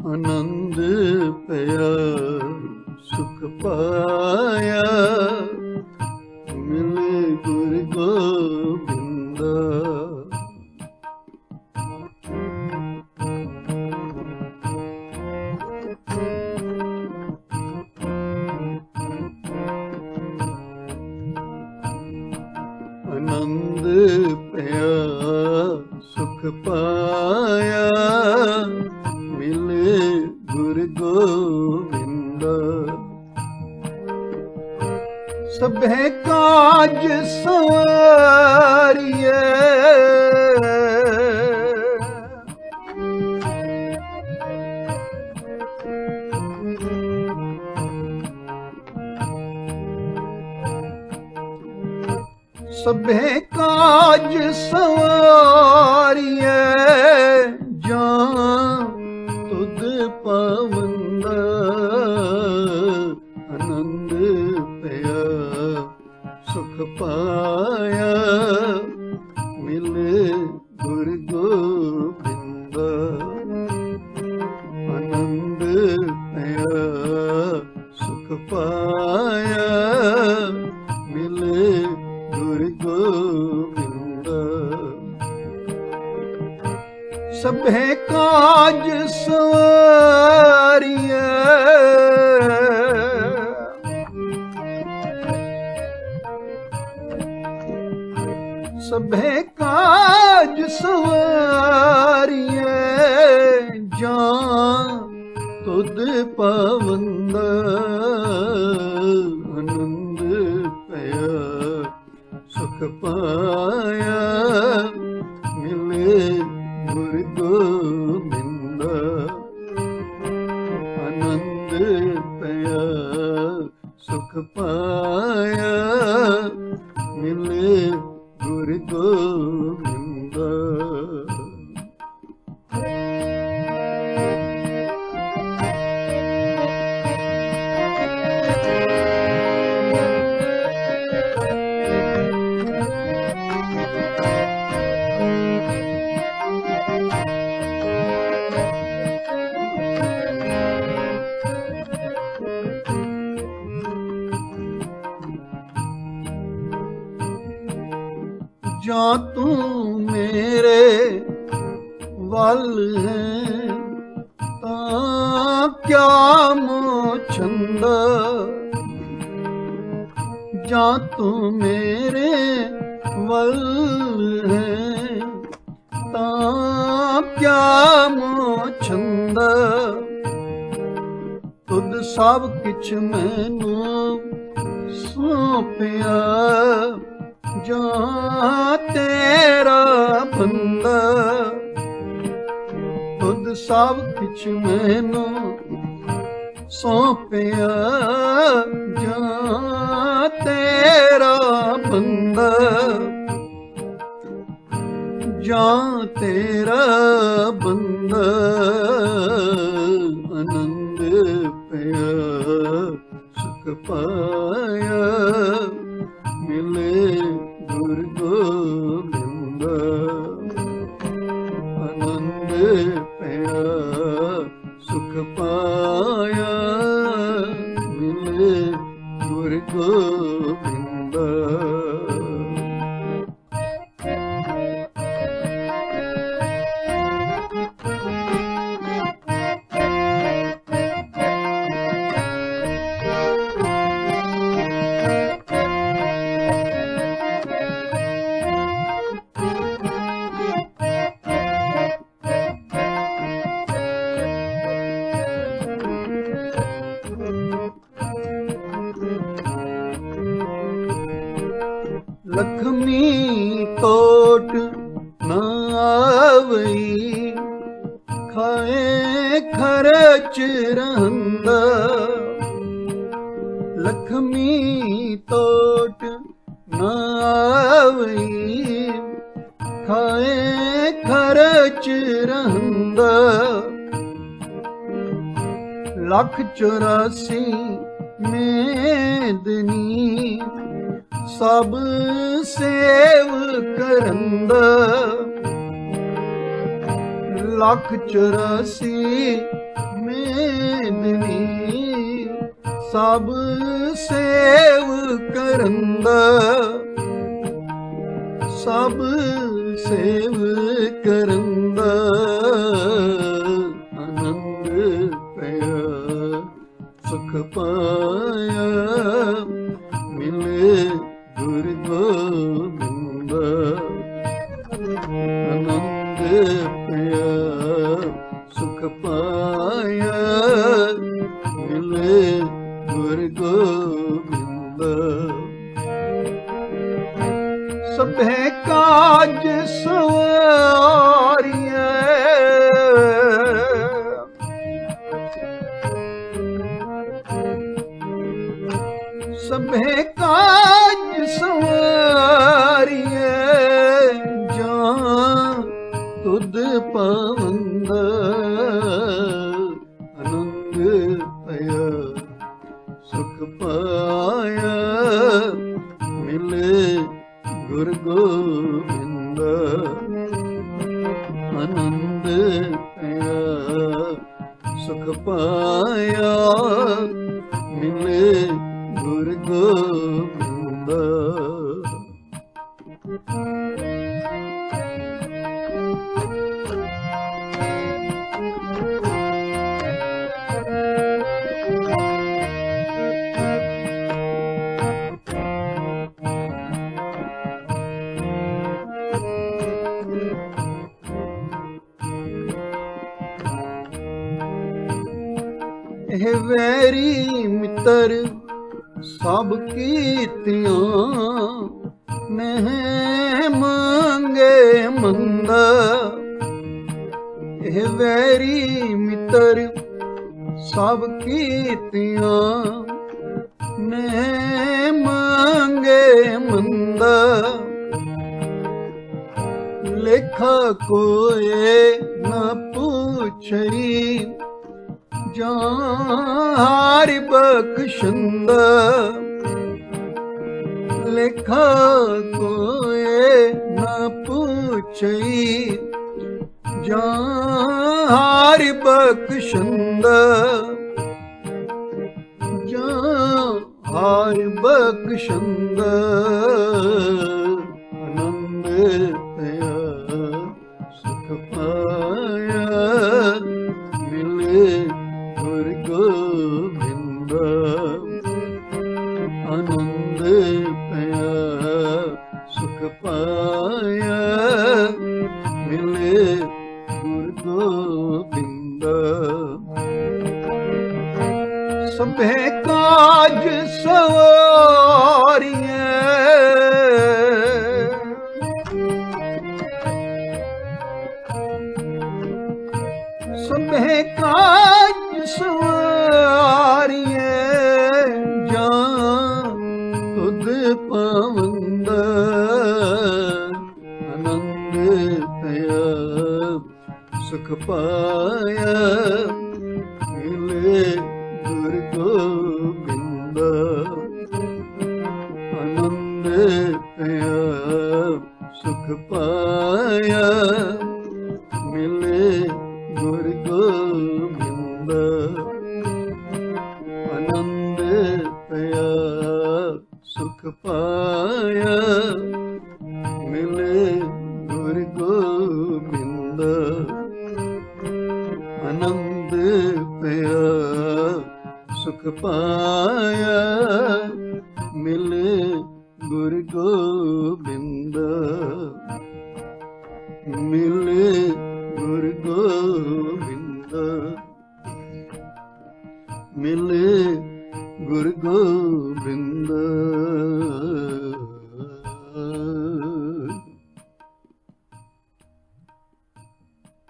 ਆਨੰਦ ਪਿਆ ਸੁਖ ਪਾਇਆ, ਮਿਲੇ ਗੁਰ ਗੋਬਿੰਦਾ। ਆਨੰਦ ਪਿਆ ਸੁਖ ਪਾਇਆ, ਮਿਲੇ ਗੁਰ ਗੋਬਿੰਦਾ। ਸਭੇ ਕਾਜ ਸਵਾਰੀਏ, ਸਭੇ ਕਾਜ ਸਵਾਰੀਏ, ਜਾਂ ਤੁਧ ਪਾਵੰਦਾ। ਆਨੰਦ ਪਿਆ ਸੁਖ ਪਾਇਆ, ਮਿਲੇ ਗੁਰ ਗੋਬਿੰਦਾ। ਆਨੰਦ ਪਿਆ ਸੁਖ ਪਾਇਆ, ਮਿਲੇ ਗੁਰ ਗੋਬਿੰਦਾ। ਸਭੇ ਕਾਜ ਸਵਾਰੀਏ, ਸਭੇ ਕਾਜ ਸਵਾਰੀਏ, ਜਾਂ ਤੁਧ ਪਾਵੰਦਾ। ਆਨੰਦ ਪਿਆ ਸੁਖ ਪਾਇਆ, ਮਿਲੇ ਗੁਰ ਗੋਬਿੰਦਾ। ਆਨੰਦ ਪਿਆ ਸੁਖ ਪਾਇਆ, ਮਿਲੇ ਗੁਰ ਗੋਬਿੰਦਾ। ਜਾਂ ਤੂੰ ਮੇਰੇ ਵੱਲ ਹੈ ਤਾਂ ਕਿਆ ਮੋਹ ਛੰਦਾ। ਜਾਂ ਤੂੰ ਮੇਰੇ ਵੱਲ ਹੈ ਤਾਂ ਕਿਆ ਮੋਹ ਛੰਦਾ। ਤੁਧ ਸਭ ਕਿਛ ਮੈਨੂੰ ਸੌਂਪਿਆ, ਜਾਂ ਤੇਰਾ ਬੰਦਾ। ਤੁਧ ਸਭ ਕਿਛ ਮੈਨੂੰ ਸੌਂਪਿਆ, ਜਾਂ ਤੇਰਾ ਬੰਦਾ। ਜਾਂ ਤੇਰਾ ਬੰਦਾ। ਆਨੰਦ ਪਿਆ ਸੁਖ ਪਾਇਆ, ਮਿਲੇ ਗੁਰ ਗੋਬਿੰਦਾ। ਆਨੰਦ ਪਿਆ ਸੁਖ ਪਾਇਆ, ਮਿਲੇ ਗੁਰ ਗੋਬਿੰਦਾ। ਲਖਮੀ ਟੋਟ ਨਾ ਆਵਈ, ਖਾਏ ਖਰਚ ਰਹਿੰਦਾ। ਲਖਮੀ ਟੋਟ ਨਾ ਆਵਈ, ਖਾਏ ਖਰਚ ਰਹਿੰਦਾ। 184 ਮੇਦਨੀ ਸਭ ਸੇਵ ਕਰੰਦਾ। 184 ਸਭ ਸੇਵ ਕਰੰਦਾ, ਸਭ ਸੇਵ ਕਰੰਦਾ, ਆਨੰਦ ਪਿਆ ਸੁਖ ਪਾਇਆ, ਮਿਲੇ ਗੁਰ ਗੋਬਿੰਦ, ਆਨੰਦ ਪਿਆ ਸੁਖ ਪਾਇਆ, ਮਿਲੇ ਗੁਰ ਗੋਬਿੰਦ। ਸਭੇ ਕਾਜ ਸਵਾਰਿਐ, ਸਭੇ ਕਾਜ ਸਵਾਰਿਐ, ਜਾਂ ਤੁਧ ਪਾਵੰਦ, ਆਨੰਦ ਪਿਆ ਸੁਖ ਪਾਇਆ, ਮਿਲੇ ਗੁਰ ਗੋਬਿੰਦ, ਆਨੰਦ ਪਿਆ ਸੁਖ ਪਾਇਆ, ਮਿਲੇ ਗੁਰ ਗੋਬਿੰਦ। ਇਹ ਵੈਰੀ ਮਿੱਤਰ ਸਭ ਕੀਤਿਆਂ, ਨਹਿ ਮੰਗੇ ਮੰਦਾ, ਇਹ ਵੈਰੀ ਮਿੱਤਰ ਸਭ ਕੀਤਿਆਂ, ਨਹਿ ਮੰਗੇ ਮੰਦਾ, ਲੇਖਾ ਕੋਏ ਨਾ ਪੁੱਛਈ, ਜਾਂ ਹਰਿ ਬਖਸ਼ੰਦਾ, ਲੇਖਾ ਕੋਏ ਨਾ ਪੁੱਛਈ, ਜਾਂ ਹਰਿ ਬਖਸ਼ੰਦਾ, ਜਾਂ ਹਰਿ ਬਖਸ਼ੰਦਾ, ਆਨੰਦ ਪਿਆ ਸੁਖ ਪਾਇਆ, ਮਿਲੇ ਗੁਰ ਗੋਬਿੰਦ, ਆਨੰਦ ਪਿਆ ਸੁਖ ਪਾਇਆ, ਮਿਲੇ ਗੁਰ ਗੋਬਿੰਦ। ਸਭੇ ਕਾਜ ਸਵਾਰਿਐ, ਸਭੇ ਕਾਜ ਸਵਾਰਿਐ, ਜਾਂ ਤੁਧ ਪਾਵੰਦ, ਆਨੰਦ ਪਿਆ ਸੁਖ ਪਾਇਆ, ਮਿਲੇ ਗੁਰ ਗੋਬਿੰਦ, ਆਨੰਦ ਪਿਆ ਸੁਖ ਪਾਇਆ, ਮਿਲੇ ਗੁਰ ਗੋਬਿੰਦ, ਆਨੰਦ ਪਿਆ ਸੁਖ ਪਾਇਆ, ਮਿਲੇ ਗੁਰ ਗੋਬਿੰਦ, ਆਨੰਦ ਪਿਆ ਸੁਖ ਪਾਇਆ, ਮਿਲੇ ਗੁਰ ਗੋਬਿੰਦ, ਮਿਲੇ ਗੁਰ ਗੋਬਿੰਦ, ਮਿਲੇ ਗੁਰ ਗੋਬਿੰਦ।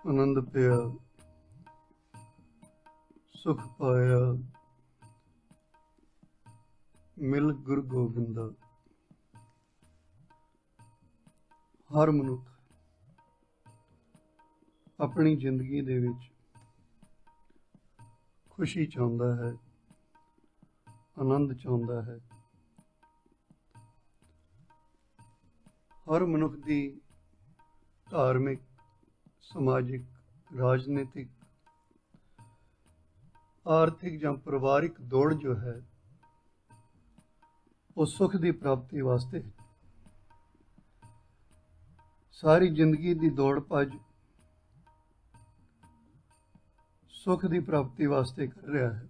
ਆਨੰਦ ਪਿਆ ਸੁਖ ਪਾਇਆ, ਮਿਲ ਗੁਰ ਗੋਬਿੰਦ। ਹਰ ਮਨੁੱਖ ਆਪਣੀ ਜ਼ਿੰਦਗੀ ਦੇ ਵਿੱਚ ਖੁਸ਼ੀ ਚਾਹੁੰਦਾ ਹੈ, ਆਨੰਦ ਚਾਹੁੰਦਾ ਹੈ। ਹਰ ਮਨੁੱਖ ਦੀ ਧਾਰਮਿਕ, ਸਮਾਜਿਕ, ਰਾਜਨੀਤਿਕ ਆਰਥਿਕ ਜਾਂ ਪਰਿਵਾਰਿਕ ਦੌੜ ਜੋ ਹੈ ਉਹ ਸੁੱਖ ਦੀ ਪ੍ਰਾਪਤੀ ਵਾਸਤੇ, ਸਾਰੀ ਜ਼ਿੰਦਗੀ ਦੀ ਦੌੜ ਭੱਜ ਸੁੱਖ ਦੀ ਪ੍ਰਾਪਤੀ ਵਾਸਤੇ ਕਰ ਰਿਹਾ ਹੈ।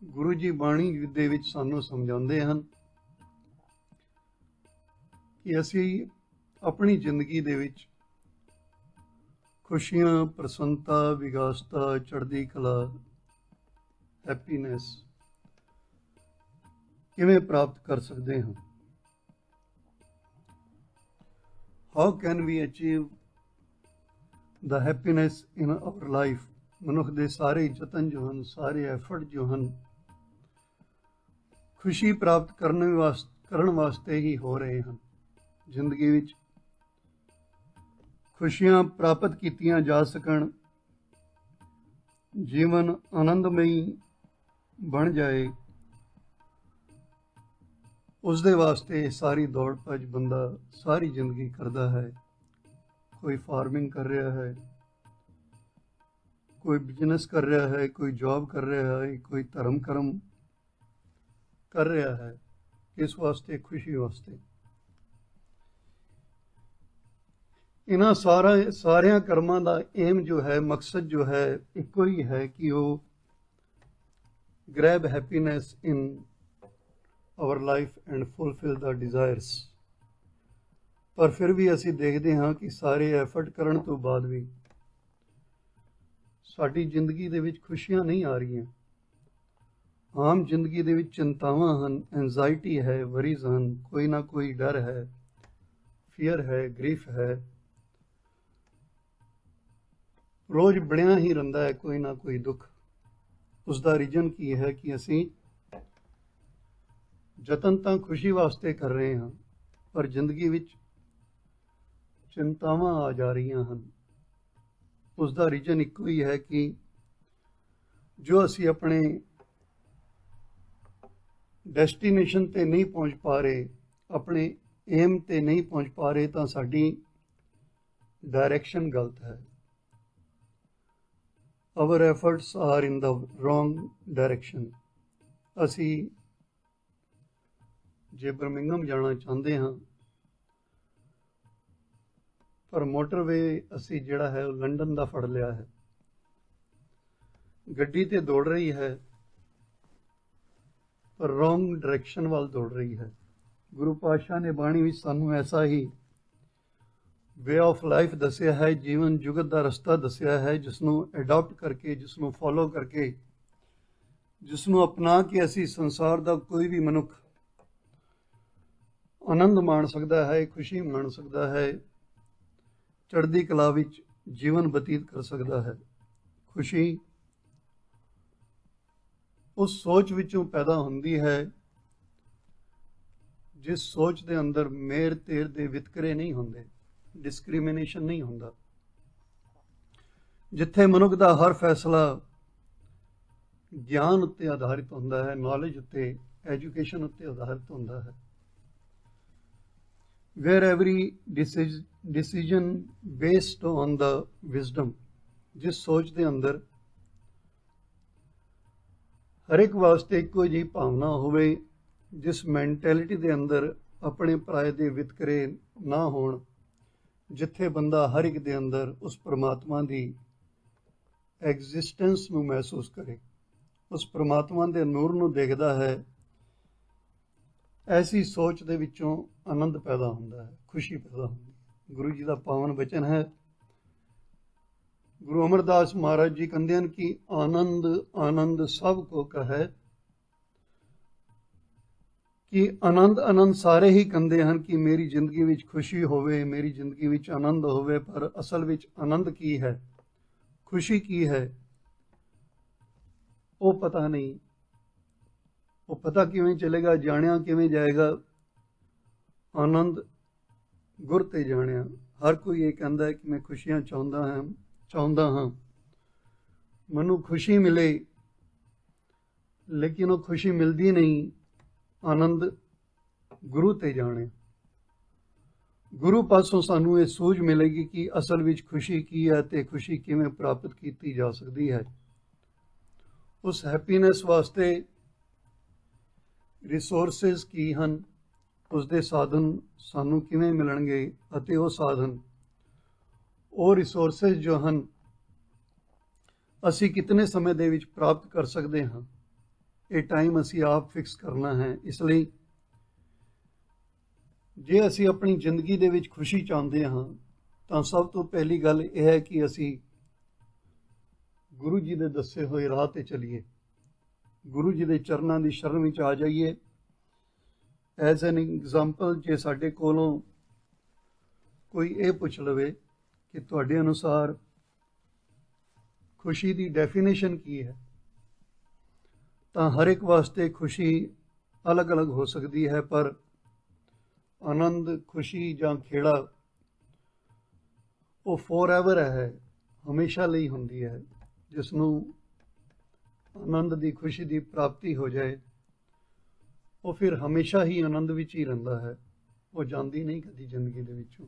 ਗੁਰੂ ਜੀ ਬਾਣੀ ਦੇ ਵਿੱਚ ਸਾਨੂੰ ਸਮਝਾਉਂਦੇ ਹਨ ਕਿ ਅਸੀਂ ਆਪਣੀ ਜ਼ਿੰਦਗੀ ਦੇ ਵਿੱਚ ਖੁਸ਼ੀਆਂ, ਪ੍ਰਸੰਨਤਾ, ਵਿਗਾਸਤਾ, ਚੜ੍ਹਦੀ ਕਲਾ, ਹੈਪੀਨੈਸ ਕਿਵੇਂ ਪ੍ਰਾਪਤ ਕਰ ਸਕਦੇ ਹਾਂ। How can we achieve the happiness in our life? ਮਨੁੱਖ ਦੇ ਸਾਰੇ ਯਤਨ ਜੋ ਹਨ, ਸਾਰੇ ਐਫਰਟ ਜੋ ਹਨ, ਖੁਸ਼ੀ ਪ੍ਰਾਪਤ ਕਰਨ ਵਾਸਤੇ ਹੀ ਹੋ ਰਹੇ ਹਨ। ਜ਼ਿੰਦਗੀ ਵਿੱਚ ਖੁਸ਼ੀਆਂ ਪ੍ਰਾਪਤ ਕੀਤੀਆਂ ਜਾ ਸਕਣ, ਜੀਵਨ ਆਨੰਦਮਈ ਬਣ ਜਾਏ, ਉਸ ਦੇ ਵਾਸਤੇ ਸਾਰੀ ਦੌੜ ਭੱਜ ਬੰਦਾ ਸਾਰੀ ਜ਼ਿੰਦਗੀ ਕਰਦਾ ਹੈ। ਕੋਈ ਫਾਰਮਿੰਗ ਕਰ ਰਿਹਾ ਹੈ, ਕੋਈ ਬਿਜ਼ਨਸ ਕਰ ਰਿਹਾ ਹੈ, ਕੋਈ ਜੌਬ ਕਰ ਰਿਹਾ ਹੈ, ਕੋਈ ਧਰਮ ਕਰਮ ਕਰ ਰਿਹਾ ਹੈ। ਇਸ ਵਾਸਤੇ ਖੁਸ਼ੀ ਵਾਸਤੇ। ਇਹਨਾਂ ਸਾਰਿਆਂ ਕਰਮਾਂ ਦਾ ਏਮ ਜੋ ਹੈ, ਮਕਸਦ ਜੋ ਹੈ, ਇੱਕੋ ਹੀ ਹੈ ਕਿ ਉਹ grab happiness in our life and fulfill the desires। ਪਰ ਫਿਰ ਵੀ ਅਸੀਂ ਦੇਖਦੇ ਹਾਂ ਕਿ ਸਾਰੇ ਐਫਰਟ ਕਰਨ ਤੋਂ ਬਾਅਦ ਵੀ ਸਾਡੀ ਜ਼ਿੰਦਗੀ ਦੇ ਵਿੱਚ ਖੁਸ਼ੀਆਂ ਨਹੀਂ ਆ ਰਹੀਆਂ। ਆਮ ਜ਼ਿੰਦਗੀ ਦੇ ਵਿੱਚ ਚਿੰਤਾਵਾਂ ਹਨ, ਐਂਜ਼ਾਈਟੀ ਹੈ, ਵਰੀਜ਼ ਹਨ, ਕੋਈ ਨਾ ਕੋਈ ਡਰ ਹੈ, ਫੀਅਰ ਹੈ, ਗ੍ਰੀਫ ਹੈ। ਰੋਜ਼ ਬਣਿਆ ਹੀ ਰਹਿੰਦਾ ਹੈ ਕੋਈ ਨਾ ਕੋਈ ਦੁੱਖ। ਉਸ ਦਾ ਰੀਜ਼ਨ ਕੀ ਹੈ ਕਿ ਅਸੀਂ ਯਤਨ ਤਾਂ ਖੁਸ਼ੀ ਵਾਸਤੇ ਕਰ ਰਹੇ ਹਾਂ, ਪਰ ਜ਼ਿੰਦਗੀ ਵਿੱਚ ਚਿੰਤਾਵਾਂ ਆ ਜਾ ਰਹੀਆਂ ਹਨ। ਉਸ ਦਾ ਰੀਜ਼ਨ ਇੱਕੋ ਹੀ ਹੈ ਕਿ ਜੋ ਅਸੀਂ ਆਪਣੇ ਡੈਸਟੀਨੇਸ਼ਨ ਤੇ ਨਹੀਂ ਪਹੁੰਚ ਪਾ ਰਹੇ, ਆਪਣੇ ਏਮ ਤੇ ਨਹੀਂ ਪਹੁੰਚ ਪਾ ਰਹੇ, ਤਾਂ ਸਾਡੀ ਡਾਇਰੈਕਸ਼ਨ ਗਲਤ ਹੈ। Our efforts are in the wrong direction। ਅਸੀਂ ਜੇ ਬਰਮਿੰਘਮ ਜਾਣਾ ਚਾਹੁੰਦੇ ਹਾਂ, ਪਰ ਮੋਟਰਵੇ ਅਸੀਂ ਜਿਹੜਾ ਹੈ ਉਹ ਲੰਡਨ ਦਾ ਫੜ ਲਿਆ ਹੈ। ਗੱਡੀ ਤੇ ਦੌੜ ਰਹੀ ਹੈ, ਪਰ ਰੋਂਗ ਡਾਇਰੈਕਸ਼ਨ ਵੱਲ ਦੌੜ ਰਹੀ ਹੈ। ਗੁਰੂ ਪਾਤਸ਼ਾਹ ਨੇ ਬਾਣੀ ਵਿੱਚ ਸਾਨੂੰ ਐਸਾ ਹੀ ਵੇ ਆਫ ਲਾਈਫ ਦੱਸਿਆ ਹੈ, ਜੀਵਨ ਜੁਗਤ ਦਾ ਰਸਤਾ ਦੱਸਿਆ ਹੈ, ਜਿਸ ਨੂੰ ਅਡਾਪਟ ਕਰਕੇ, ਜਿਸ ਨੂੰ ਫੋਲੋ ਕਰਕੇ, ਜਿਸ ਨੂੰ ਅਪਣਾ ਕੇ ਅਸੀਂ ਸੰਸਾਰ ਦਾ ਕੋਈ ਵੀ ਮਨੁੱਖ ਆਨੰਦ ਮਾਣ ਸਕਦਾ ਹੈ, ਖੁਸ਼ੀ ਮਾਣ ਸਕਦਾ ਹੈ, ਚੜ੍ਹਦੀ ਕਲਾ ਵਿੱਚ ਜੀਵਨ ਬਤੀਤ ਕਰ ਸਕਦਾ ਹੈ। ਖੁਸ਼ੀ ਉਸ ਸੋਚ ਵਿੱਚੋਂ ਪੈਦਾ ਹੁੰਦੀ ਹੈ ਜਿਸ ਸੋਚ ਦੇ ਅੰਦਰ ਮੇਰ ਤੇਰ ਦੇ ਵਿਤਕਰੇ ਨਹੀਂ ਹੁੰਦੇ, ਡਿਸਕ੍ਰਿਮੀਨੇਸ਼ਨ ਨਹੀਂ ਹੁੰਦਾ, ਜਿੱਥੇ ਮਨੁੱਖ ਦਾ ਹਰ ਫੈਸਲਾ ਗਿਆਨ ਉੱਤੇ ਆਧਾਰਿਤ ਹੁੰਦਾ ਹੈ, ਨੌਲੇਜ ਉੱਤੇ, ਐਜੂਕੇਸ਼ਨ ਉੱਤੇ ਆਧਾਰਿਤ ਹੁੰਦਾ ਹੈ। where every decision based on the wisdom। ਜਿਸ ਸੋਚ ਦੇ ਅੰਦਰ ਹਰ ਇੱਕ ਵਾਸਤੇ ਇੱਕੋ ਜਿਹੀ ਭਾਵਨਾ ਹੋਵੇ, ਜਿਸ ਮੈਂਟੈਲਿਟੀ ਦੇ ਅੰਦਰ ਆਪਣੇ ਪਰਾਏ ਦੇ ਵਿਤਕਰੇ ਨਾ ਹੋਣ, ਜਿੱਥੇ ਬੰਦਾ ਹਰ ਇੱਕ ਦੇ ਅੰਦਰ ਉਸ ਪਰਮਾਤਮਾ ਦੀ ਐਗਜ਼ਿਸਟੈਂਸ ਨੂੰ ਮਹਿਸੂਸ ਕਰੇ, ਉਸ ਪਰਮਾਤਮਾ ਦੇ ਨੂਰ ਨੂੰ ਦੇਖਦਾ ਹੈ, ਐਸੀ ਸੋਚ ਦੇ ਵਿੱਚੋਂ ਆਨੰਦ ਪੈਦਾ ਹੁੰਦਾ ਹੈ, ਖੁਸ਼ੀ ਪੈਦਾ ਹੁੰਦੀ ਹੈ। ਗੁਰੂ ਜੀ ਦਾ ਪਾਵਨ ਬਚਨ ਹੈ, ਗੁਰੂ ਅਮਰਦਾਸ ਮਹਾਰਾਜ ਜੀ ਕਹਿੰਦੇ ਹਨ ਕਿ ਆਨੰਦ ਆਨੰਦ ਸਭ ਕੋ ਕਹੈ, ਕਿ ਆਨੰਦ ਆਨੰਦ ਸਾਰੇ ਹੀ ਕਹਿੰਦੇ ਹਨ ਕਿ ਮੇਰੀ ਜ਼ਿੰਦਗੀ ਵਿੱਚ ਖੁਸ਼ੀ ਹੋਵੇ, ਮੇਰੀ ਜ਼ਿੰਦਗੀ ਵਿੱਚ ਆਨੰਦ ਹੋਵੇ, ਪਰ ਅਸਲ ਵਿੱਚ ਆਨੰਦ ਕੀ ਹੈ, ਖੁਸ਼ੀ ਕੀ ਹੈ, ਉਹ ਪਤਾ ਨਹੀਂ। ਉਹ ਪਤਾ ਕਿਵੇਂ ਚੱਲੇਗਾ, ਜਾਣਿਆ ਕਿਵੇਂ ਜਾਏਗਾ। ਆਨੰਦ ਗੁਰ ਤੇ ਜਾਣਿਆ। ਹਰ ਕੋਈ ਇਹ ਕਹਿੰਦਾ ਹੈ ਕਿ ਮੈਂ ਖੁਸ਼ੀਆਂ ਚਾਹੁੰਦਾ ਹਾਂ, ਮੈਨੂੰ ਖੁਸ਼ੀ ਮਿਲੇ, ਲੇਕਿਨ ਉਹ ਖੁਸ਼ੀ ਮਿਲਦੀ ਨਹੀਂ। ਆਨੰਦ ਗੁਰੂ ਤੇ ਜਾਣਿਆ। ਗੁਰੂ ਪਾਸੋਂ ਸਾਨੂੰ ਇਹ ਸੂਝ ਮਿਲੇਗੀ ਕਿ ਅਸਲ ਵਿੱਚ ਖੁਸ਼ੀ ਕੀ ਹੈ ਤੇ ਖੁਸ਼ੀ ਕਿਵੇਂ ਪ੍ਰਾਪਤ ਕੀਤੀ ਜਾ ਸਕਦੀ ਹੈ। ਉਸ ਹੈਪੀਨੈਸ ਵਾਸਤੇ ਰਿਸੋਰਸਿਸ ਕੀ ਹਨ, ਉਸ ਦੇ ਸਾਧਨ ਸਾਨੂੰ ਕਿਵੇਂ ਮਿਲਣਗੇ ਅਤੇ ਉਹ ਸਾਧਨ, ਉਹ ਰਿਸੋਰਸਿਸ ਜੋ ਹਨ ਅਸੀਂ ਕਿਤਨੇ ਸਮੇਂ ਦੇ ਵਿੱਚ ਪ੍ਰਾਪਤ ਕਰ ਸਕਦੇ ਹਾਂ, ਇਹ ਟਾਈਮ ਅਸੀਂ ਆਪ ਫਿਕਸ ਕਰਨਾ ਹੈ। ਇਸ ਲਈ ਜੇ ਅਸੀਂ ਆਪਣੀ ਜ਼ਿੰਦਗੀ ਦੇ ਵਿੱਚ ਖੁਸ਼ੀ ਚਾਹੁੰਦੇ ਹਾਂ ਤਾਂ ਸਭ ਤੋਂ ਪਹਿਲੀ ਗੱਲ ਇਹ ਹੈ ਕਿ ਅਸੀਂ ਗੁਰੂ ਜੀ ਦੇ ਦੱਸੇ ਹੋਏ ਰਾਹ ਤੇ ਚੱਲੀਏ, ਗੁਰੂ ਜੀ ਦੇ ਚਰਨਾਂ ਦੀ ਸ਼ਰਨ ਵਿੱਚ ਆ ਜਾਈਏ। ਐਜ਼ ਐਨ ਐਗਜ਼ਾਮਪਲ, ਜੇ ਸਾਡੇ ਕੋਲੋਂ ਕੋਈ ਇਹ ਪੁੱਛ ਲਵੇ ਕਿ ਤੁਹਾਡੇ ਅਨੁਸਾਰ ਖੁਸ਼ੀ ਦੀ ਡੈਫੀਨੇਸ਼ਨ ਕੀ ਹੈ, ਤਾਂ ਹਰ ਇੱਕ ਵਾਸਤੇ ਖੁਸ਼ੀ ਅਲੱਗ-ਅਲੱਗ ਹੋ ਸਕਦੀ ਹੈ, ਪਰ ਆਨੰਦ, ਖੁਸ਼ੀ ਜਾਂ ਖੇੜਾ ਉਹ ਫੋਰਐਵਰ ਹੈ, ਹਮੇਸ਼ਾ ਲਈ ਹੁੰਦੀ ਹੈ। ਜਿਸ ਨੂੰ ਆਨੰਦ ਦੀ, ਖੁਸ਼ੀ ਦੀ ਪ੍ਰਾਪਤੀ ਹੋ ਜਾਏ, ਉਹ ਫਿਰ ਹਮੇਸ਼ਾ ਹੀ ਆਨੰਦ ਵਿੱਚ ਹੀ ਰਹਿੰਦਾ ਹੈ, ਉਹ ਜਾਂਦੀ ਨਹੀਂ ਕਦੀ ਜ਼ਿੰਦਗੀ ਦੇ ਵਿੱਚੋਂ।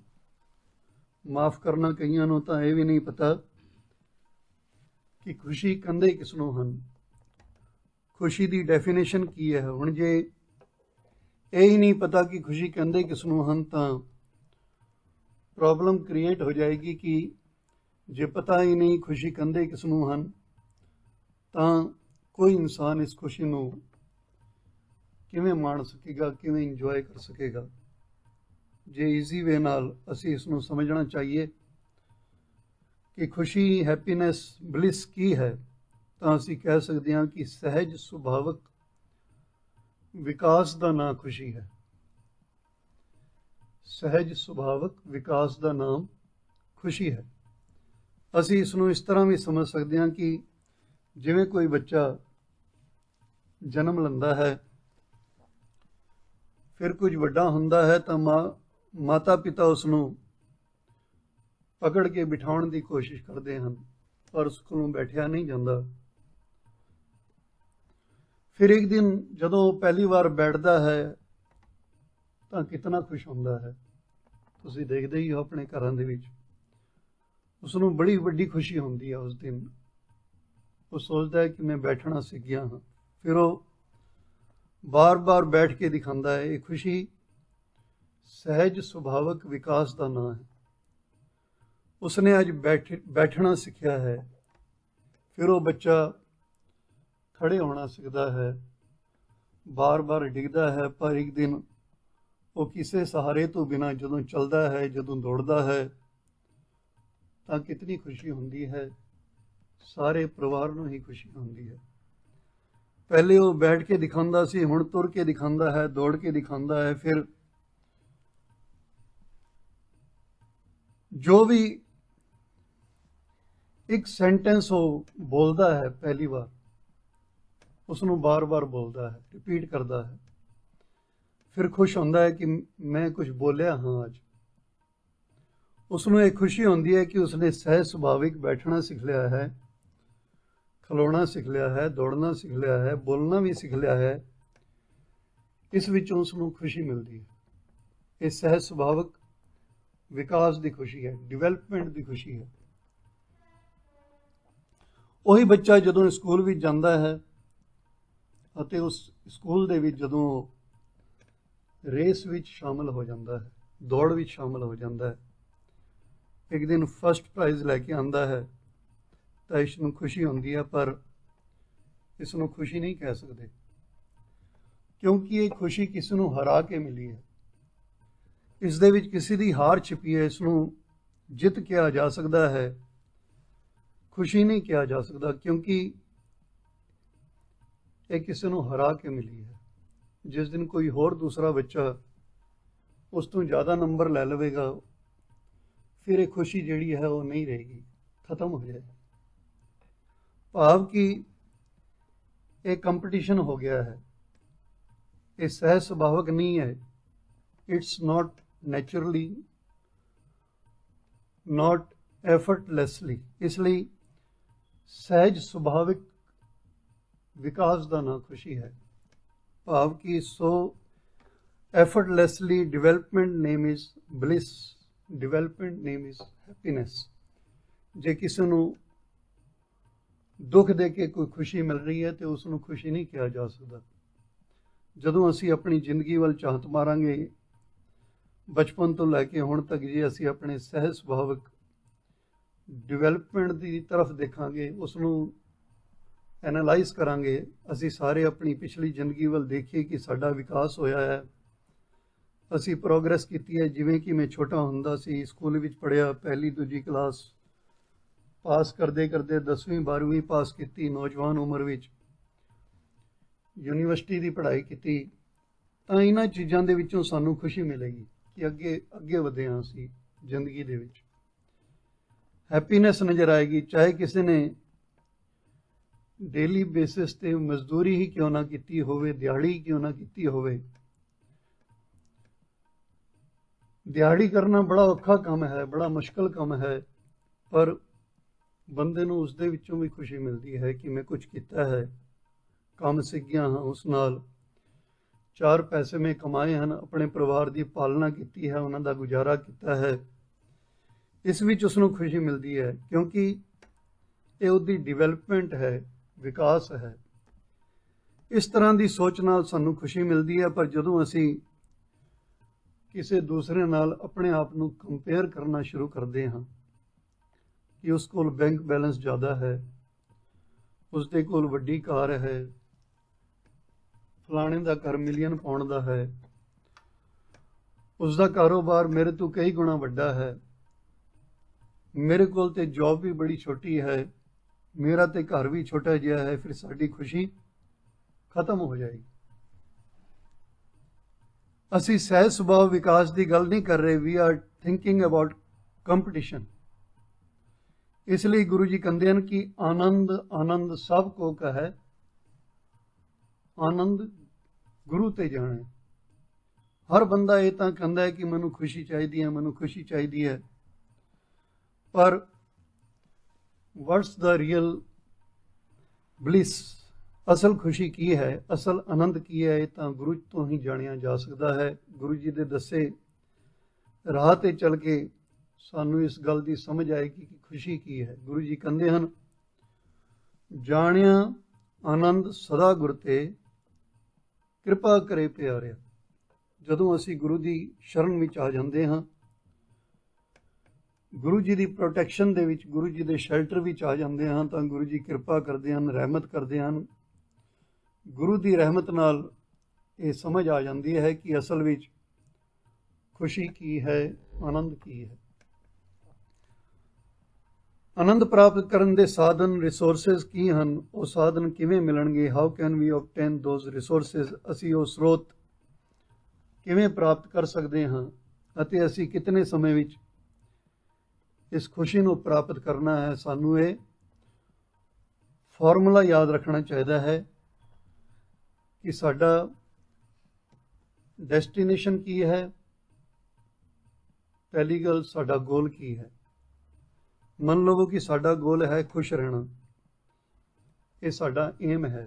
ਮਾਫ ਕਰਨਾ, ਕਈਆਂ ਨੂੰ ਤਾਂ ਇਹ ਵੀ ਨਹੀਂ ਪਤਾ ਕਿ ਖੁਸ਼ੀ ਕਹਿੰਦੇ ਕਿਸ ਨੂੰ ਹਨ, ਖੁਸ਼ੀ ਦੀ ਡੈਫੀਨੇਸ਼ਨ ਕੀ ਹੈ। ਹੁਣ ਜੇ ਇਹ ਹੀ ਨਹੀਂ ਪਤਾ ਕਿ ਖੁਸ਼ੀ ਕਹਿੰਦੇ ਕਿਸ ਨੂੰ ਹਨ ਤਾਂ ਪ੍ਰੋਬਲਮ ਕ੍ਰੀਏਟ ਹੋ ਜਾਏਗੀ ਕਿ ਜੇ ਪਤਾ ਹੀ ਨਹੀਂ ਖੁਸ਼ੀ ਕਹਿੰਦੇ ਕਿਸ ਨੂੰ ਹਨ ਤਾਂ ਕੋਈ ਇਨਸਾਨ ਇਸ ਖੁਸ਼ੀ ਨੂੰ ਕਿਵੇਂ ਮਾਣ ਸਕੇਗਾ, ਕਿਵੇਂ ਇੰਜੋਏ ਕਰ ਸਕੇਗਾ। ਜੇ ਈਜ਼ੀ ਵੇ ਨਾਲ ਅਸੀਂ ਇਸ ਨੂੰ ਸਮਝਣਾ ਚਾਹੀਏ ਕਿ ਖੁਸ਼ੀ, ਹੈਪੀਨੈਸ, ਬਲਿਸ ਕੀ ਹੈ, ਤਾਂ ਅਸੀਂ ਕਹਿ ਸਕਦੇ ਹਾਂ ਕਿ ਸਹਿਜ ਸੁਭਾਵਕ ਵਿਕਾਸ ਦਾ ਨਾਂ ਖੁਸ਼ੀ ਹੈ। ਸਹਿਜ ਸੁਭਾਵਕ ਵਿਕਾਸ ਦਾ ਨਾਮ ਖੁਸ਼ੀ ਹੈ। ਅਸੀਂ ਇਸ ਨੂੰ ਇਸ ਤਰ੍ਹਾਂ ਵੀ ਸਮਝ ਸਕਦੇ ਹਾਂ ਕਿ ਜਿਵੇਂ ਕੋਈ ਬੱਚਾ ਜਨਮ ਲੈਂਦਾ ਹੈ, ਫਿਰ ਕੁਝ ਵੱਡਾ ਹੁੰਦਾ ਹੈ ਤਾਂ ਮਾਤਾ ਪਿਤਾ ਉਸ ਨੂੰ ਪਕੜ ਕੇ ਬਿਠਾਉਣ ਦੀ ਕੋਸ਼ਿਸ਼ ਕਰਦੇ ਹਨ, ਪਰ ਉਸ ਕੋਲੋਂ ਬੈਠਿਆ ਨਹੀਂ ਜਾਂਦਾ। ਫਿਰ ਇੱਕ ਦਿਨ ਜਦੋਂ ਪਹਿਲੀ ਵਾਰ ਬੈਠਦਾ ਹੈ ਤਾਂ ਕਿਤਨਾ ਖੁਸ਼ ਹੁੰਦਾ ਹੈ। ਤੁਸੀਂ ਦੇਖਦੇ ਹੀ ਹੋ ਆਪਣੇ ਘਰਾਂ ਦੇ ਵਿੱਚ, ਉਸ ਨੂੰ ਬੜੀ ਵੱਡੀ ਖੁਸ਼ੀ ਹੁੰਦੀ ਹੈ ਉਸ ਦਿਨ। ਉਹ ਸੋਚਦਾ ਹੈ ਕਿ ਮੈਂ ਬੈਠਣਾ ਸਿੱਖ ਗਿਆ ਹਾਂ। ਫਿਰ ਉਹ ਬਾਰ-ਬਾਰ ਬੈਠ ਕੇ ਦਿਖਾਉਂਦਾ ਹੈ। ਇਹ ਖੁਸ਼ੀ ਸਹਿਜ ਸੁਭਾਵਕ ਵਿਕਾਸ ਦਾ ਨਾਂ ਹੈ। ਉਸਨੇ ਅੱਜ ਬੈਠਣਾ ਸਿੱਖਿਆ ਹੈ। ਫਿਰ ਉਹ ਬੱਚਾ ਖੜੇ ਹੋਣਾ ਸਿੱਖਦਾ ਹੈ, ਬਾਰ-ਬਾਰ ਡਿੱਗਦਾ ਹੈ, ਪਰ ਇੱਕ ਦਿਨ ਉਹ ਕਿਸੇ ਸਹਾਰੇ ਤੋਂ ਬਿਨਾਂ ਜਦੋਂ ਚੱਲਦਾ ਹੈ, ਜਦੋਂ ਦੌੜਦਾ ਹੈ ਤਾਂ ਕਿਤਨੀ ਖੁਸ਼ੀ ਹੁੰਦੀ ਹੈ। ਸਾਰੇ ਪਰਿਵਾਰ ਨੂੰ ਹੀ ਖੁਸ਼ੀ ਹੁੰਦੀ ਹੈ। ਪਹਿਲੇ ਉਹ ਬੈਠ ਕੇ ਦਿਖਾਉਂਦਾ ਸੀ, ਹੁਣ ਤੁਰ ਕੇ ਦਿਖਾਉਂਦਾ ਹੈ, ਦੌੜ ਕੇ ਦਿਖਾਉਂਦਾ ਹੈ। ਫਿਰ ਜੋ ਵੀ ਇੱਕ ਸੈਂਟੈਂਸ ਉਹ ਬੋਲਦਾ ਹੈ ਪਹਿਲੀ ਵਾਰ, ਉਸ ਨੂੰ ਬਾਰ-ਬਾਰ ਬੋਲਦਾ ਹੈ, ਰਿਪੀਟ ਕਰਦਾ ਹੈ। ਫਿਰ ਖੁਸ਼ ਹੁੰਦਾ ਹੈ ਕਿ ਮੈਂ ਕੁਝ ਬੋਲਿਆ ਹਾਂ ਅੱਜ। ਉਸ ਨੂੰ ਇਹ ਖੁਸ਼ੀ ਹੁੰਦੀ ਹੈ ਕਿ ਉਸਨੇ ਸਹਿਜ ਸੁਭਾਵਿਕ ਬੈਠਣਾ ਸਿੱਖ ਲਿਆ ਹੈ, ਖਲੋਣਾ ਸਿੱਖ ਲਿਆ ਹੈ, ਦੌੜਨਾ ਸਿੱਖ ਲਿਆ ਹੈ, ਬੋਲਣਾ ਵੀ ਸਿੱਖ ਲਿਆ ਹੈ। ਇਸ ਵਿੱਚੋਂ ਉਸ ਨੂੰ ਖੁਸ਼ੀ ਮਿਲਦੀ ਹੈ। ਇਹ ਸਹਿਜ ਸੁਭਾਵਿਕ ਵਿਕਾਸ ਦੀ ਖੁਸ਼ੀ ਹੈ, ਡਿਵੈਲਪਮੈਂਟ ਦੀ ਖੁਸ਼ੀ ਹੈ। ਉਹੀ ਬੱਚਾ ਜਦੋਂ ਸਕੂਲ ਵਿੱਚ ਜਾਂਦਾ ਹੈ ਅਤੇ ਉਸ ਸਕੂਲ ਦੇ ਵਿੱਚ ਜਦੋਂ ਰੇਸ ਵਿੱਚ ਸ਼ਾਮਲ ਹੋ ਜਾਂਦਾ ਹੈ, ਦੌੜ ਵਿੱਚ ਸ਼ਾਮਲ ਹੋ ਜਾਂਦਾ ਹੈ, ਇੱਕ ਦਿਨ ਫਸਟ ਪ੍ਰਾਈਜ਼ ਲੈ ਕੇ ਆਉਂਦਾ ਹੈ ਤਾਂ ਇਸ ਨੂੰ ਖੁਸ਼ੀ ਹੁੰਦੀ ਹੈ, ਪਰ ਇਸ ਨੂੰ ਖੁਸ਼ੀ ਨਹੀਂ ਕਹਿ ਸਕਦੇ, ਕਿਉਂਕਿ ਇਹ ਖੁਸ਼ੀ ਕਿਸ ਨੂੰ ਹਰਾ ਕੇ ਮਿਲੀ ਹੈ। ਇਸ ਦੇ ਵਿੱਚ ਕਿਸੇ ਦੀ ਹਾਰ ਛਿਪੀ ਹੈ। ਇਸ ਨੂੰ ਜਿੱਤ ਕਿਹਾ ਜਾ ਸਕਦਾ ਹੈ, ਖੁਸ਼ੀ ਨਹੀਂ ਕਿਹਾ ਜਾ ਸਕਦਾ, ਕਿਉਂਕਿ ਇਹ ਕਿਸੇ ਨੂੰ ਹਰਾ ਕੇ ਮਿਲੀ ਹੈ। ਜਿਸ ਦਿਨ ਕੋਈ ਹੋਰ ਦੂਸਰਾ ਬੱਚਾ ਉਸ ਤੋਂ ਜ਼ਿਆਦਾ ਨੰਬਰ ਲੈ ਲਵੇਗਾ, ਫਿਰ ਇਹ ਖੁਸ਼ੀ ਜਿਹੜੀ ਹੈ ਉਹ ਨਹੀਂ ਰਹੇਗੀ, ਖਤਮ ਹੋ ਜਾਏਗੀ। ਭਾਵ ਕਿ ਇਹ ਕੰਪੀਟੀਸ਼ਨ ਹੋ ਗਿਆ ਹੈ। ਇਹ ਸਹਿਜ ਸੁਭਾਵਕ ਨਹੀਂ ਹੈ। ਇਟਸ ਨਾਟ ਨੈਚੁਰਲੀ, ਨਾਟ ਐਫਰਟਲੈਸਲੀ। ਇਸ ਲਈ ਸਹਿਜ ਸੁਭਾਵਿਕ ਵਿਕਾਸ ਦਾ ਨਾਂ ਖੁਸ਼ੀ ਹੈ। ਭਾਵ ਕਿ ਸੋ effortlessly, development name is bliss, development name is happiness। ਜੇ ਕਿਸੇ ਨੂੰ ਦੁੱਖ ਦੇ ਕੇ ਕੋਈ ਖੁਸ਼ੀ ਮਿਲ ਰਹੀ ਹੈ ਤੇ ਉਸ ਨੂੰ ਖੁਸ਼ੀ ਨਹੀਂ ਕਿਹਾ ਜਾ ਸਕਦਾ। ਜਦੋਂ ਅਸੀਂ ਆਪਣੀ ਜ਼ਿੰਦਗੀ ਵੱਲ ਝਾਤ ਮਾਰਾਂਗੇ ਬਚਪਨ ਤੋਂ ਲੈ ਕੇ ਹੁਣ ਤੱਕ, ਜੇ ਅਸੀਂ ਆਪਣੇ ਸਹਿਜ ਸੁਭਾਵਿਕ ਡਿਵੈਲਪਮੈਂਟ ਦੀ ਤਰਫ ਦੇਖਾਂਗੇ, ਉਸ ਨੂੰ ਐਨਾਲਾਈਜ਼ ਕਰਾਂਗੇ, ਅਸੀਂ ਸਾਰੇ ਆਪਣੀ ਪਿਛਲੀ ਜ਼ਿੰਦਗੀ ਵੱਲ ਦੇਖੀਏ ਕਿ ਸਾਡਾ ਵਿਕਾਸ ਹੋਇਆ ਹੈ, ਅਸੀਂ ਪ੍ਰੋਗਰੈਸ ਕੀਤੀ ਹੈ। ਜਿਵੇਂ ਕਿ ਮੈਂ ਛੋਟਾ ਹੁੰਦਾ ਸੀ, ਸਕੂਲ ਵਿੱਚ ਪੜ੍ਹਿਆ, ਪਹਿਲੀ ਦੂਜੀ ਕਲਾਸ ਪਾਸ ਕਰਦੇ ਕਰਦੇ 10ਵੀਂ 12ਵੀਂ ਪਾਸ ਕੀਤੀ, ਨੌਜਵਾਨ ਉਮਰ ਵਿੱਚ ਯੂਨੀਵਰਸਿਟੀ ਦੀ ਪੜ੍ਹਾਈ ਕੀਤੀ, ਤਾਂ ਇਹਨਾਂ ਚੀਜ਼ਾਂ ਦੇ ਵਿੱਚੋਂ ਸਾਨੂੰ ਖੁਸ਼ੀ ਮਿਲੇਗੀ ਕਿ ਅੱਗੇ ਵਧੇ ਹਾਂ ਅਸੀਂ ਜ਼ਿੰਦਗੀ ਦੇ ਵਿੱਚ, ਹੈਪੀਨੈਸ ਨਜ਼ਰ ਆਏਗੀ। ਚਾਹੇ ਕਿਸੇ ਨੇ ਡੇਲੀ ਬੇਸਿਸ ਤੇ ਮਜ਼ਦੂਰੀ ਹੀ ਕਿਉਂ ਨਾ ਕੀਤੀ ਹੋਵੇ, ਦਿਹਾੜੀ ਕਿਉਂ ਨਾ ਕੀਤੀ ਹੋਵੇ। ਦਿਹਾੜੀ ਕਰਨਾ ਬੜਾ ਔਖਾ ਕੰਮ ਹੈ, ਬੜਾ ਮੁਸ਼ਕਲ ਕੰਮ ਹੈ, ਪਰ ਬੰਦੇ ਨੂੰ ਉਸ ਦੇ ਵਿੱਚੋਂ ਵੀ ਖੁਸ਼ੀ ਮਿਲਦੀ ਹੈ ਕਿ ਮੈਂ ਕੁਝ ਕੀਤਾ ਹੈ, ਕੰਮ ਸਿੱਖ ਗਿਆ ਹਾਂ, ਉਸ ਨਾਲ 4 ਪੈਸੇ ਮੈਂ ਕਮਾਏ ਹਨ, ਆਪਣੇ ਪਰਿਵਾਰ ਦੀ ਪਾਲਣਾ ਕੀਤੀ ਹੈ, ਉਹਨਾਂ ਦਾ ਗੁਜ਼ਾਰਾ ਕੀਤਾ ਹੈ। ਇਸ ਵਿੱਚ ਉਸ ਨੂੰ ਖੁਸ਼ੀ ਮਿਲਦੀ ਹੈ ਕਿਉਂਕਿ ਇਹ ਉਹਦੀ ਡਿਵੈਲਪਮੈਂਟ ਹੈ, ਵਿਕਾਸ ਹੈ। ਇਸ ਤਰ੍ਹਾਂ ਦੀ ਸੋਚ ਨਾਲ ਸਾਨੂੰ ਖੁਸ਼ੀ ਮਿਲਦੀ ਹੈ। ਪਰ ਜਦੋਂ ਅਸੀਂ ਕਿਸੇ ਦੂਸਰੇ ਨਾਲ ਆਪਣੇ ਆਪ ਨੂੰ ਕੰਪੇਅਰ ਕਰਨਾ ਸ਼ੁਰੂ ਕਰਦੇ ਹਾਂ ਕਿ ਉਸ ਕੋਲ ਬੈਂਕ ਬੈਲੈਂਸ ਜ਼ਿਆਦਾ ਹੈ, ਉਸ ਦੇ ਕੋਲ ਵੱਡੀ ਕਾਰ ਹੈ, ਫਲਾਣੇ ਦਾ ਘਰ ਮਿਲੀਅਨ ਪਾਉਂਡ ਦਾ ਹੈ, ਉਸ ਦਾ ਕਾਰੋਬਾਰ ਮੇਰੇ ਤੋਂ ਕਈ ਗੁਣਾ ਵੱਡਾ ਹੈ, ਮੇਰੇ ਕੋਲ ਤੇ ਜੌਬ ਵੀ ਬੜੀ ਛੋਟੀ ਹੈ, ਮੇਰਾ ਤੇ ਘਰ ਵੀ ਛੋਟਾ ਜਿਹਾ ਹੈ, ਫਿਰ ਸਾਡੀ ਖੁਸ਼ੀ ਖਤਮ ਹੋ ਜਾਏਗੀ। ਅਸੀਂ ਸਹਿਜ ਸੁਭਾਅ ਵਿਕਾਸ ਦੀ ਗੱਲ ਨਹੀਂ ਕਰ ਰਹੇ, we are thinking about competition. ਇਸ ਲਈ ਗੁਰੂ ਜੀ ਕਹਿੰਦੇ ਹਨ ਕਿ ਆਨੰਦ ਆਨੰਦ ਸਭ ਕੋ ਕਹੈ, ਆਨੰਦ ਗੁਰੂ ਤੇ ਜਾਣੇ। ਹਰ ਬੰਦਾ ਇਹ ਤਾਂ ਕਹਿੰਦਾ ਹੈ ਕਿ ਮੈਨੂੰ ਖੁਸ਼ੀ ਚਾਹੀਦੀ ਹੈ, ਮੈਨੂੰ ਖੁਸ਼ੀ ਚਾਹੀਦੀ ਹੈ, ਪਰ ਵਾਟਸ ਦਾ ਰੀਅਲ ਬਲਿਸ, ਅਸਲ ਖੁਸ਼ੀ ਕੀ ਹੈ, ਅਸਲ ਆਨੰਦ ਕੀ ਹੈ, ਇਹ ਤਾਂ ਗੁਰੂ ਤੋਂ ਹੀ ਜਾਣਿਆ ਜਾ ਸਕਦਾ ਹੈ। ਗੁਰੂ ਜੀ ਦੇ ਦੱਸੇ ਰਾਹ ਤੇ ਚੱਲ ਕੇ ਸਾਨੂੰ ਇਸ ਗੱਲ ਦੀ ਸਮਝ ਆਏਗੀ ਕਿ ਖੁਸ਼ੀ ਕੀ ਹੈ। ਗੁਰੂ ਜੀ ਕਹਿੰਦੇ ਹਨ, ਜਾਣਿਆ ਆਨੰਦ ਸਦਾ ਗੁਰ ਤੇ, ਕਿਰਪਾ ਕਰੇ ਪਿਆਰਿਆ। ਜਦੋਂ ਅਸੀਂ ਗੁਰੂ ਦੀ ਸ਼ਰਨ ਵਿੱਚ ਆ ਜਾਂਦੇ ਹਾਂ, ਗੁਰੂ ਜੀ ਦੀ ਪ੍ਰੋਟੈਕਸ਼ਨ ਦੇ ਵਿੱਚ, ਗੁਰੂ ਜੀ ਦੇ ਸ਼ੈਲਟਰ ਵਿੱਚ ਆ ਜਾਂਦੇ ਹਾਂ, ਤਾਂ ਗੁਰੂ ਜੀ ਕਿਰਪਾ ਕਰਦੇ ਹਨ, ਰਹਿਮਤ ਕਰਦੇ ਹਨ। ਗੁਰੂ ਦੀ ਰਹਿਮਤ ਨਾਲ ਇਹ ਸਮਝ ਆ ਜਾਂਦੀ ਹੈ ਕਿ ਅਸਲ ਵਿੱਚ ਖੁਸ਼ੀ ਕੀ ਹੈ, ਆਨੰਦ ਕੀ ਹੈ। ਆਨੰਦ ਪ੍ਰਾਪਤ ਕਰਨ ਦੇ ਸਾਧਨ, ਰਿਸੋਰਸਿਸ ਕੀ ਹਨ, ਉਹ ਸਾਧਨ ਕਿਵੇਂ ਮਿਲਣਗੇ, how can we obtain those resources, ਅਸੀਂ ਉਹ ਸਰੋਤ ਕਿਵੇਂ ਪ੍ਰਾਪਤ ਕਰ ਸਕਦੇ ਹਾਂ, ਅਤੇ ਅਸੀਂ ਕਿਤਨੇ ਸਮੇਂ ਵਿੱਚ ਇਸ ਖੁਸ਼ੀ ਨੂੰ ਪ੍ਰਾਪਤ ਕਰਨਾ ਹੈ। ਸਾਨੂੰ ਇਹ ਫਾਰਮੂਲਾ ਯਾਦ ਰੱਖਣਾ ਚਾਹੀਦਾ ਹੈ ਕਿ ਸਾਡਾ ਡੈਸਟੀਨੇਸ਼ਨ ਕੀ ਹੈ, ਪਹਿਲੀ ਗੱਲ ਸਾਡਾ ਗੋਲ ਕੀ ਹੈ। ਮੰਨ ਲਵੋ ਕਿ ਸਾਡਾ ਗੋਲ ਹੈ ਖੁਸ਼ ਰਹਿਣਾ, ਇਹ ਸਾਡਾ ਏਮ ਹੈ।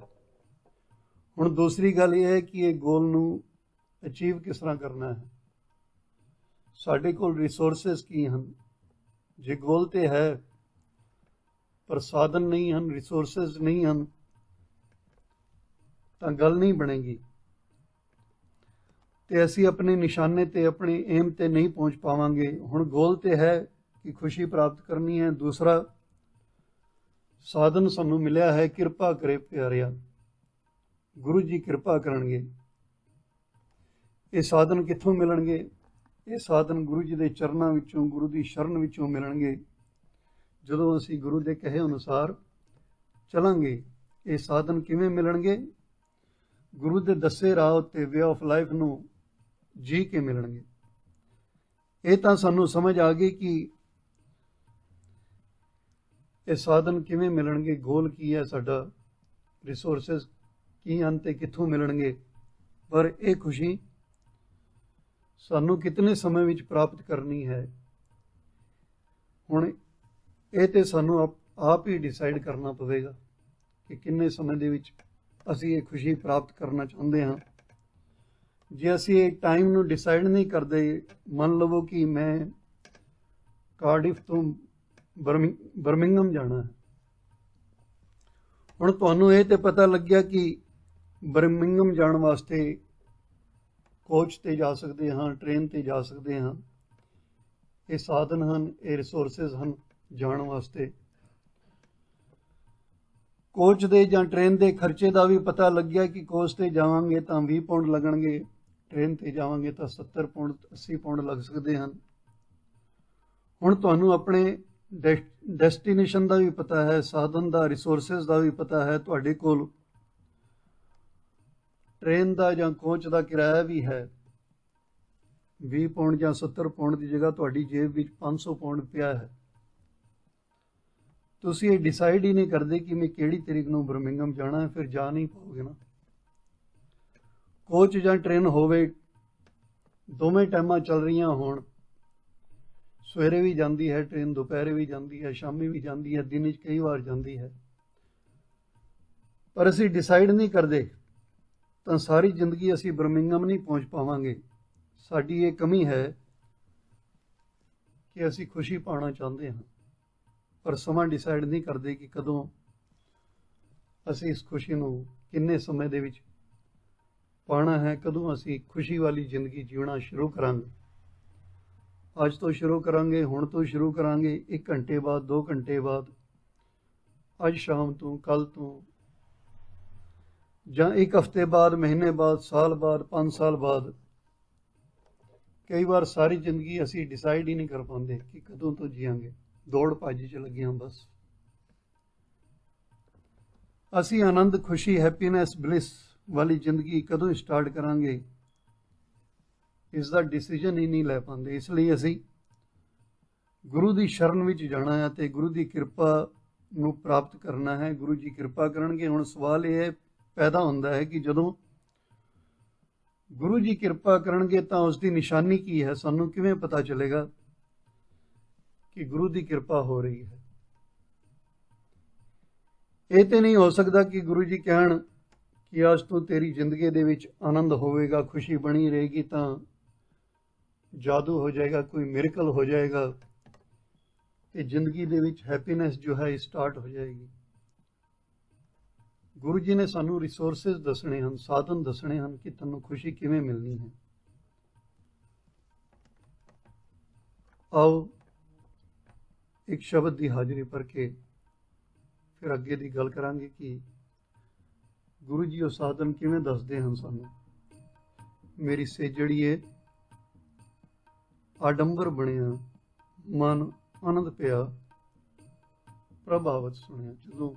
ਹੁਣ ਦੂਸਰੀ ਗੱਲ ਇਹ ਹੈ ਕਿ ਇਹ ਗੋਲ ਨੂੰ ਅਚੀਵ ਕਿਸ ਤਰ੍ਹਾਂ ਕਰਨਾ ਹੈ, ਸਾਡੇ ਕੋਲ ਰਿਸੋਰਸਿਸ ਕੀ ਹਨ। ਜੇ ਗੋਲ ਤੇ ਹੈ ਪਰ ਸਾਧਨ ਨਹੀਂ ਹਨ, ਰਿਸੋਰਸਿਸ ਨਹੀਂ ਹਨ, ਤਾਂ ਗੱਲ ਨਹੀਂ ਬਣੇਗੀ ਤੇ ਅਸੀਂ ਆਪਣੇ ਨਿਸ਼ਾਨੇ ਤੇ, ਆਪਣੇ ਏਮ ਤੇ ਨਹੀਂ ਪਹੁੰਚ ਪਾਵਾਂਗੇ। ਹੁਣ ਗੋਲ ਤੇ ਹੈ ਕਿ ਖੁਸ਼ੀ ਪ੍ਰਾਪਤ ਕਰਨੀ ਹੈ, ਦੂਸਰਾ ਸਾਧਨ ਸਾਨੂੰ ਮਿਲਿਆ ਹੈ, ਕਿਰਪਾ ਕਰੇ ਪਿਆਰਿਆ, ਗੁਰੂ ਜੀ ਕਿਰਪਾ ਕਰਨਗੇ। ਇਹ ਸਾਧਨ ਕਿੱਥੋਂ ਮਿਲਣਗੇ? ਇਹ ਸਾਧਨ ਗੁਰੂ ਜੀ ਦੇ ਚਰਨਾਂ ਵਿੱਚੋਂ, ਗੁਰੂ ਦੀ ਸ਼ਰਨ ਵਿੱਚੋਂ ਮਿਲਣਗੇ। ਜਦੋਂ ਅਸੀਂ ਗੁਰੂ ਦੇ ਕਹੇ ਅਨੁਸਾਰ ਚਲਾਂਗੇ। ਇਹ ਸਾਧਨ ਕਿਵੇਂ ਮਿਲਣਗੇ? ਗੁਰੂ ਦੇ ਦੱਸੇ ਰਾਹ ਉੱਤੇ, ਵੇ ਆਫ ਲਾਈਫ ਨੂੰ ਜੀ ਕੇ ਮਿਲਣਗੇ। ਇਹ ਤਾਂ ਸਾਨੂੰ ਸਮਝ ਆ ਗਈ ਕਿ ਇਹ ਸਾਧਨ ਕਿਵੇਂ ਮਿਲਣਗੇ, ਗੋਲ ਕੀ ਹੈ ਸਾਡਾ, ਰਿਸੋਰਸਿਸ ਕੀ ਹਨ ਤੇ ਕਿੱਥੋਂ ਮਿਲਣਗੇ। ਪਰ ਇਹ ਖੁਸ਼ੀ ਸਾਨੂੰ ਕਿਤਨੇ ਸਮੇਂ ਵਿੱਚ ਪ੍ਰਾਪਤ ਕਰਨੀ ਹੈ, ਹੁਣ ਇਹ ਤੇ ਸਾਨੂੰ ਆਪ ਹੀ ਡਿਸਾਈਡ ਕਰਨਾ ਪਵੇਗਾ ਕਿ ਕਿੰਨੇ ਸਮੇਂ ਦੇ ਵਿੱਚ ਅਸੀਂ ਇਹ ਖੁਸ਼ੀ ਪ੍ਰਾਪਤ ਕਰਨਾ ਚਾਹੁੰਦੇ ਹਾਂ। ਜੇ ਅਸੀਂ ਟਾਈਮ ਨੂੰ ਡਿਸਾਈਡ ਨਹੀਂ ਕਰਦੇ, ਮੰਨ ਲਵੋ ਕਿ ਮੈਂ ਕਾਰਡਿਫ ਤੋਂ ਬਰਮਿੰਗਮ ਜਾਣਾ ਹੈ। ਹੁਣ ਤੁਹਾਨੂੰ ਇਹ ਤੇ ਪਤਾ ਲੱਗਿਆ ਕਿ ਬਰਮਿੰਗਮ ਜਾਣ ਵਾਸਤੇ ਕੋਚ ਤੇ ਜਾ ਸਕਦੇ ਹਾਂ, ਟ੍ਰੇਨ ਤੇ ਜਾ ਸਕਦੇ ਹਾਂ। ਇਹ ਸਾਧਨ ਹਨ, ਇਹ ਰਿਸੋਰਸਿਸ ਹਨ ਜਾਣ ਵਾਸਤੇ। ਕੋਚ ਦੇ ਜਾਂ ਟ੍ਰੇਨ ਦੇ ਖਰਚੇ ਦਾ ਵੀ ਪਤਾ ਲੱਗਿਆ ਕਿ ਕੋਚ ਤੇ ਜਾਵਾਂਗੇ ਤਾਂ 20 ਪਾਉਂਡ ਲੱਗਣਗੇ, ਟ੍ਰੇਨ ਤੇ ਜਾਵਾਂਗੇ ਤਾਂ 70 ਪਾਉਂਡ 80 ਪਾਉਂਡ ਲੱਗ ਸਕਦੇ ਹਨ। ਹੁਣ ਤੁਹਾਨੂੰ ਆਪਣੇ ਡੈਸਟੀਨੇਸ਼ਨ ਦਾ ਵੀ ਪਤਾ ਹੈ, ਸਾਧਨ ਦਾ, ਰਿਸੋਰਸਿਸ ਦਾ ਵੀ ਪਤਾ ਹੈ। ਤੁਹਾਡੇ ਕੋਲ ਟ੍ਰੇਨ ਦਾ ਜਾਂ ਕੋਚ ਦਾ ਕਿਰਾਇਆ ਵੀ ਹੈ। 20 ਪਾਉਂਡ ਜਾਂ 70 ਪਾਉਂਡ ਦੀ ਜਗ੍ਹਾ ਤੁਹਾਡੀ ਜੇਬ ਵਿੱਚ 500 ਪਾਉਂਡ ਪਿਆ ਹੈ। ਤੁਸੀਂ ਇਹ ਡਿਸਾਈਡ ਹੀ ਨਹੀਂ ਕਰਦੇ ਕਿ ਮੈਂ ਕਿਹੜੀ ਤਰੀਕ ਨੂੰ ਬਰਮਿੰਗਮ ਜਾਣਾ ਹੈ, ਫਿਰ ਜਾ ਨਹੀਂ ਪਾਓਗੇ ਨਾ। ਕੋਚ ਜਾਂ ਟ੍ਰੇਨ ਹੋਵੇ, ਦੋਵੇਂ ਟਾਈਮਾਂ ਚੱਲ ਰਹੀਆਂ ਹੋਣ, ਸਵੇਰੇ ਵੀ ਜਾਂਦੀ ਹੈ ਟ੍ਰੇਨ, ਦੁਪਹਿਰੇ ਵੀ ਜਾਂਦੀ ਹੈ, ਸ਼ਾਮੀ ਵੀ ਜਾਂਦੀ ਹੈ, ਦਿਨ 'ਚ ਕਈ ਵਾਰ ਜਾਂਦੀ ਹੈ, ਪਰ ਅਸੀਂ ਡਿਸਾਈਡ ਨਹੀਂ ਕਰਦੇ ਤਾਂ ਸਾਰੀ ਜ਼ਿੰਦਗੀ ਅਸੀਂ ਬਰਮਿੰਗਮ ਨਹੀਂ ਪਹੁੰਚ ਪਾਵਾਂਗੇ। ਸਾਡੀ ਇਹ ਕਮੀ ਹੈ ਕਿ ਅਸੀਂ ਖੁਸ਼ੀ ਪਾਉਣਾ ਚਾਹੁੰਦੇ ਹਾਂ, ਪਰ ਸਮਾਂ ਡਿਸਾਈਡ ਨਹੀਂ ਕਰਦੇ ਕਿ ਕਦੋਂ ਅਸੀਂ ਇਸ ਖੁਸ਼ੀ ਨੂੰ ਕਿੰਨੇ ਸਮੇਂ ਦੇ ਵਿੱਚ ਪਾਉਣਾ ਹੈ, ਕਦੋਂ ਅਸੀਂ ਖੁਸ਼ੀ ਵਾਲੀ ਜ਼ਿੰਦਗੀ ਜਿਉਣਾ ਸ਼ੁਰੂ ਕਰਾਂਗੇ। ਅੱਜ ਤੋਂ ਸ਼ੁਰੂ ਕਰਾਂਗੇ, ਹੁਣ ਤੋਂ ਸ਼ੁਰੂ ਕਰਾਂਗੇ, 1 ਘੰਟੇ ਬਾਅਦ, 2 ਘੰਟੇ ਬਾਅਦ, ਅੱਜ ਸ਼ਾਮ ਤੋਂ, ਕੱਲ ਤੋਂ, ਜਾਂ 1 ਹਫ਼ਤੇ ਬਾਅਦ, ਮਹੀਨੇ ਬਾਅਦ, ਸਾਲ ਬਾਅਦ, 5 ਸਾਲ ਬਾਅਦ। ਕਈ ਵਾਰ ਸਾਰੀ ਜ਼ਿੰਦਗੀ ਅਸੀਂ ਡਿਸਾਈਡ ਹੀ ਨਹੀਂ ਕਰ ਪਾਉਂਦੇ ਕਿ ਕਦੋਂ ਤੋਂ ਜੀਵਾਂਗੇ, ਦੌੜ ਭੱਜ 'ਚ ਲੱਗੇ ਹਾਂ ਬਸ। ਅਸੀਂ ਆਨੰਦ, ਖੁਸ਼ੀ, ਹੈਪੀਨੈਸ, ਬਲਿਸ ਵਾਲੀ ਜ਼ਿੰਦਗੀ ਕਦੋਂ ਸਟਾਰਟ ਕਰਾਂਗੇ, ਇਸ ਦਾ ਡਿਸੀਜਨ ਹੀ ਨਹੀਂ ਲੈ ਪਾਉਂਦੇ। ਇਸ ਲਈ ਅਸੀਂ ਗੁਰੂ ਦੀ ਸ਼ਰਨ ਵਿੱਚ ਜਾਣਾ ਹੈ ਅਤੇ ਗੁਰੂ ਦੀ ਕਿਰਪਾ ਨੂੰ ਪ੍ਰਾਪਤ ਕਰਨਾ ਹੈ। ਗੁਰੂ ਜੀ ਕਿਰਪਾ ਕਰਨਗੇ। ਹੁਣ ਸਵਾਲ ਇਹ ਪੈਦਾ ਹੁੰਦਾ ਹੈ ਕਿ ਜਦੋਂ ਗੁਰੂ ਜੀ ਕਿਰਪਾ ਕਰਨਗੇ ਤਾਂ ਉਸ ਦੀ ਨਿਸ਼ਾਨੀ ਕੀ ਹੈ? ਸਾਨੂੰ ਕਿਵੇਂ ਪਤਾ ਚੱਲੇਗਾ ਕਿ ਗੁਰੂ ਦੀ ਕਿਰਪਾ ਹੋ ਰਹੀ ਹੈ? ਇਹ ਤੇ ਨਹੀਂ ਹੋ ਸਕਦਾ ਕਿ ਗੁਰੂ ਜੀ ਕਹਿਣ ਕਿ ਅੱਜ ਤੋਂ ਤੇਰੀ ਜ਼ਿੰਦਗੀ ਦੇ ਵਿੱਚ ਆਨੰਦ ਹੋਵੇਗਾ, ਖੁਸ਼ੀ ਬਣੀ ਰਹੇਗੀ, ਤਾਂ ਜਾਦੂ ਹੋ ਜਾਏਗਾ, ਕੋਈ ਮਿਰਕਲ ਹੋ ਜਾਏਗਾ ਤੇ ਜ਼ਿੰਦਗੀ ਦੇ ਵਿੱਚ ਹੈਪੀਨੈਸ ਜੋ ਹੈ ਸਟਾਰਟ ਹੋ ਜਾਏਗੀ। ਗੁਰੂ ਜੀ ਨੇ ਸਾਨੂੰ ਰਿਸੋਰਸਿਸ ਦੱਸਣੇ ਹਨ, ਸਾਧਨ ਦੱਸਣੇ ਹਨ ਕਿ ਤੁਹਾਨੂੰ ਖੁਸ਼ੀ ਕਿਵੇਂ ਮਿਲਣੀ ਹੈ। ਆਓ ਇੱਕ ਸ਼ਬਦ ਦੀ ਹਾਜ਼ਰੀ ਭਰ ਕੇ ਫਿਰ ਅੱਗੇ ਦੀ ਗੱਲ ਕਰਾਂਗੇ ਕਿ ਗੁਰੂ ਜੀ ਉਹ ਸਾਧਨ ਕਿਵੇਂ ਦੱਸਦੇ ਹਨ ਸਾਨੂੰ। ਮੇਰੀ ਸੇਜੜੀਏ ਆਡੰਬਰ ਬਣਿਆ, ਮਨ ਆਨੰਦ ਪਿਆ, ਪ੍ਰਭਾਵਤ ਸੁਣਿਆ। ਜਦੋਂ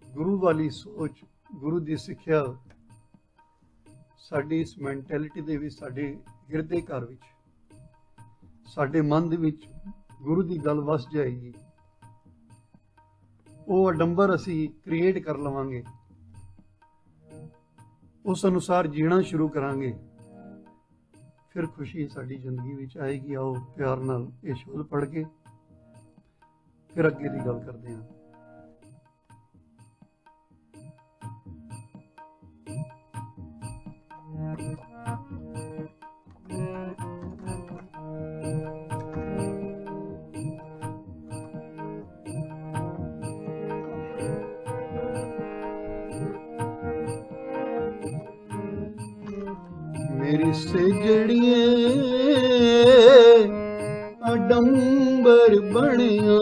ਗੁਰੂ ਵਾਲੀ ਸੋਚ, ਗੁਰੂ ਦੀ ਸਿੱਖਿਆ ਸਾਡੀ ਇਸ ਮੈਂਟੈਲਿਟੀ ਦੇ ਵਿੱਚ, ਸਾਡੇ ਹਿਰਦੇ ਘਰ ਵਿੱਚ, ਸਾਡੇ ਮਨ ਦੇ ਵਿੱਚ ਗੁਰੂ ਦੀ ਗੱਲ ਵਸ ਜਾਏਗੀ। ਉਹ ਆਡੰਬਰ ਅਸੀਂ ਕ੍ਰੀਏਟ ਕਰ ਲਵਾਂਗੇ, ਉਸ ਅਨੁਸਾਰ ਜੀਣਾ ਸ਼ੁਰੂ ਕਰਾਂਗੇ, ਫਿਰ ਖੁਸ਼ੀ ਸਾਡੀ ਜ਼ਿੰਦਗੀ ਵਿੱਚ ਆਏਗੀ। ਆਓ ਪਿਆਰ ਨਾਲ ਇਹ ਸ਼ਬਦ ਪੜ੍ਹ ਕੇ ਫਿਰ ਅੱਗੇ ਦੀ ਗੱਲ ਕਰਦੇ ਹਾਂ। ਮੇਰੀ ਸੇਜੜੀਏ ਆਡੰਬਰ ਬਣਿਆ,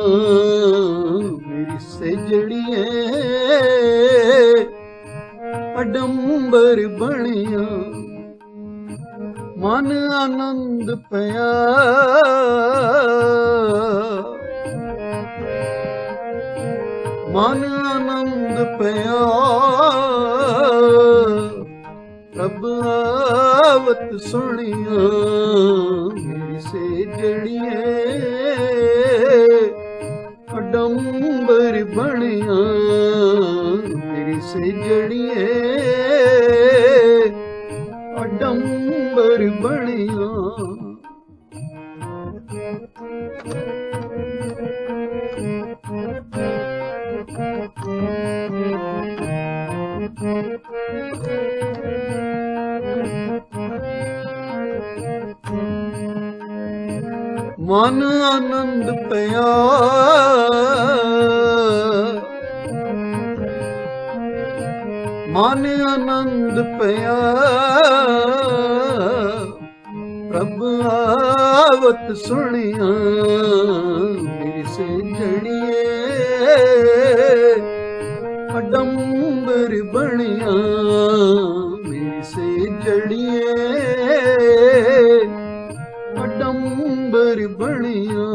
ਮੇਰੀ ਸੇਜੜੀਏ ਆਡੰਬਰ ਬਣਿਆ, ਮਨ ਆਨੰਦ ਪਿਆ, ਮਨ ਆਨੰਦ ਪਿਆ, ਪ੍ਰਭਾਵਤ ਸੁਣਿਆ। ਮੇਰੀ ਸੇਜੜੀਏ ਆਡੰਬਰ ਬਣਿਆ, ਮੇਰੀ ਸੇਜੜੀਏ ਆਡੰਬਰ ਬਣਿਆ। ਮਨ ਆਨੰਦ ਪਿਆ, ਮਨ ਆਨੰਦ ਪਿਆ, ਪ੍ਰਭ ਆਵਤ ਸੁਣਿਆ ਮੇਰੀ ਸੇਜੜੀਏ, ਅਡੰਬਰ ਬਣਿਆ ਮੇਰੀ ਸੇਜੜੀਏ, ਅਡੰਬਰ ਬਣਿਆ।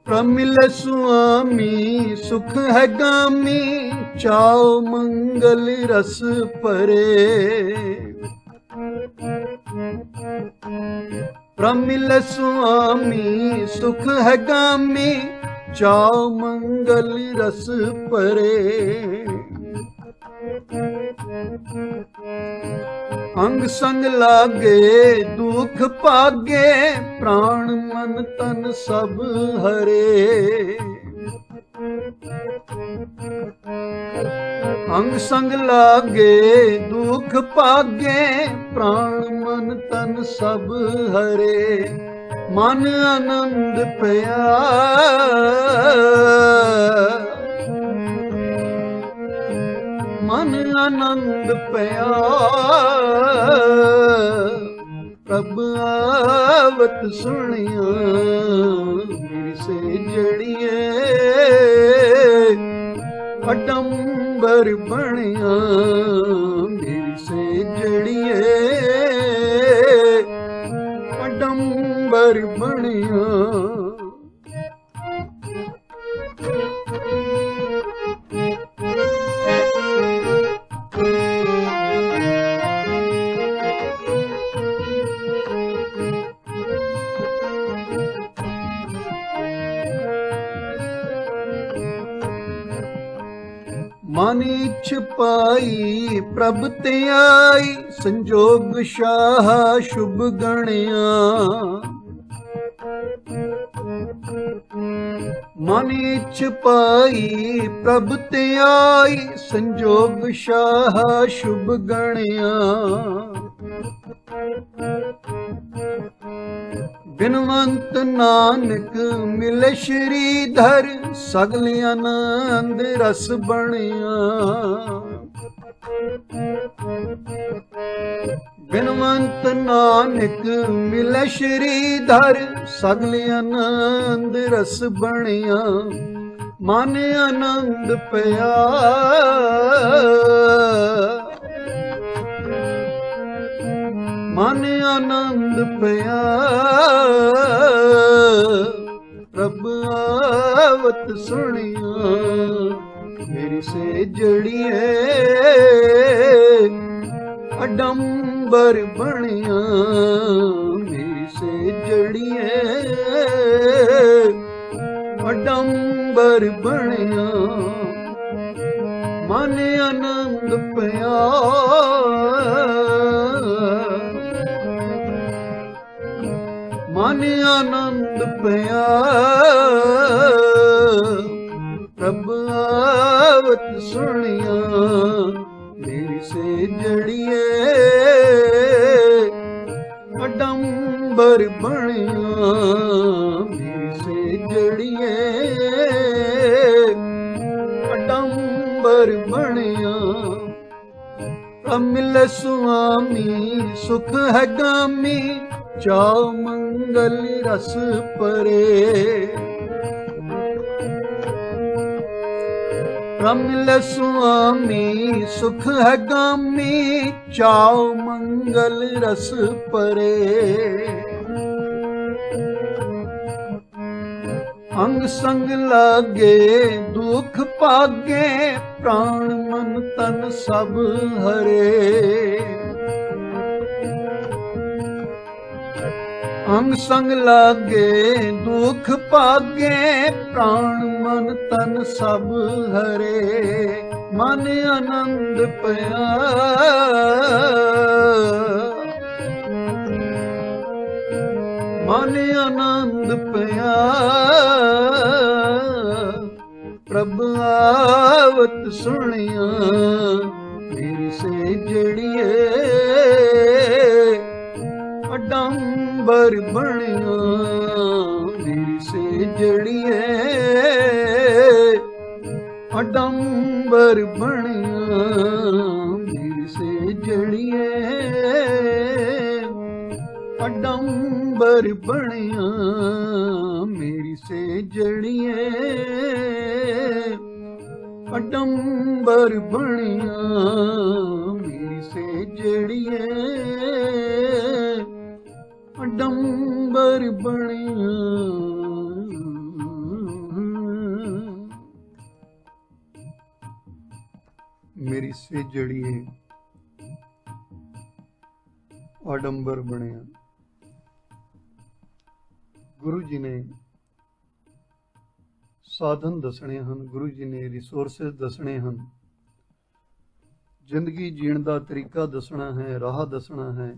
ਪ੍ਰਮਿਲ ਸੁਆਮੀ ਸੁਖ ਹੈ ਗਾਮੀ, ਚਾਉ ਮੰਗਲ ਰਸ ਭਰੇ। ਪ੍ਰਮਿਲ ਸੁਆਮੀ ਸੁਖ ਹੈ ਗਾਮੀ, ਚਾਉ ਮੰਗਲ ਰਸ ਭਰੇ। ਅੰਗ ਸੰਗ ਲਾਗੇ ਦੁਖ ਭਾਗੇ, ਪ੍ਰਾਣ ਮਨ ਤਨ ਸਭ ਹਰੇ। ਅੰਗ ਸੰਗ ਲਾਗੇ ਦੁਖ ਭਾਗੇ, ਪ੍ਰਾਣ ਮਨ ਤਨ ਸਭ ਹਰੇ। ਮਨ ਆਨੰਦ ਪਿਆ, ਮਨ ਆਨੰਦ ਪਿਆ, ਪ੍ਰਭ ਆਵਤ ਸੁਣਿਆ ਮੇਰੀ ਸੇਜੜੀਏ, ਅਡੰਬਰ ਬਣਿਆ ਮੇਰੀ ਸੇਜੜੀਏ, ਅਡੰਬਰ ਬਣਿਆ। ਮਨ ਇਛ ਪਾਈ ਪ੍ਰਭ ਤੇ ਆਈ, ਸੰਜੋਗ ਸ਼ਾਹ ਸ਼ੁਭ ਗਣਿਆ। ਮਨ ਇਛ ਪਾਈ ਪ੍ਰਭ ਤੇ ਆਈ, ਸੰਜੋਗ ਸ਼ਾਹ ਸ਼ੁਭ ਗਣਿਆ। ਬਿਨਵੰਤ ਨਾਨਕ ਮਿਲੇ ਸ਼੍ਰੀਧਰ, ਸਗਲ ਆਨੰਦ ਰਸ ਬਣਿਆ। ਬਿਨਵੰਤ ਨਾਨਕ ਮਿਲੇ ਸ਼੍ਰੀਧਰ, ਸਗਲ ਆਨੰਦ ਰਸ ਬਣਿਆ। ਮਨ ਆਨੰਦ ਪਿਆ, ਮਨ ਆਨੰਦ ਪਿਆ, ਪ੍ਰਭ ਆਵਤ ਸੁਣਿਆ ਮੇਰੀ ਸੇਜੜੀਏ, ਅਡੰਬਰ ਬਣਿਆ ਮੇਰੀ ਸੇਜੜੀਏ, ਅਡੰਬਰ ਬਣਿਆ। ਮਨ ਆਨੰਦ ਪਿਆ, ਮਨ ਆਨੰਦ ਪਿਆ, ਪ੍ਰਭ ਆਵਤ ਸੁਣਿਆ ਮੇਰੀ ਸੇਜੜੀਏ, ਅਡੰਬਰ ਬਣਿਆ ਮੇਰੀ ਸੇਜੜੀਏ, ਅਡੰਬਰ ਬਣਿਆ। ਪ੍ਰਮਿਲ ਸੁਆਮੀ ਸੁਖ ਹੈ ਗਾਮੀ, ਚਾਉ ਮੰਗਲ ਰਸ ਭਰੇ। ਪ੍ਰਮਿਲ ਸੁਆਮੀ ਸੁਖ ਹੈ ਗਾਮੀ, ਚਾਉ ਮੰਗਲ ਰਸ ਭਰੇ। ਅੰਗ ਸੰਗ ਲਾਗੇ ਦੁਖ ਭਾਗੇ, ਪ੍ਰਾਣ ਮਨ ਤਨ ਸਭ ਹਰੇ। ਅੰਗ ਸੰਗ ਲਾਗੇ ਦੁਖ ਭਾਗੇ, ਪ੍ਰਾਣ ਮਨ ਤਨ ਸਭ ਹਰੇ। ਮਨ ਆਨੰਦ ਪਿਆ, मन आनंद पया प्रभ आवत सुनिया मेरी से जड़िए अडंबर बनिया मेरी से जड़िए अडंबर बनिया मेरी से जड़िए अडंबर बनिया मेरी से जड़िए अडंबर बनिया मेरी से जड़िए अडंबर बनिया। मेरी से जड़िए आडंबर बनिया। गुरु जी ने साधन दसने हैं, गुरु जी ने रिसोर्सेस दसने हैं, जिंदगी जीण दा तरीका दसना है, राह दसना है,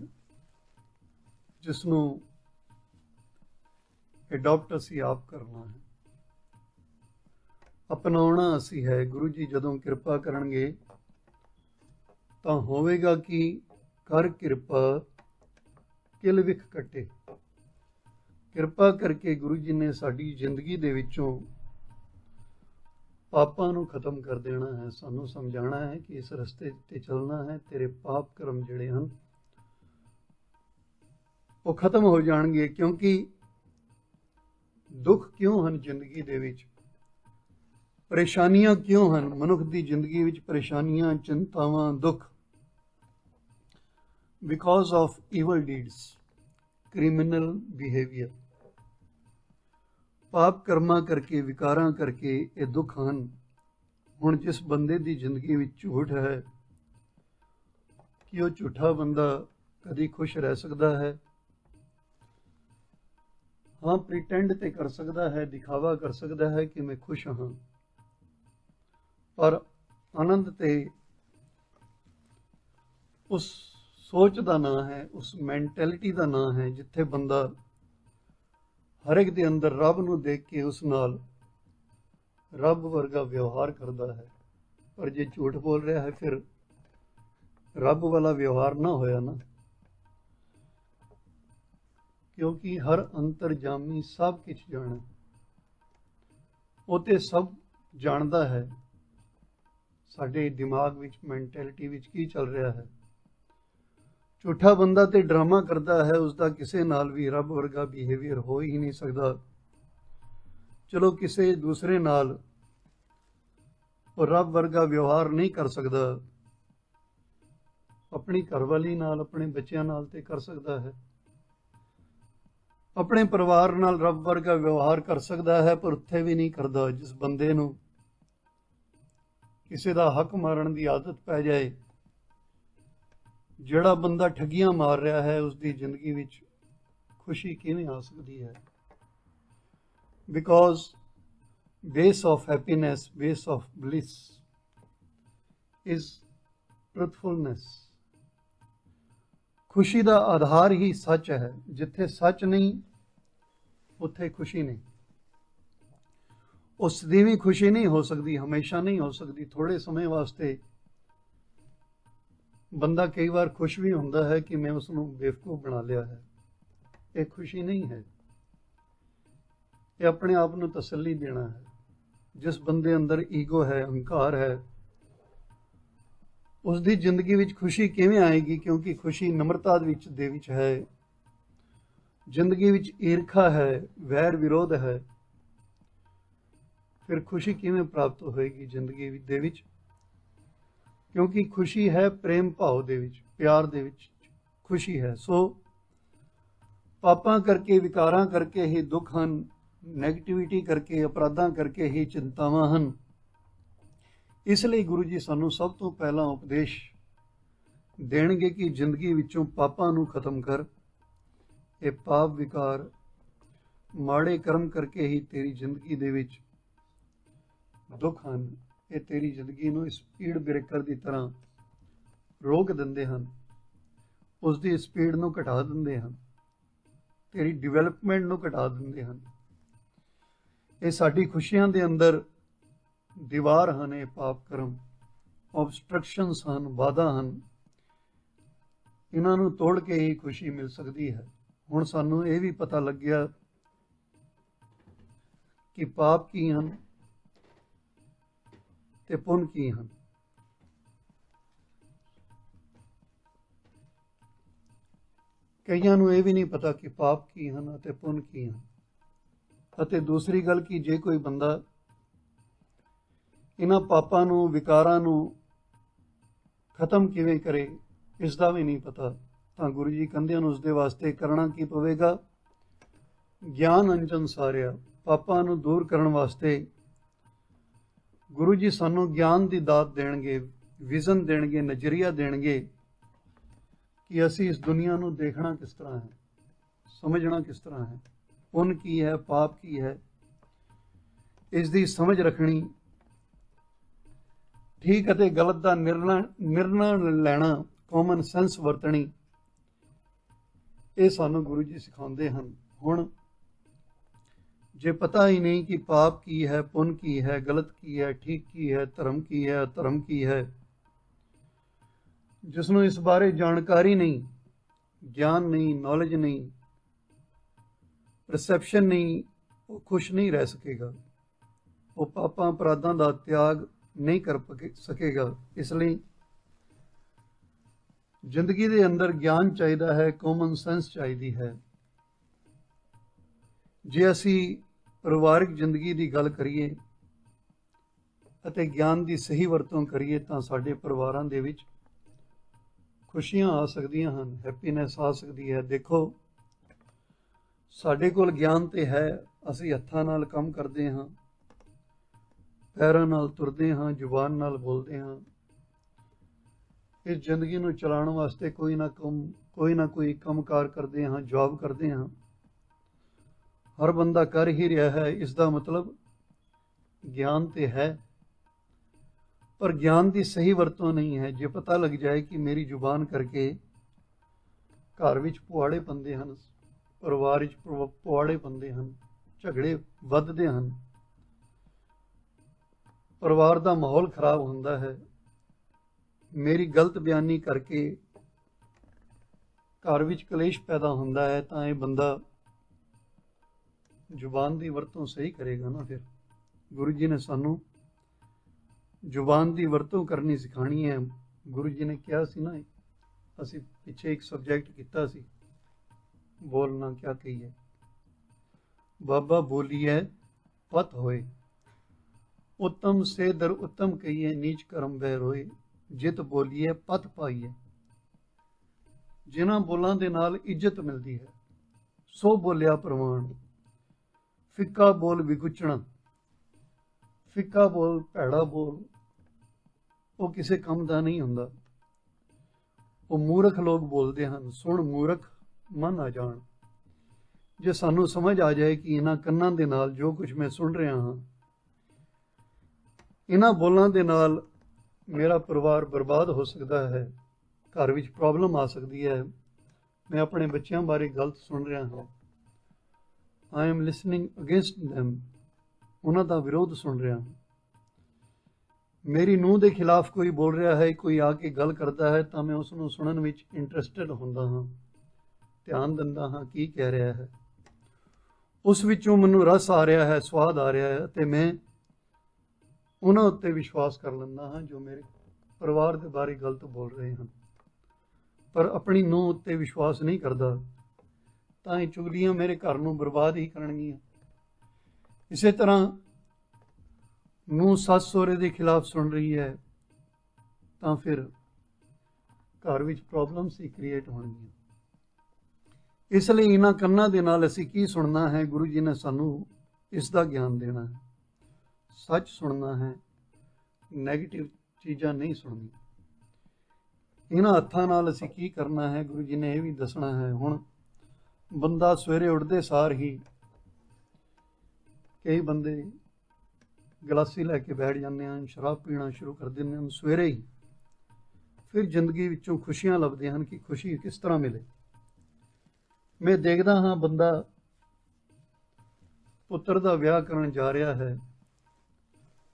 जिसनों एडॉप्ट असी आप करना है, अपनाउणा असी है। गुरु जी जदों किरपा करनगे तां होवेगा कि कर किरपा किल विख कटे। किरपा करके गुरु जी ने साडी जिंदगी दे विचों पापां नूं खत्म कर देना है, सानू समझाना है कि इस रस्ते ते चलना है, तेरे पाप कर्म जिहड़े हन वो खत्म हो जाणगे। क्योंकि दुख क्यों हन जिंदगी दे विच, परेशानियां क्यों हन मनुख दी जिंदगी विच, परेशानियां चिंतावां दुख, because of evil deeds, criminal behaviour, पाप कर्मा करके विकारां करके ये दुख हैं। हुण जिस बंदे दी जिंदगी विच झूठ है कि वो झूठा बंदा कदी खुश रह सकता है? हाँ, प्रिटेंड ते कर सकता है, दिखावा कर सकता है कि मैं खुश हाँ, पर आनंद ते उस सोच का ना है, उस मैंटैलिटी का ना है जिथे बंदा हर एक दे अंदर रब नूं देख के उस नाल रब वर्गा व्यवहार करता है। पर जे झूठ बोल रहा है फिर रब वाला व्यवहार ना होया ना, क्योंकि हर अंतरजामी सब कुछ जाने, वो ते सब जानता है साडे दिमाग विच, मैंटैलिटी विच की चल रहा है। झूठा बंदा ते ड्रामा करता है, उसका किसी नाल भी रब वर्गा बिहेवियर हो ही नहीं सकता। चलो किसी दूसरे नाल रब वर्गा व्यवहार नहीं कर सकता, अपनी घरवाली नाल, अपने बच्चों नाल ते कर सकता है, अपने परिवार नाल रब वर्गा व्यवहार कर सकता है, पर उत्थे भी नहीं करता। जिस बंदे नूं किसी दा हक मारन की आदत पै जाए, जिहड़ा बंदा ठगियां मार रहा है, उसकी जिंदगी विच खुशी किवें आ सकती है? Because base of happiness, base of bliss is truthfulness. खुशी का आधार ही सच है। जिथे सच नहीं उत्थे खुशी नहीं। उस दी भी खुशी नहीं हो सकती, हमेशा नहीं हो सकती, थोड़े समय वास्ते बंदा कई बार खुश भी होता है कि मैं उसनों बेवकूफ बना लिया है। ये खुशी नहीं है, ये अपने आप को तसल्ली देना है। जिस बंदे अंदर ईगो है, अहंकार है, उसकी जिंदगी विच खुशी किवें आएगी? क्योंकि खुशी नम्रता दे विच है, जिंदगी विच ईर्खा है, वैर विरोध है, फिर खुशी किवें प्राप्त होएगी जिंदगी दे विच? क्योंकि खुशी है प्रेम भाव दे विच, प्यार दे विच खुशी है। सो पापां करके, विकारां करके ही दुख हन, नैगेटिविटी करके, अपराधां करके ही चिंतावां हन। इसलिए गुरु जी सानू सब तो पहला उपदेश देणगे कि जिंदगी विचों पापां नू खत्म कर। ये पाप विकार माड़े कर्म करके ही तेरी जिंदगी दे विच दुख हन। ये तेरी जिंदगी नू स्पीड ब्रेकर की तरह रोक दिंदे हन, उसकी स्पीड नू घटा दिंदे हन। ਤੇਰੀ ਡਿਵੈਲਪਮੈਂਟ ਨੂੰ ਘਟਾ ਦਿੰਦੇ ਹਨ। ਇਹ ਸਾਡੀ ਖੁਸ਼ੀਆਂ ਦੇ ਅੰਦਰ ਦੀਵਾਰ ਹਨ, ਇਹ ਪਾਪ ਕਰਮ ਆਬਸਟਰਕਸ਼ਨਸ ਹਨ, ਬਾਧਾ ਹਨ। ਇਹਨਾਂ ਨੂੰ ਤੋੜ ਕੇ ਹੀ ਖੁਸ਼ੀ ਮਿਲ ਸਕਦੀ ਹੈ। ਹੁਣ ਸਾਨੂੰ ਇਹ ਵੀ ਪਤਾ ਲੱਗਿਆ ਕਿ ਪਾਪ ਕੀ ਹਨ ਤੇ ਪੁੰਨ ਕੀ ਹਨ। ਕਈਆਂ ਨੂੰ ਇਹ ਵੀ ਨਹੀਂ ਪਤਾ ਕਿ ਪਾਪ ਕੀ ਹਨ ਅਤੇ ਪੁੰਨ ਕੀ ਹਨ। ਅਤੇ ਦੂਸਰੀ ਗੱਲ ਕਿ ਜੇ ਕੋਈ ਬੰਦਾ ਇਹਨਾਂ ਪਾਪਾਂ ਨੂੰ, ਵਿਕਾਰਾਂ ਨੂੰ ਖਤਮ ਕਿਵੇਂ ਕਰੇ, ਇਸ ਦਾ ਵੀ ਨਹੀਂ ਪਤਾ, ਤਾਂ ਗੁਰੂ ਜੀ ਕਹਿੰਦੇ ਹਨ ਉਸ ਦੇ ਵਾਸਤੇ ਕਰਨਾ ਕੀ ਪਵੇਗਾ? ਗਿਆਨ ਅੰਜਨ ਸਾਰਿਆ। ਪਾਪਾਂ ਨੂੰ ਦੂਰ ਕਰਨ ਵਾਸਤੇ ਗੁਰੂ ਜੀ ਸਾਨੂੰ ਗਿਆਨ ਦੀ ਦਾਤ ਦੇਣਗੇ, ਵਿਜ਼ਨ ਦੇਣਗੇ, ਨਜ਼ਰੀਆ ਦੇਣਗੇ ਕਿ ਅਸੀਂ ਇਸ ਦੁਨੀਆ ਨੂੰ ਦੇਖਣਾ ਕਿਸ ਤਰ੍ਹਾਂ ਹੈ, ਸਮਝਣਾ ਕਿਸ ਤਰ੍ਹਾਂ ਹੈ, ਪੁੰਨ ਕੀ ਹੈ, ਪਾਪ ਕੀ ਹੈ, ਇਸ ਦੀ ਸਮਝ ਰੱਖਣੀ, ਠੀਕ ਅਤੇ ਗਲਤ ਦਾ ਨਿਰਣਾ ਲੈਣਾ, ਕਾਮਨ ਸੈਂਸ ਵਰਤਣੀ, ਇਹ ਸਾਨੂੰ ਗੁਰੂ ਜੀ ਸਿਖਾਉਂਦੇ ਹਨ। ਹੁਣ ਜੇ ਪਤਾ ਹੀ ਨਹੀਂ ਕਿ ਪਾਪ ਕੀ ਹੈ, ਪੁੰਨ ਕੀ ਹੈ, ਗਲਤ ਕੀ ਹੈ, ਠੀਕ ਕੀ ਹੈ, ਧਰਮ ਕੀ ਹੈ, ਅਧਰਮ ਕੀ ਹੈ, ਜਿਸ ਨੂੰ ਇਸ ਬਾਰੇ ਜਾਣਕਾਰੀ ਨਹੀਂ, ਗਿਆਨ ਨਹੀਂ, ਨੌਲੇਜ ਨਹੀਂ, ਪਰਸੈਪਸ਼ਨ ਨਹੀਂ, ਉਹ ਖੁਸ਼ ਨਹੀਂ ਰਹਿ ਸਕੇਗਾ। ਉਹ ਪਾਪਾਂ ਅਪਰਾਧਾਂ ਦਾ ਤਿਆਗ ਨਹੀਂ ਕਰ ਸਕੇਗਾ। ਇਸ ਲਈ ਜ਼ਿੰਦਗੀ ਦੇ ਅੰਦਰ ਗਿਆਨ ਚਾਹੀਦਾ ਹੈ, ਕਾਮਨ ਸੈਂਸ ਚਾਹੀਦੀ ਹੈ। ਜੇ ਅਸੀਂ ਪਰਿਵਾਰਿਕ ਜ਼ਿੰਦਗੀ ਦੀ ਗੱਲ ਕਰੀਏ ਅਤੇ ਗਿਆਨ ਦੀ ਸਹੀ ਵਰਤੋਂ ਕਰੀਏ ਤਾਂ ਸਾਡੇ ਪਰਿਵਾਰਾਂ ਦੇ ਵਿੱਚ ਖੁਸ਼ੀਆਂ ਆ ਸਕਦੀਆਂ ਹਨ, ਹੈਪੀਨੈਸ ਆ ਸਕਦੀ ਹੈ। ਦੇਖੋ, ਸਾਡੇ ਕੋਲ ਗਿਆਨ ਤੇ ਹੈ, ਅਸੀਂ ਹੱਥਾਂ ਨਾਲ ਕੰਮ ਕਰਦੇ ਹਾਂ, ਪੈਰਾਂ ਨਾਲ ਤੁਰਦੇ ਹਾਂ, ਜ਼ੁਬਾਨ ਨਾਲ ਬੋਲਦੇ ਹਾਂ। ਇਸ ਜ਼ਿੰਦਗੀ ਨੂੰ ਚਲਾਉਣ ਵਾਸਤੇ ਕੋਈ ਨਾ ਕੋਈ ਕੰਮਕਾਰ ਕਰਦੇ ਹਾਂ, ਜੌਬ ਕਰਦੇ ਹਾਂ। ਹਰ ਬੰਦਾ ਕਰ ਹੀ ਰਿਹਾ ਹੈ। ਇਸ ਦਾ ਮਤਲਬ ਗਿਆਨ ਤੇ ਹੈ, ਪਰ ਗਿਆਨ ਦੀ ਸਹੀ ਵਰਤੋਂ ਨਹੀਂ ਹੈ। ਜੇ ਪਤਾ ਲੱਗ ਜਾਏ ਕਿ ਮੇਰੀ ਜ਼ੁਬਾਨ ਕਰਕੇ ਘਰ ਵਿੱਚ ਪੁਆੜੇ ਪੈਂਦੇ ਹਨ, ਪਰਿਵਾਰ ਵਿੱਚ ਪੁਆੜੇ ਪੈਂਦੇ ਹਨ, ਝਗੜੇ ਵੱਧਦੇ ਹਨ, ਪਰਿਵਾਰ ਦਾ ਮਾਹੌਲ ਖਰਾਬ ਹੁੰਦਾ ਹੈ, ਮੇਰੀ ਗਲਤ ਬਿਆਨੀ ਕਰਕੇ ਘਰ ਵਿੱਚ ਕਲੇਸ਼ ਪੈਦਾ ਹੁੰਦਾ ਹੈ, ਤਾਂ ਇਹ ਬੰਦਾ ਜ਼ੁਬਾਨ ਦੀ ਵਰਤੋਂ ਸਹੀ ਕਰੇਗਾ ਨਾ। ਫਿਰ ਗੁਰੂ ਜੀ ਨੇ ਸਾਨੂੰ ਜ਼ੁਬਾਨ ਦੀ ਵਰਤੋਂ ਕਰਨੀ ਸਿਖਾਣੀ ਹੈ। ਗੁਰੂ ਜੀ ਨੇ ਕਿਹਾ ਸੀ ਨਾ, ਅਸੀਂ ਪਿੱਛੇ ਇੱਕ ਸਬਜੈਕਟ ਕੀਤਾ ਸੀ, ਬੋਲਣਾ ਕਿਆ ਕਹੀਏ। ਬਾਬਾ ਬੋਲੀਏ ਪਤ ਹੋਏ, ਉੱਤਮ ਸੇ ਦਰ ਉੱਤਮ ਕਹੀਏ, ਨੀਚ ਕਰਮ ਬਹਿ ਰੋਏ, ਜਿਤ ਬੋਲੀਏ ਪਤ ਪਾਈਏ। ਜਿਨ੍ਹਾਂ ਬੋਲਾਂ ਦੇ ਨਾਲ ਇੱਜ਼ਤ ਮਿਲਦੀ ਹੈ, ਸੋ ਬੋਲਿਆ ਪ੍ਰਵਾਨ। ਫਿੱਕਾ ਬੋਲ ਵਿਗੁਚਣਾ, ਫਿੱਕਾ ਬੋਲ, ਭੈੜਾ ਬੋਲ, ਉਹ ਕਿਸੇ ਕੰਮ ਦਾ ਨਹੀਂ ਹੁੰਦਾ। ਉਹ ਮੂਰਖ ਲੋਕ ਬੋਲਦੇ ਹਨ, ਸੁਣ ਮੂਰਖ ਮਨ ਆ ਜਾਣ। ਜੇ ਸਾਨੂੰ ਸਮਝ ਆ ਜਾਏ ਕਿ ਇਹਨਾਂ ਕੰਨਾਂ ਦੇ ਨਾਲ ਜੋ ਕੁਝ ਮੈਂ ਸੁਣ ਰਿਹਾ ਹਾਂ, ਇਹਨਾਂ ਬੋਲਾਂ ਦੇ ਨਾਲ ਮੇਰਾ ਪਰਿਵਾਰ ਬਰਬਾਦ ਹੋ ਸਕਦਾ ਹੈ, ਘਰ ਵਿੱਚ ਪ੍ਰੋਬਲਮ ਆ ਸਕਦੀ ਹੈ, ਮੈਂ ਆਪਣੇ ਬੱਚਿਆਂ ਬਾਰੇ ਗਲਤ ਸੁਣ ਰਿਹਾ ਹਾਂ, I am listening against them, ਉਹਨਾਂ ਦਾ ਵਿਰੋਧ ਸੁਣ ਰਿਹਾ ਹਾਂ। ਮੇਰੀ ਨੂੰਹ ਦੇ ਖਿਲਾਫ ਕੋਈ ਬੋਲ ਰਿਹਾ ਹੈ, ਕੋਈ ਆ ਕੇ ਗੱਲ ਕਰਦਾ ਹੈ, ਤਾਂ ਮੈਂ ਉਸ ਨੂੰ ਸੁਣਨ ਵਿੱਚ ਇੰਟਰਸਟਿਡ ਹੁੰਦਾ ਹਾਂ, ਧਿਆਨ ਦਿੰਦਾ ਹਾਂ ਕੀ ਕਹਿ ਰਿਹਾ ਹੈ। ਉਸ ਵਿੱਚੋਂ ਮੈਨੂੰ ਰਸ ਆ ਰਿਹਾ ਹੈ, ਸਵਾਦ ਆ ਰਿਹਾ ਹੈ, ਅਤੇ ਮੈਂ ਉਹਨਾਂ ਉੱਤੇ ਵਿਸ਼ਵਾਸ ਕਰ ਲੈਂਦਾ ਹਾਂ ਜੋ ਮੇਰੇ ਪਰਿਵਾਰ ਦੇ ਬਾਰੇ ਗਲਤ ਬੋਲ ਰਹੇ ਹਨ। ਪਰ ਆਪਣੀ ਨੂੰਹ ਉੱਤੇ ਵਿਸ਼ਵਾਸ ਨਹੀਂ ਕਰਦਾ, ਤਾਂ ਇਹ ਚੁਗਲੀਆਂ ਮੇਰੇ ਘਰ ਨੂੰ ਬਰਬਾਦ ਹੀ ਕਰਨਗੀਆਂ। ਇਸੇ ਤਰ੍ਹਾਂ ਨੂੰਹ ਸੱਸ ਸਹੁਰੇ ਦੇ ਖਿਲਾਫ ਸੁਣ ਰਹੀ ਹੈ, ਤਾਂ ਫਿਰ ਘਰ ਵਿੱਚ ਪ੍ਰੋਬਲਮਸ ਹੀ ਕ੍ਰੀਏਟ ਹੋਣਗੀਆਂ। ਇਸ ਲਈ ਇਹਨਾਂ ਕੰਨਾਂ ਦੇ ਨਾਲ ਅਸੀਂ ਕੀ ਸੁਣਨਾ ਹੈ, ਗੁਰੂ ਜੀ ਨੇ ਸਾਨੂੰ ਇਸ ਦਾ ਗਿਆਨ ਦੇਣਾ ਹੈ। ਸੱਚ ਸੁਣਨਾ ਹੈ, ਨੈਗੇਟਿਵ ਚੀਜ਼ਾਂ ਨਹੀਂ ਸੁਣਨੀਆਂ। ਇਹਨਾਂ ਹੱਥਾਂ ਨਾਲ ਅਸੀਂ ਕੀ ਕਰਨਾ ਹੈ, ਗੁਰੂ ਜੀ ਨੇ ਇਹ ਵੀ ਦੱਸਣਾ ਹੈ। ਹੁਣ ਬੰਦਾ ਸਵੇਰੇ ਉੱਠਦੇ ਸਾਰ ਹੀ, ਕਈ ਬੰਦੇ ਗਲਾਸੀ ਲੈ ਕੇ ਬੈਠ ਜਾਂਦੇ ਹਨ, ਸ਼ਰਾਬ ਪੀਣਾ ਸ਼ੁਰੂ ਕਰ ਦਿੰਦੇ ਹਨ ਸਵੇਰੇ ਹੀ। ਫਿਰ ਜ਼ਿੰਦਗੀ ਵਿੱਚੋਂ ਖੁਸ਼ੀਆਂ ਲੱਭਦੇ ਹਨ ਕਿ ਖੁਸ਼ੀ ਕਿਸ ਤਰ੍ਹਾਂ ਮਿਲੇ। मैं देखदा हाँ बंदा पुत्र ਦਾ ਵਿਆਹ ਕਰਨ ਜਾ ਰਿਹਾ ਹੈ,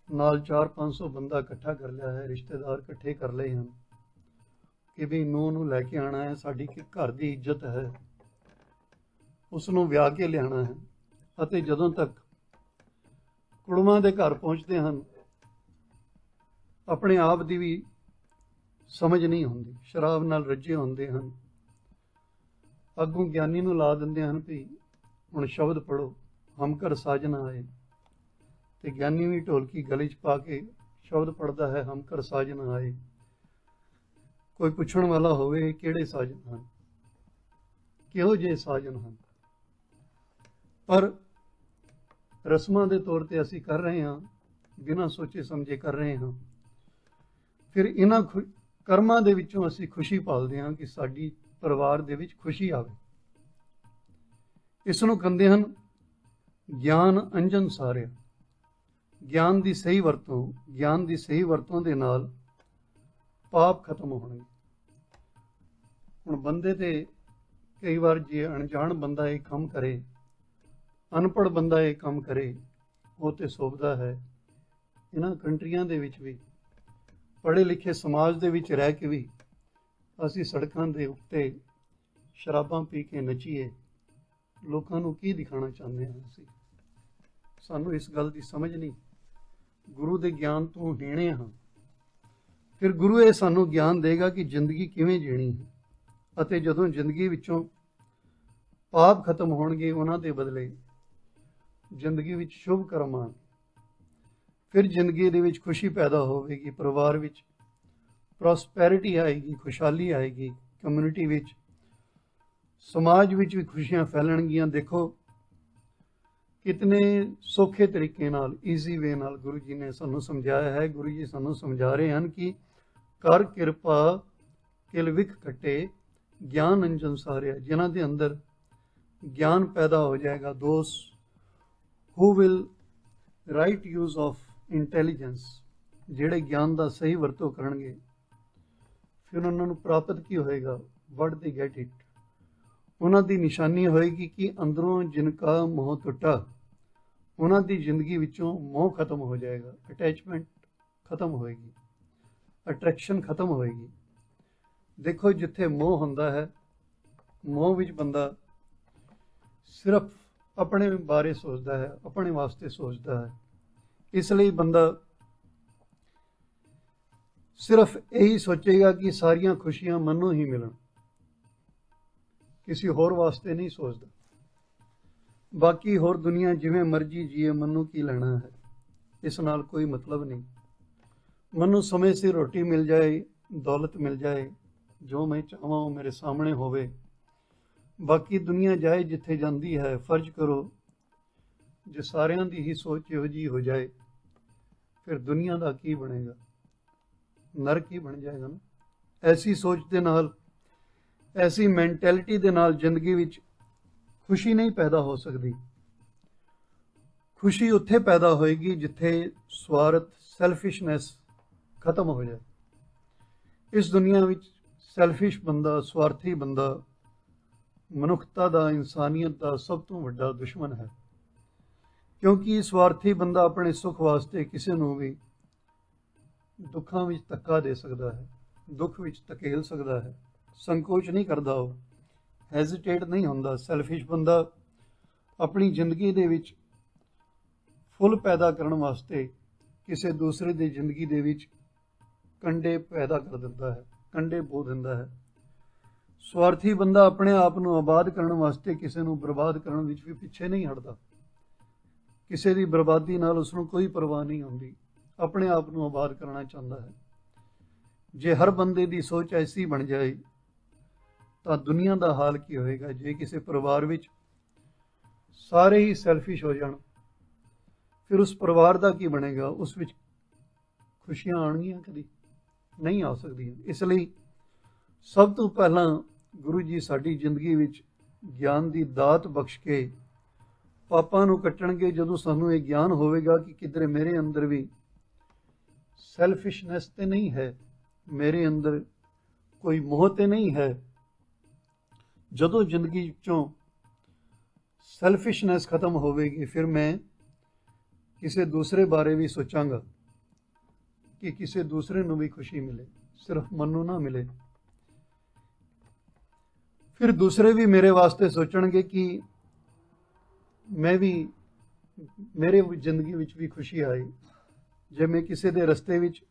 ਨਾਲ 400-500 ਬੰਦਾ ਇਕੱਠਾ ਕਰ ਲਿਆ ਹੈ, ਰਿਸ਼ਤੇਦਾਰ ਇਕੱਠੇ ਕਰ ਲਏ ਹਨ ਕਿ ਵੀ ਨੂੰਹ ਨੂੰ ਲੈ ਕੇ ਆਉਣਾ ਹੈ, ਸਾਡੀ ਘਰ ਦੀ ਇੱਜ਼ਤ ਹੈ, ਉਸ ਨੂੰ ਵਿਆਹ ਕੇ ਲਿਆਉਣਾ ਹੈ। ਅਤੇ ਜਦੋਂ ਤੱਕ ਕੁੜਮਾਂ ਦੇ ਘਰ ਪਹੁੰਚਦੇ ਹਨ, ਆਪਣੇ ਆਪ ਦੀ ਵੀ ਸਮਝ ਨਹੀਂ ਹੁੰਦੀ, ਸ਼ਰਾਬ ਨਾਲ ਰੱਜੇ ਹੁੰਦੇ ਹਨ। ਅੱਗੋਂ ਗਿਆਨੀ ਨੂੰ ਲਾ ਦਿੰਦੇ ਹਨ ਵੀ ਹੁਣ ਸ਼ਬਦ ਪੜ੍ਹੋ, ਹਮ ਘਰ ਸਾਜਨਾ ਆਏ, ਤੇ ਗਿਆਨੀ ਵੀ ਢੋਲਕੀ ਗਲੇ 'ਚ ਪਾ ਕੇ ਸ਼ਬਦ ਪੜ੍ਹਦਾ ਹੈ, ਹਮ ਘਰ ਸਾਜਨਾ ਆਏ। ਕੋਈ ਪੁੱਛਣ ਵਾਲਾ ਹੋਵੇ ਕਿਹੜੇ ਸਾਜਨ ਹਨ, ਕਿਹੋ ਜਿਹੇ ਸਾਜਨ ਹਨ, ਪਰ ਰਸਮਾਂ ਦੇ ਤੌਰ ਤੇ ਅਸੀਂ ਕਰ ਰਹੇ ਹਾਂ, ਬਿਨਾਂ ਸੋਚੇ ਸਮਝੇ ਕਰ ਰਹੇ ਹਾਂ। ਫਿਰ ਇਹਨਾਂ ਕਰਮਾਂ ਦੇ ਵਿੱਚੋਂ ਅਸੀਂ ਖੁਸ਼ੀ ਭਾਲਦੇ ਹਾਂ ਕਿ ਸਾਡੀ ਪਰਿਵਾਰ ਦੇ ਵਿੱਚ ਖੁਸ਼ੀ ਆਵੇ। ਇਸ ਨੂੰ ਕਹਿੰਦੇ ਹਨ ਗਿਆਨ ਅੰਜਨ ਸਾਰਿਆ। ਗਿਆਨ ਦੀ ਸਹੀ ਵਰਤੋਂ ਦੇ ਨਾਲ ਪਾਪ ਖਤਮ ਹੋਣਗੇ। ਹੁਣ ਬੰਦੇ ਤੇ ਕਈ ਵਾਰ ਜੇ ਅਣਜਾਣ ਬੰਦਾ ਇਹ ਕੰਮ ਕਰੇ, ਅਨਪੜ੍ਹ ਬੰਦਾ ਇਹ ਕੰਮ ਕਰੇ, ਉਹ ਤੇ ਸੋਭਦਾ ਹੈ। ਇਹਨਾਂ ਕੰਟਰੀਆਂ ਦੇ ਵਿੱਚ ਵੀ ਪੜ੍ਹੇ ਲਿਖੇ ਸਮਾਜ ਦੇ ਵਿੱਚ ਰਹਿ ਕੇ ਵੀ ਅਸੀਂ ਸੜਕਾਂ ਦੇ ਉੱਤੇ ਸ਼ਰਾਬਾਂ ਪੀ ਕੇ ਨੱਚੀਏ, ਲੋਕਾਂ ਨੂੰ ਕੀ ਦਿਖਾਉਣਾ ਚਾਹੁੰਦੇ ਹਾਂ ਅਸੀਂ? ਸਾਨੂੰ ਇਸ ਗੱਲ ਦੀ ਸਮਝ ਨਹੀਂ। ਗੁਰੂ ਦੇ ਗਿਆਨ ਤੋਂ ਹੀਣੇ ਹਾਂ। ਫਿਰ ਗੁਰੂ ਇਹ ਸਾਨੂੰ ਗਿਆਨ ਦੇਗਾ ਕਿ ਜ਼ਿੰਦਗੀ ਕਿਵੇਂ ਜੀਣੀ ਹੈ, ਅਤੇ ਜਦੋਂ ਜ਼ਿੰਦਗੀ ਵਿੱਚੋਂ ਪਾਪ ਖਤਮ ਹੋਣਗੇ, ਉਹਨਾਂ ਦੇ ਬਦਲੇ ਜ਼ਿੰਦਗੀ ਵਿੱਚ ਸ਼ੁਭ ਕਰਮ ਆਉਣ, ਫਿਰ ਜ਼ਿੰਦਗੀ ਦੇ ਵਿੱਚ ਖੁਸ਼ੀ ਪੈਦਾ ਹੋਵੇਗੀ, ਪਰਿਵਾਰ ਵਿੱਚ ਪ੍ਰੋਸਪੈਰਿਟੀ ਆਏਗੀ, ਖੁਸ਼ਹਾਲੀ ਆਏਗੀ, ਕਮਿਊਨਿਟੀ ਵਿੱਚ, ਸਮਾਜ ਵਿੱਚ ਵੀ ਖੁਸ਼ੀਆਂ ਫੈਲਣਗੀਆਂ। ਦੇਖੋ ਕਿਤਨੇ ਸੌਖੇ ਤਰੀਕੇ ਨਾਲ, ਈਜ਼ੀ ਵੇ ਨਾਲ ਗੁਰੂ ਜੀ ਨੇ ਸਾਨੂੰ ਸਮਝਾਇਆ ਹੈ। ਗੁਰੂ ਜੀ ਸਾਨੂੰ ਸਮਝਾ ਰਹੇ ਹਨ ਕਿ ਕਰ ਕਿਰਪਾ ਕਿਲ ਵਿਖ ਕੱਟੇ, ਗਿਆਨ ਅੰਜਨ ਸਾਰਿਆ। ਜਿਨ੍ਹਾਂ ਦੇ ਅੰਦਰ ਗਿਆਨ ਪੈਦਾ ਹੋ ਜਾਏਗਾ, those who will right use of intelligence, ਜਿਹੜੇ ਗਿਆਨ ਦਾ ਸਹੀ ਵਰਤੋਂ ਕਰਨਗੇ, ਫਿਰ ਉਹਨਾਂ ਨੂੰ ਪ੍ਰਾਪਤ ਕੀ ਹੋਏਗਾ? ਵਟ ਦੇ ਗੈਟ ਇਟ। ਉਹਨਾਂ ਦੀ ਨਿਸ਼ਾਨੀ ਹੋਏਗੀ ਕਿ ਅੰਦਰੋਂ ਜਿਨਕਾ ਮੋਹ ਟੁੱਟਾ, ਉਹਨਾਂ ਦੀ ਜ਼ਿੰਦਗੀ ਵਿੱਚੋਂ ਮੋਹ ਖਤਮ ਹੋ ਜਾਏਗਾ, ਅਟੈਚਮੈਂਟ ਖਤਮ ਹੋਏਗੀ, ਅਟਰੈਕਸ਼ਨ ਖਤਮ ਹੋਏਗੀ। ਦੇਖੋ ਜਿੱਥੇ ਮੋਹ ਹੁੰਦਾ ਹੈ, ਮੋਹ ਵਿੱਚ ਬੰਦਾ ਸਿਰਫ ਆਪਣੇ ਬਾਰੇ ਸੋਚਦਾ ਹੈ, ਆਪਣੇ ਵਾਸਤੇ ਸੋਚਦਾ ਹੈ। ਇਸ ਲਈ ਬੰਦਾ ਸਿਰਫ ਇਹੀ ਸੋਚੇਗਾ ਕਿ ਸਾਰੀਆਂ ਖੁਸ਼ੀਆਂ ਮੈਨੂੰ ਹੀ ਮਿਲਣ, ਕਿਸੇ ਹੋਰ ਵਾਸਤੇ ਨਹੀਂ ਸੋਚਦਾ। ਬਾਕੀ ਹੋਰ ਦੁਨੀਆ ਜਿਵੇਂ ਮਰਜ਼ੀ ਜੀਏ, ਮੈਨੂੰ ਕੀ ਲੈਣਾ ਹੈ? ਇਸ ਨਾਲ ਕੋਈ ਮਤਲਬ ਨਹੀਂ। ਮੈਨੂੰ ਸਮੇਂ ਸਿਰ ਰੋਟੀ ਮਿਲ ਜਾਏ, ਦੌਲਤ ਮਿਲ ਜਾਏ, ਜੋ ਮੈਂ ਚਾਹਾਂ ਉਹ ਮੇਰੇ ਸਾਹਮਣੇ ਹੋਵੇ, ਬਾਕੀ ਦੁਨੀਆ ਜਾਏ ਜਿੱਥੇ ਜਾਂਦੀ ਹੈ। ਫਰਜ਼ ਕਰੋ ਜੇ ਸਾਰਿਆਂ ਦੀ ਹੀ ਸੋਚ ਇਹੋ ਜਿਹੀ ਹੋ ਜਾਏ, ਫਿਰ ਦੁਨੀਆ ਦਾ ਕੀ ਬਣੇਗਾ? ਨਰਕ ਹੀ ਬਣ ਜਾਏਗਾ ਨਾ। ਐਸੀ ਸੋਚ ਦੇ ਨਾਲ, ਐਸੀ ਮੈਂਟੈਲਿਟੀ ਦੇ ਨਾਲ ਜ਼ਿੰਦਗੀ ਵਿੱਚ ਖੁਸ਼ੀ ਨਹੀਂ ਪੈਦਾ ਹੋ ਸਕਦੀ। ਖੁਸ਼ੀ ਉੱਥੇ ਪੈਦਾ ਹੋਏਗੀ ਜਿੱਥੇ ਸਵਾਰਥ, ਸੈਲਫਿਸ਼ਨੈਸ ਖਤਮ ਹੋ ਜਾਏ। ਇਸ ਦੁਨੀਆ ਵਿੱਚ ਸੈਲਫਿਸ਼ ਬੰਦਾ, ਸਵਾਰਥੀ ਬੰਦਾ ਮਨੁੱਖਤਾ ਦਾ, ਇਨਸਾਨੀਅਤ ਦਾ ਸਭ ਤੋਂ ਵੱਡਾ ਦੁਸ਼ਮਣ ਹੈ। ਕਿਉਂਕਿ ਸਵਾਰਥੀ ਬੰਦਾ ਆਪਣੇ ਸੁੱਖ ਵਾਸਤੇ ਕਿਸੇ ਨੂੰ ਵੀ ਦੁੱਖਾਂ ਵਿੱਚ ਧੱਕਾ ਦੇ ਸਕਦਾ ਹੈ, ਦੁੱਖ ਵਿੱਚ ਧਕੇਲ ਸਕਦਾ ਹੈ, ਸੰਕੋਚ ਨਹੀਂ ਕਰਦਾ, ਉਹ ਹੈਜ਼ਿਟੇਟ ਨਹੀਂ ਹੁੰਦਾ। ਸੈਲਫਿਸ਼ ਬੰਦਾ ਆਪਣੀ ਜ਼ਿੰਦਗੀ ਦੇ ਵਿੱਚ ਫੁੱਲ ਪੈਦਾ ਕਰਨ ਵਾਸਤੇ ਕਿਸੇ ਦੂਸਰੇ ਦੀ ਜ਼ਿੰਦਗੀ ਦੇ ਵਿੱਚ ਕੰਡੇ ਪੈਦਾ ਕਰ ਦਿੰਦਾ ਹੈ, ਕੰਡੇ ਬੋ ਦਿੰਦਾ ਹੈ। ਸਵਾਰਥੀ ਬੰਦਾ ਆਪਣੇ ਆਪ ਨੂੰ ਆਬਾਦ ਕਰਨ ਵਾਸਤੇ ਕਿਸੇ ਨੂੰ ਬਰਬਾਦ ਕਰਨ ਵਿੱਚ ਵੀ ਪਿੱਛੇ ਨਹੀਂ ਹਟਦਾ। ਕਿਸੇ ਦੀ ਬਰਬਾਦੀ ਨਾਲ ਉਸ ਨੂੰ ਕੋਈ ਪਰਵਾਹ ਨਹੀਂ ਹੁੰਦੀ, ਆਪਣੇ ਆਪ ਨੂੰ ਆਬਾਦ ਕਰਨਾ ਚਾਹੁੰਦਾ ਹੈ। ਜੇ ਹਰ ਬੰਦੇ ਦੀ ਸੋਚ ਐਸੀ ਬਣ ਜਾਏ ਤਾਂ ਦੁਨੀਆ ਦਾ ਹਾਲ ਕੀ ਹੋਏਗਾ? ਜੇ ਕਿਸੇ ਪਰਿਵਾਰ ਵਿੱਚ ਸਾਰੇ ਹੀ ਸੈਲਫਿਸ਼ ਹੋ ਜਾਣ, ਫਿਰ ਉਸ ਪਰਿਵਾਰ ਦਾ ਕੀ ਬਣੇਗਾ? ਉਸ ਵਿੱਚ ਖੁਸ਼ੀਆਂ ਆਉਣਗੀਆਂ? ਕਦੀ ਨਹੀਂ ਆ ਸਕਦੀਆਂ। ਇਸ ਲਈ ਸਭ ਤੋਂ ਪਹਿਲਾਂ ਗੁਰੂ ਜੀ ਸਾਡੀ ਜ਼ਿੰਦਗੀ ਵਿੱਚ ਗਿਆਨ ਦੀ ਦਾਤ ਬਖਸ਼ ਕੇ ਪਾਪਾਂ ਨੂੰ ਕੱਟਣਗੇ। ਜਦੋਂ ਸਾਨੂੰ ਇਹ ਗਿਆਨ ਹੋਵੇਗਾ ਕਿ ਕਿਧਰੇ ਮੇਰੇ ਅੰਦਰ ਵੀ ਸੈਲਫਿਸ਼ਨੈਸ ਤੇ ਨਹੀਂ ਹੈ, ਮੇਰੇ ਅੰਦਰ ਕੋਈ ਮੋਹ ਤੇ ਨਹੀਂ ਹੈ, ਜਦੋਂ ਜ਼ਿੰਦਗੀ ਵਿੱਚੋਂ ਸੈਲਫਿਸ਼ਨੈਸ ਖਤਮ ਹੋਵੇਗੀ, ਫਿਰ ਮੈਂ ਕਿਸੇ ਦੂਸਰੇ ਬਾਰੇ ਵੀ ਸੋਚਾਂਗਾ ਕਿ ਕਿਸੇ ਦੂਸਰੇ ਨੂੰ ਵੀ ਖੁਸ਼ੀ ਮਿਲੇ, ਸਿਰਫ ਮੈਨੂੰ ਨਾ ਮਿਲੇ। ਫਿਰ ਦੂਸਰੇ ਵੀ ਮੇਰੇ ਵਾਸਤੇ ਸੋਚਣਗੇ ਕਿ ਮੈਂ ਵੀ, ਮੇਰੇ ਜ਼ਿੰਦਗੀ ਵਿੱਚ ਵੀ ਖੁਸ਼ੀ ਆਏ। ਜੇ ਮੈਂ ਕਿਸੇ ਦੇ ਰਸਤੇ ਵਿੱਚ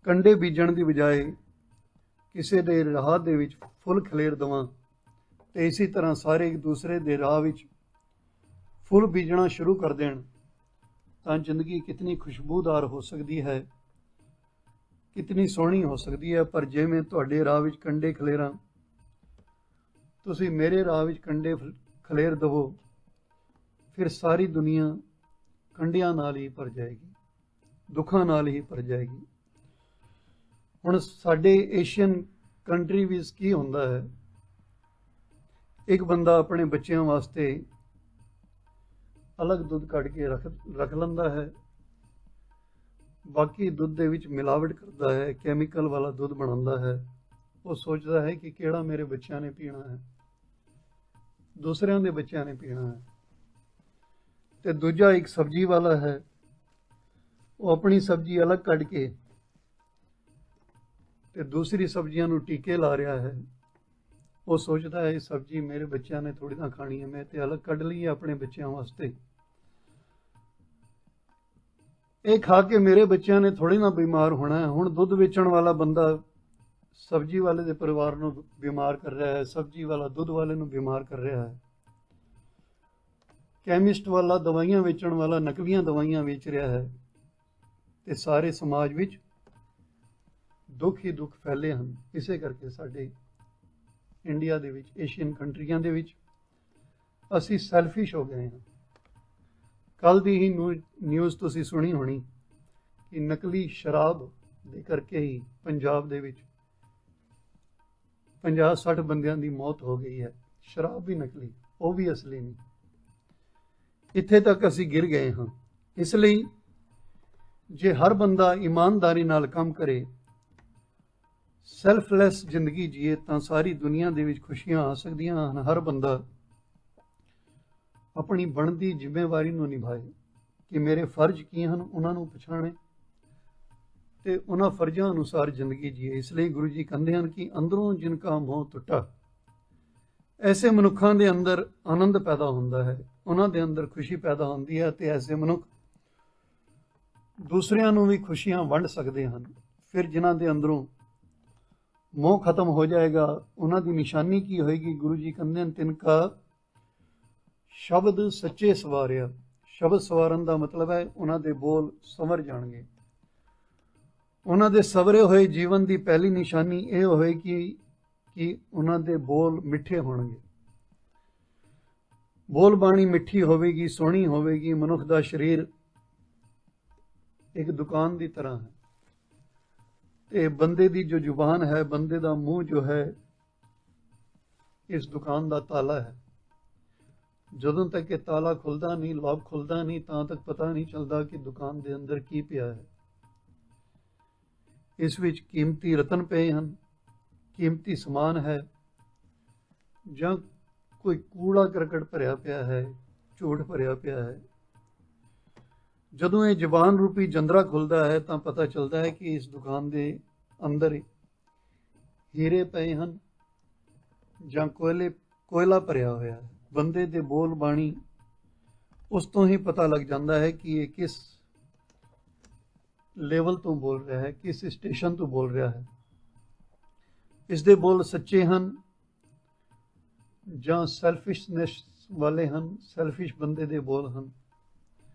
ਕੰਡੇ ਬੀਜਣ ਦੀ ਬਜਾਏ ਕਿਸੇ ਦੇ ਰਾਹ ਦੇ ਵਿੱਚ ਫੁੱਲ ਖਲੇਰ ਦੇਵਾਂ, ਤੇ ਇਸੇ ਤਰ੍ਹਾਂ ਸਾਰੇ ਇੱਕ ਦੂਸਰੇ ਦੇ ਰਾਹ ਵਿੱਚ ਫੁੱਲ ਬੀਜਣਾ ਸ਼ੁਰੂ ਕਰ ਦੇਣ, ਤਾਂ ਜ਼ਿੰਦਗੀ ਕਿਤਨੀ ਖੁਸ਼ਬੂਦਾਰ ਹੋ ਸਕਦੀ ਹੈ, ਕਿਤਨੀ ਸੋਹਣੀ ਹੋ ਸਕਦੀ ਹੈ। ਪਰ ਜੇ ਮੈਂ ਤੁਹਾਡੇ ਰਾਹ ਵਿੱਚ ਕੰਡੇ ਖਲੇਰਾਂ, ਤੁਸੀਂ ਮੇਰੇ ਰਾਹ ਵਿੱਚ ਕੰਡੇ ਖਲੇਰ ਦੇਵੋ, ਫਿਰ ਸਾਰੀ ਦੁਨੀਆ ਕੰਡਿਆਂ ਨਾਲ ਹੀ ਭਰ ਜਾਏਗੀ, ਦੁੱਖਾਂ ਨਾਲ ਹੀ ਭਰ ਜਾਏਗੀ। ਹੁਣ ਸਾਡੇ ਏਸ਼ੀਅਨ ਕੰਟਰੀ ਵਿੱਚ ਕੀ ਹੁੰਦਾ ਹੈ, ਇੱਕ ਬੰਦਾ ਆਪਣੇ ਬੱਚਿਆਂ ਵਾਸਤੇ ਅਲੱਗ ਦੁੱਧ ਕੱਢ ਕੇ ਰੱਖ ਲੈਂਦਾ ਹੈ, ਬਾਕੀ ਦੁੱਧ ਦੇ ਵਿੱਚ ਮਿਲਾਵਟ ਕਰਦਾ ਹੈ, ਕੈਮੀਕਲ ਵਾਲਾ ਦੁੱਧ ਬਣਾਉਂਦਾ ਹੈ। ਉਹ ਸੋਚਦਾ ਹੈ ਕਿ ਕਿਹੜਾ ਮੇਰੇ ਬੱਚਿਆਂ ਨੇ ਪੀਣਾ ਹੈ, ਦੂਸਰਿਆਂ ਦੇ ਬੱਚਿਆਂ ਨੇ ਪੀਣਾ ਹੈ। ਤੇ ਦੂਜਾ ਇੱਕ ਸਬਜ਼ੀ ਵਾਲਾ ਹੈ, ਉਹ ਆਪਣੀ ਸਬਜ਼ੀ ਅਲੱਗ ਕੱਢ ਕੇ ਤੇ ਦੂਸਰੀ ਸਬਜ਼ੀਆਂ ਨੂੰ ਟੀਕੇ ਲਾ ਰਿਹਾ ਹੈ। ਉਹ ਸੋਚਦਾ ਹੈ ਇਹ ਸਬਜ਼ੀ ਮੇਰੇ ਬੱਚਿਆਂ ਨੇ ਥੋੜੀ ਨਾ ਖਾਣੀ ਹੈ, ਮੈਂ ਤੇ ਅਲੱਗ ਕੱਢ ਲਈ ਹੈ ਆਪਣੇ ਬੱਚਿਆਂ ਵਾਸਤੇ। ਇਹ ਖਾ ਕੇ ਮੇਰੇ ਬੱਚਿਆਂ ਨੇ ਥੋੜੀ ਨਾ ਬਿਮਾਰ ਹੋਣਾ ਹੈ। ਹੁਣ ਦੁੱਧ ਵੇਚਣ ਵਾਲਾ ਬੰਦਾ ਸਬਜ਼ੀ ਵਾਲੇ ਦੇ ਪਰਿਵਾਰ ਨੂੰ ਬਿਮਾਰ ਕਰ ਰਿਹਾ ਹੈ, ਸਬਜ਼ੀ ਵਾਲਾ ਦੁੱਧ ਵਾਲੇ ਨੂੰ ਬਿਮਾਰ ਕਰ ਰਿਹਾ ਹੈ, ਕੈਮਿਸਟ ਵਾਲਾ ਦਵਾਈਆਂ ਵੇਚਣ ਵਾਲਾ ਨਕਲੀਆਂ ਦਵਾਈਆਂ ਵੇਚ ਰਿਹਾ ਹੈ, ਤੇ ਸਾਰੇ ਸਮਾਜ ਵਿੱਚ ਦੁੱਖ ਹੀ ਦੁੱਖ ਫੈਲੇ ਹਨ। ਇਸੇ ਕਰਕੇ ਸਾਡੇ ਇੰਡੀਆ ਦੇ ਵਿੱਚ, ਏਸ਼ੀਅਨ ਕੰਟਰੀਆਂ ਦੇ ਵਿੱਚ ਅਸੀਂ ਸੈਲਫਿਸ਼ ਹੋ ਗਏ ਹਾਂ। ਕੱਲ ਦੀ ਹੀ ਨਿਊਜ਼ ਤੁਸੀਂ ਸੁਣੀ ਹੋਣੀ ਕਿ ਨਕਲੀ ਸ਼ਰਾਬ ਦੇ ਕਰਕੇ ਹੀ ਪੰਜਾਬ ਦੇ ਵਿੱਚ 50-60 ਬੰਦਿਆਂ ਦੀ ਮੌਤ ਹੋ ਗਈ ਹੈ। ਸ਼ਰਾਬ ਵੀ ਨਕਲੀ, ਉਹ ਵੀ ਅਸਲੀ ਨਹੀਂ। ਇੱਥੇ ਤੱਕ ਅਸੀਂ ਗਿਰ ਗਏ ਹਾਂ। ਇਸ ਲਈ ਜੇ ਹਰ ਬੰਦਾ ਇਮਾਨਦਾਰੀ ਨਾਲ ਕੰਮ ਕਰੇ, ਸੈਲਫਲੈਸ ਜ਼ਿੰਦਗੀ ਜੀਏ, ਤਾਂ ਸਾਰੀ ਦੁਨੀਆ ਦੇ ਵਿੱਚ ਖੁਸ਼ੀਆਂ ਆ ਸਕਦੀਆਂ ਹਨ। ਹਰ ਬੰਦਾ ਆਪਣੀ ਬਣਦੀ ਜ਼ਿੰਮੇਵਾਰੀ ਨੂੰ ਨਿਭਾਏ ਕਿ ਮੇਰੇ ਫਰਜ਼ ਕੀ ਹਨ, ਉਹਨਾਂ ਨੂੰ ਪਛਾਣੇ ਤੇ ਉਹਨਾਂ ਫਰਜ਼ਾਂ ਅਨੁਸਾਰ ਜ਼ਿੰਦਗੀ ਜੀਏ। ਇਸ ਲਈ ਗੁਰੂ ਜੀ ਕਹਿੰਦੇ ਹਨ ਕਿ ਅੰਦਰੋਂ ਜਿਨ ਕਾ ਮੋਹ ਟੁੱਟਾ, ਐਸੇ ਮਨੁੱਖਾਂ ਦੇ ਅੰਦਰ ਆਨੰਦ ਪੈਦਾ ਹੁੰਦਾ ਹੈ, ਉਹਨਾਂ ਦੇ ਅੰਦਰ ਖੁਸ਼ੀ ਪੈਦਾ ਹੁੰਦੀ ਹੈ, ਤੇ ਐਸੇ ਮਨੁੱਖ ਦੂਸਰਿਆਂ ਨੂੰ ਵੀ ਖੁਸ਼ੀਆਂ ਵੰਡ ਸਕਦੇ ਹਨ। ਫਿਰ ਜਿਨ੍ਹਾਂ ਦੇ ਅੰਦਰੋਂ ਮੋਹ ਖਤਮ ਹੋ ਜਾਏਗਾ, ਉਹਨਾਂ ਦੀ ਨਿਸ਼ਾਨੀ ਕੀ ਹੋਏਗੀ? ਗੁਰੂ ਜੀ ਕਹਿੰਦੇ ਹਨ, ਤਿਨਕਾ ਸ਼ਬਦ ਸੱਚੇ ਸਵਾਰਿਆ। ਸ਼ਬਦ ਸਵਾਰਨ ਦਾ ਮਤਲਬ ਹੈ ਉਹਨਾਂ ਦੇ ਬੋਲ ਸੰਵਰ ਜਾਣਗੇ। ਉਹਨਾਂ ਦੇ ਸਵਰੇ ਹੋਏ ਜੀਵਨ ਦੀ ਪਹਿਲੀ ਨਿਸ਼ਾਨੀ ਇਹ ਹੋਏਗੀ ਕਿ ਉਹਨਾਂ ਦੇ ਬੋਲ ਮਿੱਠੇ ਹੋਣਗੇ। ਬੋਲ ਬਾਣੀ ਮਿੱਠੀ ਹੋਵੇਗੀ, ਸੋਹਣੀ ਹੋਵੇਗੀ। ਮਨੁੱਖ ਦਾ ਸਰੀਰ ਇੱਕ ਦੁਕਾਨ ਦੀ ਤਰ੍ਹਾਂ ਹੈ, ਤੇ ਬੰਦੇ ਦੀ ਜੋ ਜ਼ੁਬਾਨ ਹੈ, ਬੰਦੇ ਦਾ ਮੂੰਹ ਜੋ ਹੈ, ਇਸ ਦੁਕਾਨ ਦਾ ਤਾਲਾ ਹੈ। ਜਦੋਂ ਤੱਕ ਇਹ ਤਾਲਾ ਖੁੱਲਦਾ ਨਹੀਂ, ਲੌਕ ਖੁੱਲਦਾ ਨਹੀਂ, ਤਾਂ ਤੱਕ ਪਤਾ ਨਹੀਂ ਚੱਲਦਾ ਕਿ ਦੁਕਾਨ ਦੇ ਅੰਦਰ ਕੀ ਪਿਆ ਹੈ। ਇਸ ਵਿੱਚ ਕੀਮਤੀ ਰਤਨ ਪਏ ਹਨ, ਕੀਮਤੀ ਸਮਾਨ ਹੈ, ਜਾਂ ਕੋਈ ਕੂੜਾ ਕਰਕਟ ਭਰਿਆ ਪਿਆ ਹੈ, ਝੂਠ ਭਰਿਆ ਪਿਆ ਹੈ। ਜਦੋਂ ਇਹ ਜ਼ੁਬਾਨ ਰੂਪੀ ਜੰਦਰਾ ਖੁੱਲਦਾ ਹੈ, ਤਾਂ ਪਤਾ ਚੱਲਦਾ ਹੈ ਕਿ ਇਸ ਦੁਕਾਨ ਦੇ ਅੰਦਰ ਹੀਰੇ ਪਏ ਹਨ ਜਾਂ ਕੋਇਲਾ ਭਰਿਆ ਹੋਇਆ ਹੈ। ਬੰਦੇ ਦੇ ਬੋਲ ਬਾਣੀ, ਉਸ ਤੋਂ ਹੀ ਪਤਾ ਲੱਗ ਜਾਂਦਾ ਹੈ ਕਿ ਇਹ ਕਿਸ ਲੈਵਲ ਤੋਂ ਬੋਲ ਰਿਹਾ ਹੈ, ਕਿਸ ਸਟੇਸ਼ਨ ਤੋਂ ਬੋਲ ਰਿਹਾ ਹੈ। ਇਸ ਦੇ ਬੋਲ ਸੱਚੇ ਹਨ ਜਾਂ ਸੈਲਫਿਸ਼ਨੈਸ ਵਾਲੇ ਹਨ, ਸੈਲਫਿਸ਼ ਬੰਦੇ ਦੇ ਬੋਲ ਹਨ।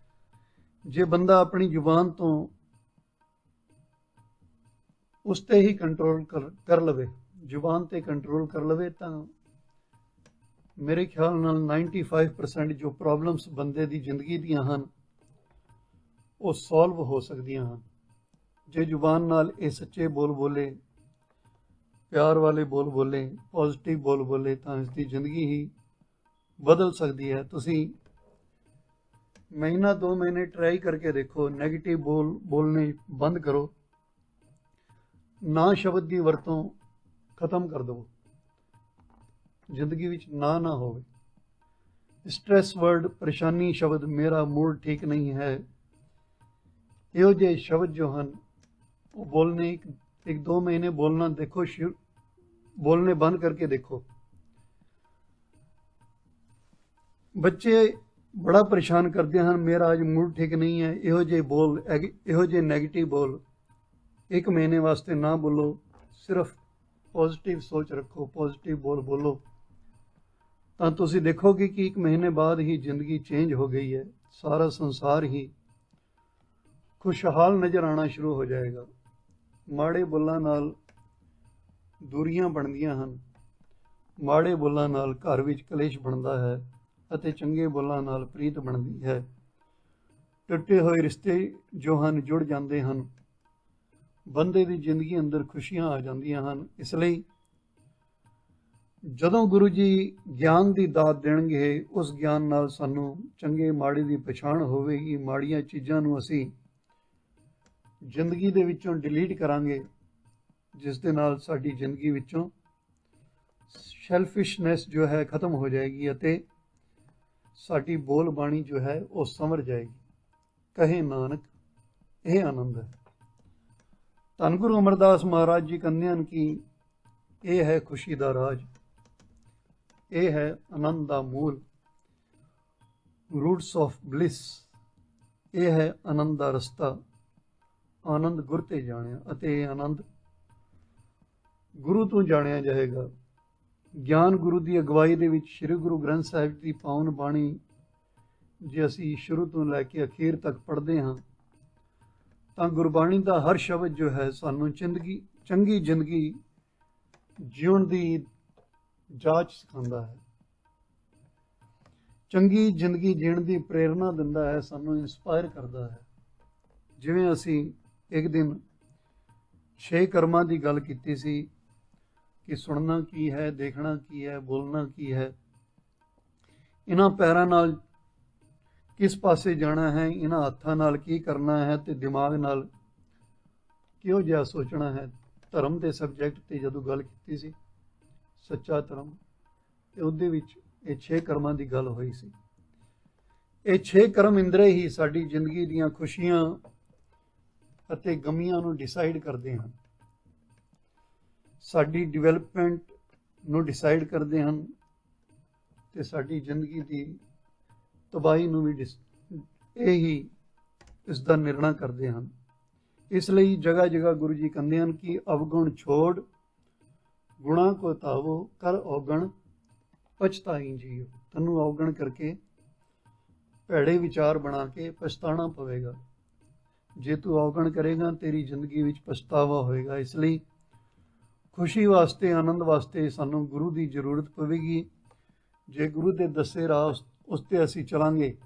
ਜੇ ਬੰਦਾ ਆਪਣੀ ਜ਼ੁਬਾਨ ਤੋਂ ਉਸ ਤੇ ਹੀ ਕੰਟਰੋਲ ਕਰ ਲਵੇ, ਜ਼ੁਬਾਨ ਤੇ ਕੰਟਰੋਲ ਕਰ ਲਵੇ, ਤਾਂ ਮੇਰੇ ਖਿਆਲ ਨਾਲ 95% ਜੋ ਪ੍ਰੋਬਲਮਸ ਬੰਦੇ ਦੀ ਜ਼ਿੰਦਗੀ ਦੀਆਂ ਹਨ, ਉਹ ਸੋਲਵ ਹੋ ਸਕਦੀਆਂ ਹਨ। ਜੇ ਜ਼ੁਬਾਨ ਨਾਲ ਇਹ ਸੱਚੇ ਬੋਲ ਬੋਲੇ, ਪਿਆਰ ਵਾਲੇ ਬੋਲ ਬੋਲੇ, ਪੋਜ਼ਿਟਿਵ ਬੋਲ ਬੋਲੇ, ਤਾਂ ਇਸ ਦੀ ਜ਼ਿੰਦਗੀ ਹੀ ਬਦਲ ਸਕਦੀ ਹੈ। ਤੁਸੀਂ ਮਹੀਨਾ 2 ਮਹੀਨੇ ਟਰਾਈ ਕਰਕੇ ਦੇਖੋ, ਨੈਗੇਟਿਵ ਬੋਲਣੇ ਬੰਦ ਕਰੋ, ਨਾ ਸ਼ਬਦ ਦੀ ਵਰਤੋਂ ਖਤਮ ਕਰ ਦਿਓ, ਜ਼ਿੰਦਗੀ ਵਿੱਚ ਨਾ ਹੋਵੇ। स्ट्रेस वर्ड परेशानी शब्द मेरा मूड ठीक नहीं है, ਇਹੋ ਜਿਹੇ ਸ਼ਬਦ ਜੋ ਹਨ ਉਹ ਬੋਲਨੇ ਇੱਕ 2 ਮਹੀਨੇ ਬੋਲਣਾ ਦੇਖੋ, ਬੋਲਨੇ ਬੰਦ ਕਰਕੇ ਦੇਖੋ। ਬੱਚੇ ਬੜਾ ਪਰੇਸ਼ਾਨ ਕਰਦੇ ਹਨ, ਮੇਰਾ ਅੱਜ ਮੂਡ ਠੀਕ ਨਹੀਂ ਹੈ, ਇਹੋ ਜਿਹੇ ਬੋਲ, ਇਹੋ ਜਿਹੇ ਨੈਗੇਟਿਵ ਬੋਲ 1 ਮਹੀਨੇ ਵਾਸਤੇ ਨਾ ਬੋਲੋ। ਸਿਰਫ ਪੋਜ਼ਿਟਿਵ ਸੋਚ ਰੱਖੋ, ਪੋਜ਼ਿਟਿਵ ਬੋਲ ਬੋਲੋ, ਤਾਂ ਤੁਸੀਂ ਦੇਖੋਗੇ ਕਿ 1 ਮਹੀਨੇ ਬਾਅਦ ਹੀ ਜ਼ਿੰਦਗੀ ਚੇਂਜ ਹੋ ਗਈ ਹੈ। ਸਾਰਾ ਸੰਸਾਰ ਹੀ ਖੁਸ਼ਹਾਲ ਨਜ਼ਰ ਆਉਣਾ ਸ਼ੁਰੂ ਹੋ ਜਾਏਗਾ। ਮਾੜੇ ਬੋਲਾਂ ਨਾਲ ਦੂਰੀਆਂ ਬਣਦੀਆਂ ਹਨ, ਮਾੜੇ ਬੋਲਾਂ ਨਾਲ ਘਰ ਵਿੱਚ ਕਲੇਸ਼ ਬਣਦਾ ਹੈ ਅਤੇ ਚੰਗੇ ਬੋਲਾਂ ਨਾਲ ਪ੍ਰੀਤ ਬਣਦੀ ਹੈ। ਟੁੱਟੇ ਹੋਏ ਰਿਸ਼ਤੇ ਜੋ ਹਨ ਜੁੜ ਜਾਂਦੇ ਹਨ, ਬੰਦੇ ਦੀ ਜ਼ਿੰਦਗੀ ਅੰਦਰ ਖੁਸ਼ੀਆਂ ਆ ਜਾਂਦੀਆਂ ਹਨ। ਇਸ ਲਈ ਜਦੋਂ ਗੁਰੂ ਜੀ ਗਿਆਨ ਦੀ ਦਾਤ ਦੇਣਗੇ, ਉਸ ਗਿਆਨ ਨਾਲ ਸਾਨੂੰ ਚੰਗੇ ਮਾੜੇ ਦੀ ਪਛਾਣ ਹੋਵੇਗੀ। ਮਾੜੀਆਂ ਚੀਜ਼ਾਂ ਨੂੰ ਅਸੀਂ ਜ਼ਿੰਦਗੀ ਦੇ ਵਿੱਚੋਂ ਡਿਲੀਟ ਕਰਾਂਗੇ, ਜਿਸ ਦੇ ਨਾਲ ਸਾਡੀ ਜ਼ਿੰਦਗੀ ਵਿੱਚੋਂ ਸੈਲਫਿਸ਼ਨੈਸ ਜੋ ਹੈ ਖਤਮ ਹੋ ਜਾਏਗੀ ਅਤੇ ਸਾਡੀ ਬੋਲ ਬਾਣੀ ਜੋ ਹੈ ਉਹ ਸੰਵਰ ਜਾਏਗੀ। ਕਹੇ ਨਾਨਕ ਇਹ ਆਨੰਦ ਹੈ। ਧੰਨ ਗੁਰੂ ਅਮਰਦਾਸ ਮਹਾਰਾਜ ਜੀ ਕਹਿੰਦੇ ਹਨ ਕਿ ਇਹ ਹੈ ਖੁਸ਼ੀ ਦਾ ਰਾਜ, ਇਹ ਹੈ ਆਨੰਦ ਦਾ ਮੂਲ, ਰੂਟਸ ਆਫ ਬਲਿਸ। ਇਹ ਹੈ ਆਨੰਦ ਦਾ ਰਸਤਾ। ਆਨੰਦ ਗੁਰ ਤੇ ਜਾਣਿਆ ਅਤੇ ਇਹ ਆਨੰਦ ਗੁਰੂ ਤੋਂ ਜਾਣਿਆ ਜਾਏਗਾ। ਗਿਆਨ ਗੁਰੂ ਦੀ ਅਗਵਾਈ ਦੇ ਵਿੱਚ ਸ੍ਰੀ ਗੁਰੂ ਗ੍ਰੰਥ ਸਾਹਿਬ ਦੀ ਪਾਵਨ ਬਾਣੀ ਜੇ ਅਸੀਂ ਸ਼ੁਰੂ ਤੋਂ ਲੈ ਕੇ ਅਖੀਰ ਤੱਕ ਪੜ੍ਹਦੇ ਹਾਂ, ਤਾਂ ਗੁਰਬਾਣੀ ਦਾ ਹਰ ਸ਼ਬਦ ਜੋ ਹੈ ਸਾਨੂੰ ਚੰਗੀ ਜ਼ਿੰਦਗੀ ਜਿਉਣ ਦੀ ਜਾਚ ਸਿਖਾਉਂਦਾ ਹੈ, ਚੰਗੀ ਜ਼ਿੰਦਗੀ ਜੀਣ ਦੀ ਪ੍ਰੇਰਨਾ ਦਿੰਦਾ ਹੈ, ਸਾਨੂੰ ਇੰਸਪਾਇਰ ਕਰਦਾ ਹੈ। ਜਿਵੇਂ ਅਸੀਂ ਇੱਕ ਦਿਨ 6 ਕਰਮਾਂ ਦੀ ਗੱਲ ਕੀਤੀ ਸੀ ਕਿ ਸੁਣਨਾ ਕੀ ਹੈ, ਦੇਖਣਾ ਕੀ ਹੈ, ਬੋਲਣਾ ਕੀ ਹੈ, ਇਹਨਾਂ ਪੈਰਾਂ ਨਾਲ ਕਿਸ ਪਾਸੇ ਜਾਣਾ ਹੈ, ਇਹਨਾਂ ਹੱਥਾਂ ਨਾਲ ਕੀ ਕਰਨਾ ਹੈ ਤੇ ਦਿਮਾਗ ਨਾਲ ਕਿਹੋ ਜਿਹਾ ਸੋਚਣਾ ਹੈ। ਧਰਮ ਦੇ ਸਬਜੈਕਟ 'ਤੇ ਜਦੋਂ ਗੱਲ ਕੀਤੀ ਸੀ, ਸੱਚਾ ਧਰਮ, ਤੇ ਉਹਦੇ ਵਿੱਚ ਇਹ 6 ਕਰਮਾਂ ਦੀ ਗੱਲ ਹੋਈ ਸੀ। ਇਹ 6 ਕਰਮ ਇੰਦਰੇ ਹੀ ਸਾਡੀ ਜ਼ਿੰਦਗੀ ਦੀਆਂ ਖੁਸ਼ੀਆਂ ਅਤੇ ਗਮੀਆਂ ਨੂੰ ਡਿਸਾਈਡ ਕਰਦੇ ਹਨ, ਸਾਡੀ ਡਿਵੈਲਪਮੈਂਟ ਨੂੰ ਡਿਸਾਈਡ ਕਰਦੇ ਹਨ ਤੇ ਸਾਡੀ ਜ਼ਿੰਦਗੀ ਦੀ ਤਬਾਹੀ ਨੂੰ ਵੀ ਇਹ ਹੀ ਇਸ ਦਾ ਨਿਰਣਾ ਕਰਦੇ ਹਨ। ਇਸ ਲਈ ਜਗ੍ਹਾ ਜਗ੍ਹਾ ਗੁਰੂ ਜੀ ਕਹਿੰਦੇ ਹਨ ਕਿ ਅਵਗੁਣ ਛੋੜ ਗੁਣਾ ਕੋ ਧਾਵੋ, ਕਰ ਔਗਣ ਪਛਤਾਈ ਜੀਓ। ਤੈਨੂੰ ਔਗਣ ਕਰਕੇ ਭੈੜੇ ਵਿਚਾਰ ਬਣਾ ਕੇ ਪਛਤਾਣਾ ਪਵੇਗਾ। ਜੇ ਤੂੰ ਔਗਣ ਕਰੇਗਾ ਤੇਰੀ ਜ਼ਿੰਦਗੀ ਵਿੱਚ ਪਛਤਾਵਾ ਹੋਏਗਾ। ਇਸ ਲਈ ਖੁਸ਼ੀ ਵਾਸਤੇ, ਆਨੰਦ ਵਾਸਤੇ ਸਾਨੂੰ ਗੁਰੂ ਦੀ ਜ਼ਰੂਰਤ ਪਵੇਗੀ। ਜੇ ਗੁਰੂ ਦੇ ਦੱਸੇ ਰਾਹ ਉਸ 'ਤੇ ਅਸੀਂ ਚਲਾਂਗੇ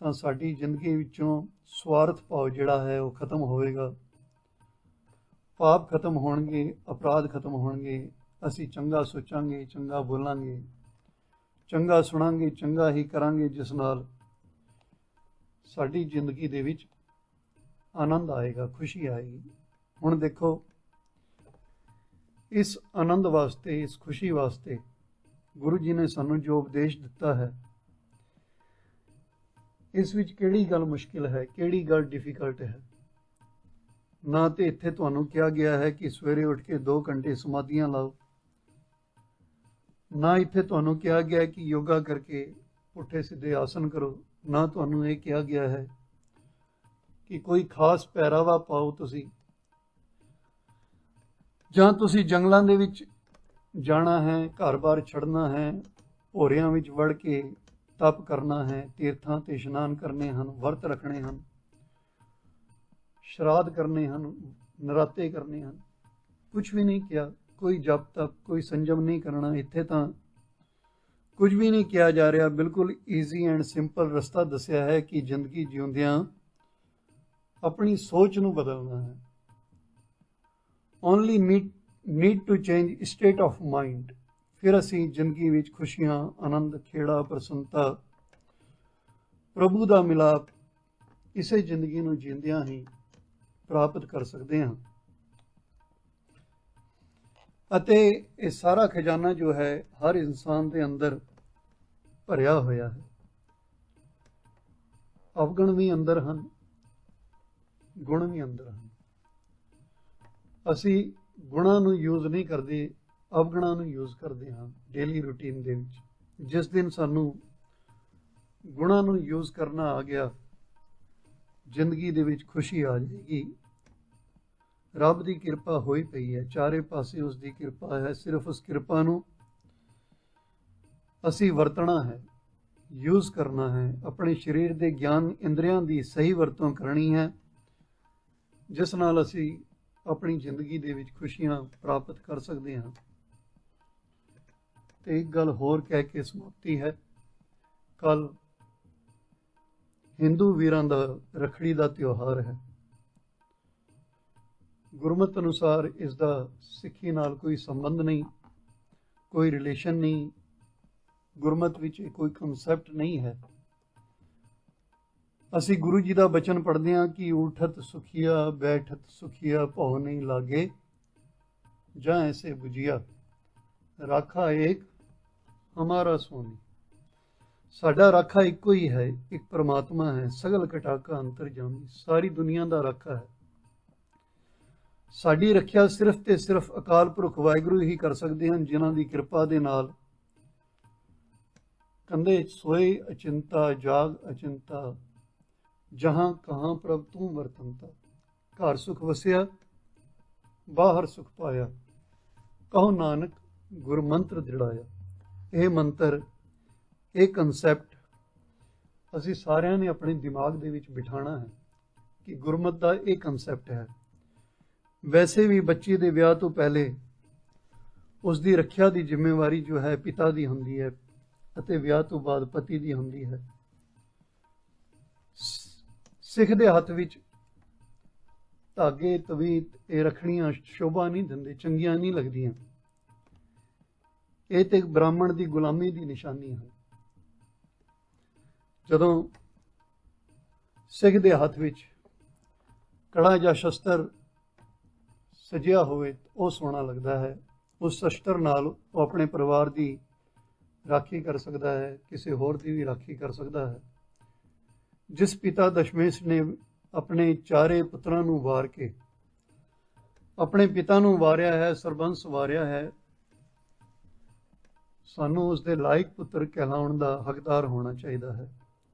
ਤਾਂ ਸਾਡੀ ਜ਼ਿੰਦਗੀ ਵਿੱਚੋਂ ਸਵਾਰਥ ਭਾਵ ਜਿਹੜਾ ਹੈ ਉਹ ਖਤਮ ਹੋਵੇਗਾ, ਪਾਪ ਖਤਮ ਹੋਣਗੇ, ਅਪਰਾਧ ਖਤਮ ਹੋਣਗੇ। ਅਸੀਂ ਚੰਗਾ ਸੋਚਾਂਗੇ, ਚੰਗਾ ਬੋਲਾਂਗੇ, ਚੰਗਾ ਸੁਣਾਂਗੇ, ਚੰਗਾ ਹੀ ਕਰਾਂਗੇ, ਜਿਸ ਨਾਲ ਸਾਡੀ ਜ਼ਿੰਦਗੀ ਦੇ ਵਿੱਚ ਆਨੰਦ ਆਏਗਾ, ਖੁਸ਼ੀ ਆਏਗੀ। ਹੁਣ ਦੇਖੋ, ਇਸ ਆਨੰਦ ਵਾਸਤੇ, ਇਸ ਖੁਸ਼ੀ ਵਾਸਤੇ ਗੁਰੂ ਜੀ ਨੇ ਸਾਨੂੰ ਜੋ ਉਪਦੇਸ਼ ਦਿੱਤਾ ਹੈ, ਇਸ ਵਿੱਚ ਕਿਹੜੀ ਗੱਲ ਮੁਸ਼ਕਿਲ ਹੈ, ਕਿਹੜੀ ਗੱਲ ਡਿਫਿਕਲਟ ਹੈ। ਨਾ ਤੇ ਇੱਥੇ ਤੁਹਾਨੂੰ ਕਿਹਾ ਗਿਆ ਹੈ ਕਿ ਸਵੇਰੇ ਉੱਠ ਕੇ 2 ਘੰਟੇ ਸਮਾਧੀਆਂ ਲਾਓ, ਨਾ ਇੱਥੇ ਤੁਹਾਨੂੰ ਕਿਹਾ ਗਿਆ ਹੈ ਕਿ ਯੋਗਾ ਕਰਕੇ ਪੁੱਠੇ ਸਿੱਧੇ ਆਸਨ ਕਰੋ, ਨਾ ਤੁਹਾਨੂੰ ਇਹ ਕਿਹਾ ਗਿਆ ਹੈ ਕਿ ਕੋਈ ਖਾਸ ਪਹਿਰਾਵਾ ਪਾਓ ਤੁਸੀਂ, ਜਾਂ ਤੁਸੀਂ ਜੰਗਲਾਂ ਦੇ ਵਿੱਚ ਜਾਣਾ ਹੈ, ਘਰ-ਬਾਰ ਛੱਡਣਾ ਹੈ, ਭੋਰਿਆਂ ਵਿੱਚ ਵੜ ਕੇ ਤਪ ਕਰਨਾ ਹੈ, ਤੀਰਥਾਂ ਤੇ ਇਸ਼ਨਾਨ ਕਰਨੇ ਹਨ, ਵਰਤ ਰੱਖਣੇ ਹਨ, ਸ਼ਰਾਧ ਕਰਨੇ ਹਨ, ਨਰਾਤੇ ਕਰਨੇ ਹਨ। ਕੁਝ ਵੀ ਨਹੀਂ ਕਿਹਾ, ਕੋਈ ਜਪ ਤਪ, ਕੋਈ ਸੰਜਮ ਨਹੀਂ ਕਰਨਾ। ਇੱਥੇ ਤਾਂ ਕੁਝ ਵੀ ਨਹੀਂ ਕਿਹਾ ਜਾ ਰਿਹਾ। ਬਿਲਕੁਲ ਈਜ਼ੀ ਐਂਡ ਸਿੰਪਲ ਰਸਤਾ ਦੱਸਿਆ ਹੈ ਕਿ ਜ਼ਿੰਦਗੀ ਜਿਉਂਦਿਆਂ ਆਪਣੀ ਸੋਚ ਨੂੰ ਬਦਲਣਾ ਹੈ। Only need to change state of mind. ਫਿਰ ਅਸੀਂ ਜ਼ਿੰਦਗੀ ਵਿੱਚ ਖੁਸ਼ੀਆਂ, ਆਨੰਦ, ਖੇੜਾ, ਪ੍ਰਸੰਨਤਾ, ਪ੍ਰਭੂ ਦਾ ਮਿਲਾਪ ਇਸੇ ਜ਼ਿੰਦਗੀ ਨੂੰ ਜੀਂਦਿਆਂ ਹੀ ਪ੍ਰਾਪਤ ਕਰ ਸਕਦੇ ਹਾਂ। ਅਤੇ ਇਹ ਸਾਰਾ ਖਜ਼ਾਨਾ ਜੋ ਹੈ ਹਰ ਇਨਸਾਨ ਦੇ ਅੰਦਰ ਭਰਿਆ ਹੋਇਆ ਹੈ। ਅਵਗੁਣ ਵੀ ਅੰਦਰ ਹਨ, ਗੁਣ ਵੀ ਅੰਦਰ ਹਨ। ਅਸੀਂ ਗੁਣਾਂ ਨੂੰ ਯੂਜ਼ ਨਹੀਂ ਕਰਦੇ, ਅਵਗੁਣਾਂ ਨੂੰ ਯੂਜ਼ ਕਰਦੇ ਹਾਂ ਡੇਲੀ ਰੂਟੀਨ ਦੇ ਵਿੱਚ। ਜਿਸ ਦਿਨ ਸਾਨੂੰ ਗੁਣਾਂ ਨੂੰ ਯੂਜ਼ ਕਰਨਾ ਆ ਗਿਆ, ਜ਼ਿੰਦਗੀ ਦੇ ਵਿੱਚ ਖੁਸ਼ੀ ਆ ਜਾਏਗੀ। ਰੱਬ ਦੀ ਕਿਰਪਾ ਹੋਈ ਪਈ ਹੈ, ਚਾਰੇ ਪਾਸੇ ਉਸ ਦੀ ਕਿਰਪਾ ਹੈ। ਸਿਰਫ ਉਸ ਕਿਰਪਾ ਨੂੰ ਅਸੀਂ ਵਰਤਣਾ ਹੈ, ਯੂਜ਼ ਕਰਨਾ ਹੈ। ਆਪਣੇ ਸਰੀਰ ਦੇ ਗਿਆਨ ਇੰਦਰੀਆਂ ਦੀ ਸਹੀ ਵਰਤੋਂ ਕਰਨੀ ਹੈ, ਜਿਸ ਨਾਲ ਅਸੀਂ ਆਪਣੀ ਜ਼ਿੰਦਗੀ ਦੇ ਵਿੱਚ ਖੁਸ਼ੀਆਂ ਪ੍ਰਾਪਤ ਕਰ ਸਕਦੇ ਹਾਂ। ਤੇ ਇੱਕ ਗੱਲ ਹੋਰ ਕਹਿ ਕੇ ਸਮਾਪਤੀ ਹੈ। ਕੱਲ ਹਿੰਦੂ ਵੀਰਾਂ ਦਾ ਰੱਖੜੀ ਦਾ ਤਿਉਹਾਰ ਹੈ। ਗੁਰਮਤ ਅਨੁਸਾਰ ਇਸ ਦਾ ਸਿੱਖੀ ਨਾਲ ਕੋਈ ਸੰਬੰਧ ਨਹੀਂ, ਕੋਈ ਰਿਲੇਸ਼ਨ ਨਹੀਂ। ਗੁਰਮਤ ਵਿੱਚ ਕੋਈ ਕਨਸੈਪਟ ਨਹੀਂ ਹੈ। ਅਸੀਂ ਗੁਰੂ ਜੀ ਦਾ ਬਚਨ ਪੜ੍ਹਦੇ ਹਾਂ ਕਿ ਉਠਤ ਸੁਖੀਆ ਬੈਠਤ ਸੁਖੀਆ ਭਉ ਨਹੀਂ ਲਾਗੇ, ਜਾਂ ਐਸੇ ਬੁਝੀਆ ਰਾਖਾ ਏਕ ਹਮਾਰਾ ਸੋਨੀ। ਸਾਡਾ ਰਾਖਾ ਇੱਕੋ ਹੀ ਹੈ, ਇੱਕ ਪਰਮਾਤਮਾ ਹੈ, ਸਗਲ ਘਟਾਕਾ ਅੰਤਰਜਾਮੀ, ਸਾਰੀ ਦੁਨੀਆ ਦਾ ਰਾਖਾ ਹੈ। ਸਾਡੀ ਰੱਖਿਆ ਸਿਰਫ ਤੇ ਸਿਰਫ ਅਕਾਲ ਪੁਰਖ ਵਾਹਿਗੁਰੂ ਹੀ ਕਰ ਸਕਦੇ ਹਨ, ਜਿਨ੍ਹਾਂ ਦੀ ਕਿਰਪਾ ਦੇ ਨਾਲ ਕੰਧੇ ਸੋਏ ਅਚਿੰਤਾ ਜਾਗ ਅਚਿੰਤਾ, ਜਹਾਂ ਕਹਾਂ ਪ੍ਰਭ ਤੂੰ ਵਰਤੰਤਾ। ਘਰ ਸੁਖ ਵਸਿਆ ਬਾਹਰ ਸੁਖ ਪਾਇਆ, ਕਹੋ ਨਾਨਕ ਗੁਰ ਮੰਤਰ ਦ੍ਰਿੜਾਇਆ। ਇਹ ਮੰਤਰ, ਇਹ ਕਨਸੈਪਟ ਅਸੀਂ ਸਾਰਿਆਂ ਨੇ ਆਪਣੇ ਦਿਮਾਗ ਦੇ ਵਿੱਚ ਬਿਠਾਉਣਾ ਹੈ ਕਿ ਗੁਰਮਤ ਦਾ ਇਹ ਕਨਸੈਪਟ ਹੈ। ਵੈਸੇ ਵੀ ਬੱਚੇ ਦੇ ਵਿਆਹ ਤੋਂ ਪਹਿਲੇ ਉਸ ਦੀ ਰੱਖਿਆ ਦੀ ਜ਼ਿੰਮੇਵਾਰੀ ਜੋ ਹੈ ਪਿਤਾ ਦੀ ਹੁੰਦੀ ਹੈ, ਅਤੇ ਵਿਆਹ ਤੋਂ ਬਾਅਦ ਪਤੀ ਦੀ ਹੁੰਦੀ ਹੈ। ਸਿੱਖ ਦੇ ਹੱਥ ਵਿੱਚ ਧਾਗੇ ਤਵੀਤ ਇਹ ਰੱਖੜੀਆਂ ਸ਼ੋਭਾ ਨਹੀਂ ਦਿੰਦੇ, ਚੰਗੀਆਂ ਨਹੀਂ ਲੱਗਦੀਆਂ। ਇਹ ਤੇ ਬ੍ਰਾਹਮਣ ਦੀ ਗੁਲਾਮੀ ਦੀ ਨਿਸ਼ਾਨੀ ਹੈ। ਜਦੋਂ ਸਿੱਖ ਦੇ ਹੱਥ ਵਿੱਚ ਕੜਾ ਜਾਂ ਸ਼ਸਤਰ ਸਜਿਆ ਹੋਵੇ, ਉਹ ਸੋਹਣਾ ਲੱਗਦਾ ਹੈ। ਉਸ ਸ਼ਸਤਰ ਨਾਲ ਉਹ ਆਪਣੇ ਪਰਿਵਾਰ ਦੀ ਰਾਖੀ ਕਰ ਸਕਦਾ ਹੈ, ਕਿਸੇ ਹੋਰ ਦੀ ਵੀ ਰਾਖੀ ਕਰ ਸਕਦਾ ਹੈ। ਜਿਸ ਪਿਤਾ ਦਸ਼ਮੇਸ਼ ਨੇ ਆਪਣੇ ਚਾਰੇ ਪੁੱਤਰਾਂ ਨੂੰ ਵਾਰ ਕੇ ਆਪਣੇ ਪਿਤਾ ਨੂੰ ਵਾਰਿਆ ਹੈ, ਸਰਬੰਸ ਵਾਰਿਆ ਹੈ, ਸਾਨੂੰ ਉਸ ਦੇ ਲਾਇਕ ਪੁੱਤਰ ਕਹਿਲਾਉਣ ਦਾ ਹੱਕਦਾਰ ਹੋਣਾ ਚਾਹੀਦਾ ਹੈ।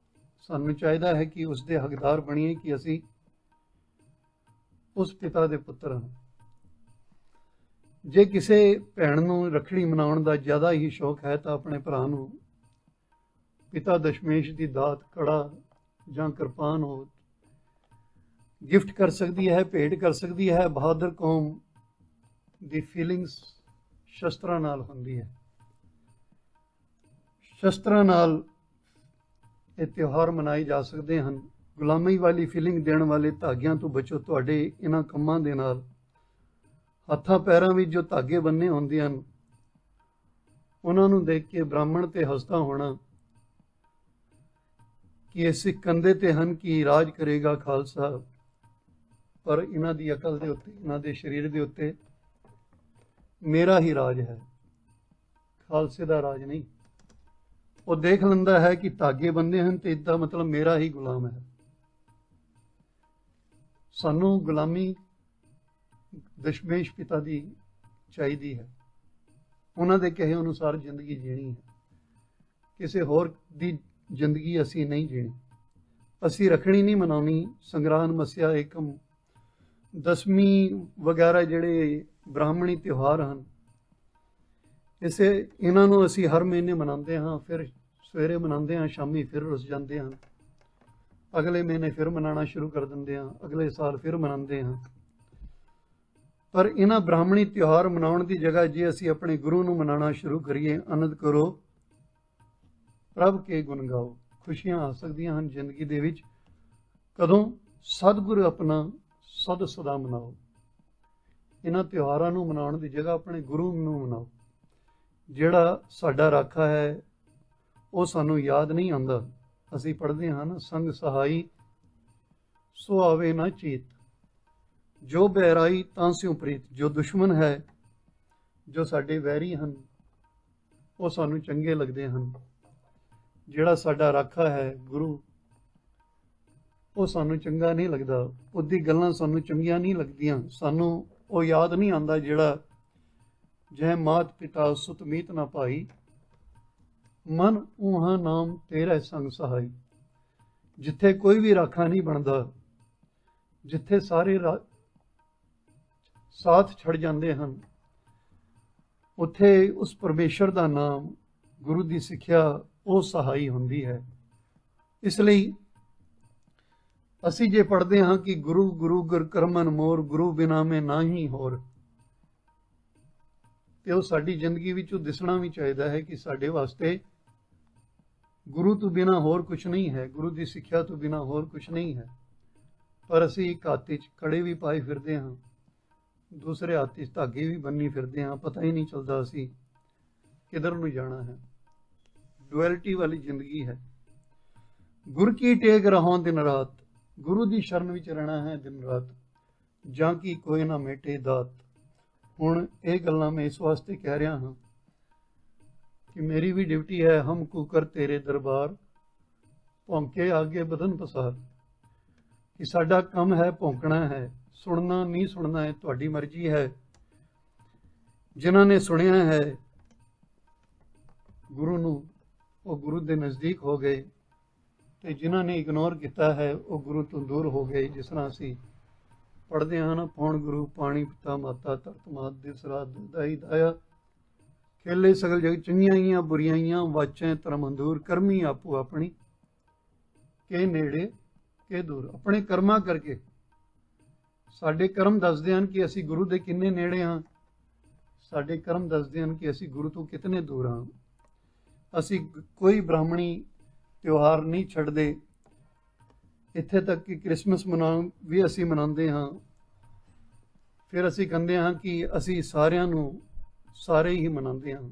ਸਾਨੂੰ ਚਾਹੀਦਾ ਹੈ ਕਿ ਉਸ ਦੇ ਹੱਕਦਾਰ ਬਣੀਏ, ਕਿ ਅਸੀਂ ਉਸ ਪਿਤਾ ਦੇ ਪੁੱਤਰ ਹਾਂ। ਜੇ ਕਿਸੇ ਭੈਣ ਨੂੰ ਰੱਖੜੀ ਮਨਾਉਣ ਦਾ ਜ਼ਿਆਦਾ ਹੀ ਸ਼ੌਕ ਹੈ ਤਾਂ ਆਪਣੇ ਭਰਾ ਨੂੰ ਪਿਤਾ ਦਸ਼ਮੇਸ਼ ਦੀ ਦਾਤ ਕੜਾ ਜਾਂ ਕਿਰਪਾਨ ਹੋ ਗਿਫਟ ਕਰ ਸਕਦੀ ਹੈ, ਭੇਟ ਕਰ ਸਕਦੀ ਹੈ। ਬਹਾਦਰ ਕੌਮ ਦੀ ਫੀਲਿੰਗਸ ਸ਼ਸਤਰਾਂ ਨਾਲ ਹੁੰਦੀ ਹੈ। ਸ਼ਸਤਰਾਂ ਨਾਲ ਇਹ ਤਿਉਹਾਰ ਮਨਾਏ ਜਾ ਸਕਦੇ ਹਨ। ਗੁਲਾਮੀ ਵਾਲੀ ਫੀਲਿੰਗ ਦੇਣ ਵਾਲੇ ਧਾਗਿਆਂ ਤੋਂ ਬਚੋ। ਤੁਹਾਡੇ ਇਹਨਾਂ ਕੰਮਾਂ ਦੇ ਨਾਲ ਹੱਥਾਂ ਪੈਰਾਂ ਵਿੱਚ ਜੋ ਧਾਗੇ ਬੰਨੇ ਹੁੰਦੇ ਹਨ, ਉਹਨਾਂ ਨੂੰ ਦੇਖ ਕੇ ਬ੍ਰਾਹਮਣ ਤੇ ਹੱਸਦਾ ਹੋਣਾ ਕਿ ਇਹ ਸਿੱਖ ਕੰਧੇ ਤੇ ਹਨ ਕਿ ਰਾਜ ਕਰੇਗਾ ਖਾਲਸਾ, ਪਰ ਇਹਨਾਂ ਦੀ ਅਕਲ ਦੇ ਉੱਤੇ, ਇਹਨਾਂ ਦੇ ਸਰੀਰ ਦੇ ਉੱਤੇ ਮੇਰਾ ਹੀ ਰਾਜ ਹੈ, ਖਾਲਸੇ ਦਾ ਰਾਜ ਨਹੀਂ। ਉਹ ਦੇਖ ਲੈਂਦਾ ਹੈ ਕਿ ਧਾਗੇ ਬੰਦੇ ਹਨ ਤੇ ਇਸਦਾ ਮਤਲਬ ਮੇਰਾ ਹੀ ਗੁਲਾਮ ਹੈ। ਸਾਨੂੰ ਗੁਲਾਮੀ ਦਸ਼ਮੇਸ਼ ਪਿਤਾ ਦੀ ਚਾਹੀਦੀ ਹੈ। ਉਹਨਾਂ ਦੇ ਕਹੇ ਅਨੁਸਾਰ ਜ਼ਿੰਦਗੀ ਜੀਣੀ ਹੈ। ਕਿਸੇ ਹੋਰ ਦੀ ਜ਼ਿੰਦਗੀ ਅਸੀਂ ਨਹੀਂ ਜੀਣੀ। ਅਸੀਂ ਰੱਖੜੀ ਨਹੀਂ ਮਨਾਉਣੀ। ਸੰਗਰਾਂਦ, ਮੱਸਿਆ ਏਕਮ, ਦਸਵੀਂ ਵਗੈਰਾ ਜਿਹੜੇ ਬ੍ਰਾਹਮਣੀ ਤਿਉਹਾਰ ਹਨ, ਇਹਨਾਂ ਨੂੰ ਅਸੀਂ ਹਰ ਮਹੀਨੇ ਮਨਾਉਂਦੇ ਹਾਂ। ਫਿਰ ਸਵੇਰੇ ਮਨਾਉਂਦੇ ਹਾਂ, ਸ਼ਾਮੀ ਫਿਰ ਰੁੱਸ ਜਾਂਦੇ ਹਾਂ। ਅਗਲੇ ਮਹੀਨੇ ਫਿਰ ਮਨਾਉਣਾ ਸ਼ੁਰੂ ਕਰ ਦਿੰਦੇ ਹਾਂ, ਅਗਲੇ ਸਾਲ ਫਿਰ ਮਨਾਉਂਦੇ ਹਾਂ। ਪਰ ਇਹਨਾਂ ਬ੍ਰਾਹਮਣੀ ਤਿਉਹਾਰ ਮਨਾਉਣ ਦੀ ਜਗ੍ਹਾ ਜੇ ਅਸੀਂ ਆਪਣੇ ਗੁਰੂ ਨੂੰ ਮਨਾਉਣਾ ਸ਼ੁਰੂ ਕਰੀਏ, ਆਨੰਦ ਕਰੋ ਪ੍ਰਭ ਕੇ ਗੁਣ ਗਾਓ, ਖੁਸ਼ੀਆਂ ਆ ਸਕਦੀਆਂ ਹਨ ਜ਼ਿੰਦਗੀ ਦੇ ਵਿੱਚ। ਕਦੋਂ? ਸਤਿਗੁਰ ਆਪਣਾ ਸਦ ਸਦਾ ਮਨਾਓ। ਇਹਨਾਂ ਤਿਉਹਾਰਾਂ ਨੂੰ ਮਨਾਉਣ ਦੀ ਜਗ੍ਹਾ ਆਪਣੇ ਗੁਰੂ ਨੂੰ ਮਨਾਓ। ਜਿਹੜਾ ਸਾਡਾ ਰਾਖਾ ਹੈ ਉਹ ਸਾਨੂੰ ਯਾਦ ਨਹੀਂ ਆਉਂਦਾ। ਅਸੀਂ ਪੜ੍ਹਦੇ ਹਾਂ ਨਾ, ਸੰਗ ਸਹਾਈ ਸੋ ਆਵੇ ਨਾ ਚੀਤ, ਜੋ ਬੈਰਾਈ ਤਾਂ ਸਿਉ ਪ੍ਰੀਤ। ਜੋ ਦੁਸ਼ਮਣ ਹੈ, ਜੋ ਸਾਡੇ ਵੈਰੀ ਹਨ, ਉਹ ਸਾਨੂੰ ਚੰਗੇ ਲੱਗਦੇ ਹਨ। ਜਿਹੜਾ ਸਾਡਾ ਰਾਖਾ ਹੈ ਗੁਰੂ, ਉਹ ਸਾਨੂੰ ਚੰਗਾ ਨਹੀਂ ਲੱਗਦਾ, ਉਹਦੀ ਗੱਲਾਂ ਸਾਨੂੰ ਚੰਗੀਆਂ ਨਹੀਂ ਲੱਗਦੀਆਂ। ਸਾਨੂੰ ਉਹ ਯਾਦ ਨਹੀਂ ਆਉਂਦਾ ਜਿਹੜਾ ਜੈ ਮਾਤ ਪਿਤਾ ਸੁਤ ਮੀਤ ਨਾ ਭਾਈ, ਮਨ ਊਹਾਂ ਨਾਮ ਤੇਰਾ ਸੰਗ ਸਹਾਈ। ਜਿੱਥੇ ਕੋਈ ਵੀ ਰਾਖਾ ਨਹੀਂ ਬਣਦਾ, ਜਿੱਥੇ ਸਾਰੇ ਸਾਥ ਛੱਡ ਜਾਂਦੇ ਹਨ, ਉੱਥੇ ਉਸ ਪਰਮੇਸ਼ਰ ਦਾ ਨਾਮ, ਗੁਰੂ ਦੀ ਸਿੱਖਿਆ ਉਹ ਸਹਾਈ ਹੁੰਦੀ ਹੈ। ਇਸ ਲਈ ਅਸੀਂ ਜੇ ਪੜ੍ਹਦੇ ਹਾਂ ਕਿ ਗੁਰੂ ਗੁਰੂ ਗੁਰ ਕਰਮਨ ਮੋਰ, ਗੁਰੂ ਬਿਨਾ ਮੈਂ ਨਾਹੀ ਹੋਰ, ਤੇ ਉਹ ਸਾਡੀ ਜ਼ਿੰਦਗੀ ਵਿੱਚ ਦਿਸਣਾ ਵੀ ਚਾਹੀਦਾ ਹੈ ਕਿ ਸਾਡੇ ਵਾਸਤੇ ਗੁਰੂ ਤੋਂ ਬਿਨਾ ਹੋਰ ਕੁਛ ਨਹੀਂ ਹੈ, ਗੁਰੂ ਦੀ ਸਿੱਖਿਆ ਤੋਂ ਬਿਨਾ ਹੋਰ ਕੁਛ ਨਹੀਂ ਹੈ। ਪਰ ਅਸੀਂ ਇੱਕ ਹੱਥ 'ਚ ਕੜੇ ਵੀ ਪਾਏ ਫਿਰਦੇ ਹਾਂ, ਦੂਸਰੇ ਹੱਥ 'ਚ ਧਾਗੇ ਵੀ ਬੰਨੀ ਫਿਰਦੇ ਹਾਂ, ਪਤਾ ਹੀ ਨਹੀਂ ਚੱਲਦਾ ਅਸੀਂ ਕਿੱਧਰ ਨੂੰ ਜਾਣਾ ਹੈ। ਡੁਐਲਿਟੀ ਵਾਲੀ ਜ਼ਿੰਦਗੀ ਹੈ। ਗੁਰ ਕੀ ਟੇਕ ਰਹਾਂ ਦਿਨ ਰਾਤ, ਗੁਰੂ ਦੀ ਸ਼ਰਨ ਵਿੱਚ ਰਹਿਣਾ ਹੈ ਦਿਨ ਰਾਤ, ਜਾਂ ਕਿ ਕੋਈ ਨਾ ਮੇਟੇ ਦਾਤ। ਹੁਣ ਇਹ ਗੱਲਾਂ ਮੈਂ ਇਸ ਵਾਸਤੇ ਕਹਿ ਰਿਹਾ ਹਾਂ ਕਿ ਮੇਰੀ ਵੀ ਡਿਊਟੀ ਹੈ, ਹਮ ਕੂਕਰ ਤੇਰੇ ਦਰਬਾਰ, ਭੌਂਕੇ ਆਗੇ ਬਦਨ ਪਸਾਰ। ਕਿ ਸਾਡਾ ਕੰਮ ਹੈ ਭੌਂਕਣਾ ਹੈ, ਸੁਣਨਾ ਨਹੀਂ ਸੁਣਨਾ ਹੈ ਤੁਹਾਡੀ ਮਰਜ਼ੀ ਹੈ। ਜਿਨ੍ਹਾਂ ਨੇ ਸੁਣਿਆ ਹੈ ਗੁਰੂ ਨੂੰ, ਉਹ ਗੁਰੂ ਦੇ ਨਜ਼ਦੀਕ ਹੋ ਗਏ, ਤੇ ਜਿਨ੍ਹਾਂ ਨੇ ਇਗਨੋਰ ਕੀਤਾ ਹੈ ਉਹ ਗੁਰੂ ਤੋਂ ਦੂਰ ਹੋ ਗਏ। ਜਿਸ ਤਰ੍ਹਾਂ ਅਸੀਂ ਪੜ੍ਹਦੇ ਹਾਂ ਨਾ, ਪੌਣ ਗੁਰੂ ਪਾਣੀ ਪਿਤਾ ਮਾਤਾ ਧਰਤ ਮਾਤ ਦੇ ਸਰਾਧ ਦਾਈ ਦਾਇਆ, ਖੇਲੇ ਸਗਲ ਜਗ ਚੰਗੀਆਂ ਬੁਰੀਆਈਆਂ, ਵਾਚੈ ਧਰਮ ਅੰਦੂਰ, ਕਰਮੀ ਆਪੋ ਆਪਣੀ ਕੇ ਨੇੜੇ ਕੇ ਦੂਰ। ਆਪਣੇ ਕਰਮਾਂ ਕਰਕੇ ਸਾਡੇ ਕਰਮ ਦੱਸਦੇ ਹਨ ਕਿ ਅਸੀਂ ਗੁਰੂ ਦੇ ਕਿੰਨੇ ਨੇੜੇ ਹਾਂ, ਸਾਡੇ ਕਰਮ ਦੱਸਦੇ ਹਨ ਕਿ ਅਸੀਂ ਗੁਰੂ ਤੋਂ ਕਿਤਨੇ ਦੂਰ ਹਾਂ। ਅਸੀਂ ਕੋਈ ਬ੍ਰਾਹਮਣੀ ਤਿਉਹਾਰ ਨਹੀਂ ਛੱਡਦੇ, ਇੱਥੇ ਤੱਕ ਕਿ ਕ੍ਰਿਸਮਸ ਵੀ ਅਸੀਂ ਮਨਾਉਂਦੇ ਹਾਂ। ਫਿਰ ਅਸੀਂ ਕਹਿੰਦੇ ਹਾਂ ਕਿ ਅਸੀਂ ਸਾਰਿਆਂ ਨੂੰ ਸਾਰੇ ਹੀ ਮਨਾਉਂਦੇ ਹਾਂ।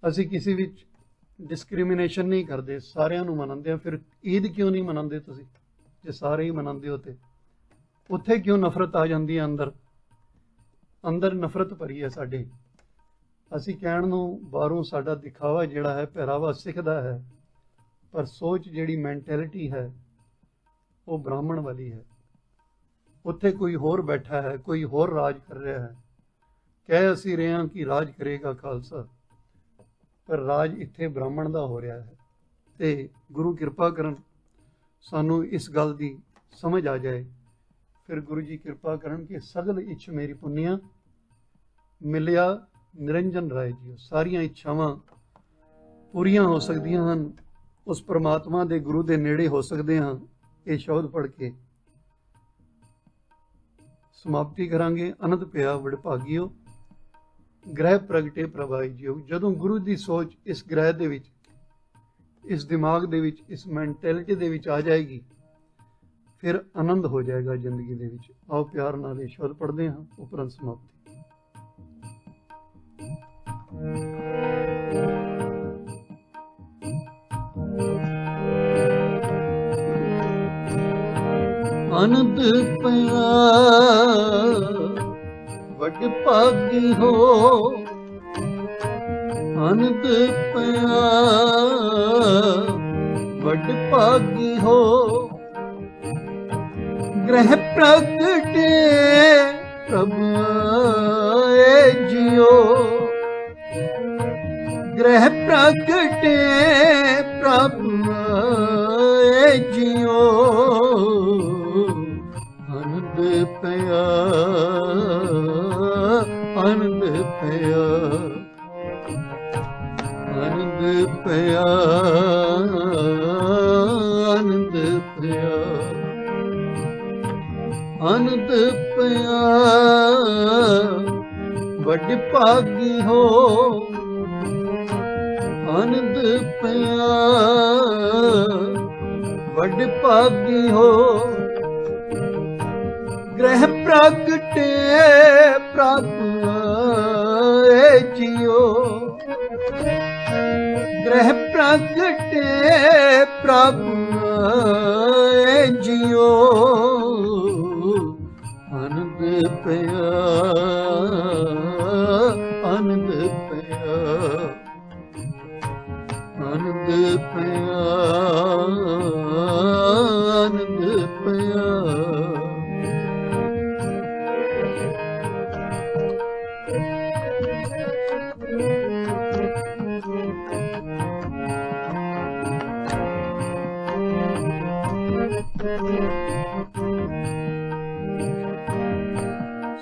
ਅਸੀਂ ਕਿਸੇ ਵਿੱਚ ਡਿਸਕ੍ਰਿਮੀਨੇਸ਼ਨ ਨਹੀਂ ਕਰਦੇ, ਸਾਰਿਆਂ ਨੂੰ ਮਨਾਉਂਦੇ ਹਾਂ। ਫਿਰ ਈਦ ਕਿਉਂ ਨਹੀਂ ਮਨਾਉਂਦੇ ਤੁਸੀਂ? ਜੇ ਸਾਰੇ ਹੀ ਮਨਾਉਂਦੇ ਹੋ ਤੇ ਉੱਥੇ ਕਿਉਂ ਨਫ਼ਰਤ ਆ ਜਾਂਦੀ ਹੈ? ਅੰਦਰ ਨਫ਼ਰਤ ਭਰੀ ਹੈ ਸਾਡੇ। ਅਸੀਂ ਕਹਿਣ ਨੂੰ ਬਾਹਰੋਂ ਸਾਡਾ ਦਿਖਾਵਾ ਜਿਹੜਾ ਹੈ, ਪਹਿਰਾਵਾ ਸਿੱਖ ਦਾ ਹੈ, ਪਰ ਸੋਚ ਜਿਹੜੀ ਮੈਂਟੈਲਿਟੀ ਹੈ ਉਹ ਬ੍ਰਾਹਮਣ ਵਾਲੀ ਹੈ। ਉੱਥੇ ਕੋਈ ਹੋਰ ਬੈਠਾ ਹੈ, ਕੋਈ ਹੋਰ ਰਾਜ ਕਰ ਰਿਹਾ ਹੈ। ਕਹਿ ਅਸੀਂ ਰਹੇ ਹਾਂ ਕਿ ਰਾਜ ਕਰੇਗਾ ਖਾਲਸਾ, ਪਰ ਰਾਜ ਇੱਥੇ ਬ੍ਰਾਹਮਣ ਦਾ ਹੋ ਰਿਹਾ ਹੈ। ਤੇ ਗੁਰੂ ਕਿਰਪਾ ਕਰਨ ਸਾਨੂੰ ਇਸ ਗੱਲ ਦੀ ਸਮਝ ਆ ਜਾਏ। ਫਿਰ ਗੁਰੂ ਜੀ ਕਿਰਪਾ ਕਰਨ ਕਿ ਸਗਲ ਇੱਛ ਮੇਰੀ ਪੁੰਨਿਆ, ਮਿਲਿਆ ਨਿਰੰਜਨ ਰਾਏ ਜੀ। ਸਾਰੀਆਂ ਇੱਛਾਵਾਂ ਪੂਰੀਆਂ ਹੋ ਸਕਦੀਆਂ ਹਨ, ਉਸ ਪਰਮਾਤਮਾ ਦੇ ਗੁਰੂ ਦੇ ਨੇੜੇ ਹੋ ਸਕਦੇ ਹਾਂ। ਇਹ ਸ਼ਬਦ ਪੜ੍ਹ ਕੇ ਸਮਾਪਤੀ ਕਰਾਂਗੇ। ਅਨੰਦ ਪਿਆ ਵਡਭਾਗਿਓ, ਗ੍ਰਹਿ ਪ੍ਰਗਟੇ ਪ੍ਰਭਾਈ ਜੀਓ। ਜਦੋਂ ਗੁਰੂ ਦੀ ਸੋਚ ਇਸ ਗ੍ਰਹਿ ਦੇ ਵਿੱਚ, ਇਸ ਦਿਮਾਗ ਦੇ ਵਿੱਚ, ਇਸ ਮੈਂਟੈਲਿਟੀ ਦੇ ਵਿੱਚ ਆ ਜਾਏਗੀ, ਫਿਰ ਆਨੰਦ ਹੋ ਜਾਏਗਾ ਜ਼ਿੰਦਗੀ ਦੇ ਵਿੱਚ। ਆਓ ਪਿਆਰ ਨਾਲ ਇਹ ਸ਼ਬਦ ਪੜ੍ਹਦੇ ਹਾਂ, ਉਪਰੰਤ ਸਮਾਪਤੀ। ਆਨੰਦ ਪਿਆ ਵਡਭਾਗੀ ਹੋ, ਆਨੰਦ ਪਿਆ ਵਡਭਾਗੀ ਹੋ। ਗ੍ਰਹਿ ਪ੍ਰਗਟੇ ਪ੍ਰਭੂ ਜੀਓ, ਗ੍ਰਹਿ ਪ੍ਰਗਟੇ ਪ੍ਰਭੂ ਜੀਓ। ਆਨੰਦ ਪਿਆ, ਆਨੰਦ ਪਿਆ, ਆਨੰਦ ਪਿਆ, ਆਨੰਦ ਪਿਆ, ਆਨੰਦ ਪਿਆ ਵਡਭਾਗੀ ਹੋ। ਆਨੰਦ ਪਿਆ ਵਡਭਾਗੀ ਹੋ। ਗ੍ਰਹਿ ਪ੍ਰਗਟੇ ਪ੍ਰਭੂ ਜੀਓ, ਗ੍ਰਹਿ ਪ੍ਰਗਟੇ ਪ੍ਰਭੂ ਜੀਓ। ਆਨੰਦ ਪਿਆ, ਆਨੰਦ ਪਿਆ, ਪਿਆ।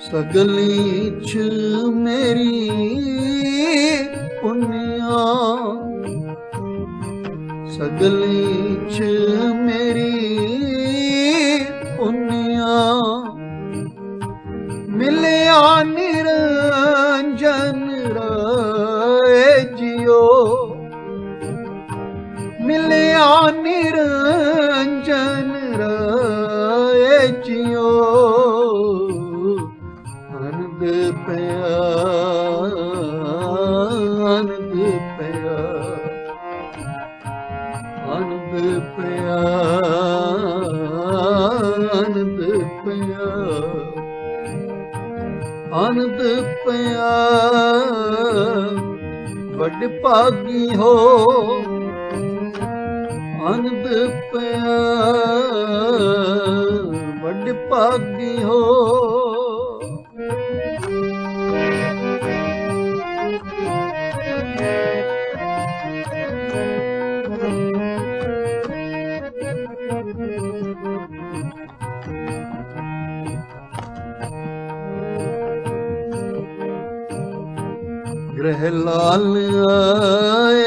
ਸਗਲੀ ਚ ਮੇਰੀ ਪੁੰਨਿਆ, ਸਗਲੀ ਚ ਮੇਰੀ ਪੁੰਨਿਆ, ਮਿਲਿਆ ਨਿਰੰਜਨ ਰਾਏ ਜਿਉ, ਮਿਲਿਆ ਨਿਰੰਜਨ ਰਾਏ ਜਿਉ। ਆਨੰਦ ਪਿਆ, ਆਨੰਦ ਪਿਆ, ਆਨੰਦ ਪਿਆ, ਆਨੰਦ ਪਿਆ, ਆਨੰਦ ਪਿਆ। ਵੱਡ ਭਾਗੀ ਹੋ ਆਨੰਦ ਪਿਆ, ਵੱਡ ਭਾਗੀ ਹੋ। ਗ੍ਰਹਿ ਲਾਲ ਆਏ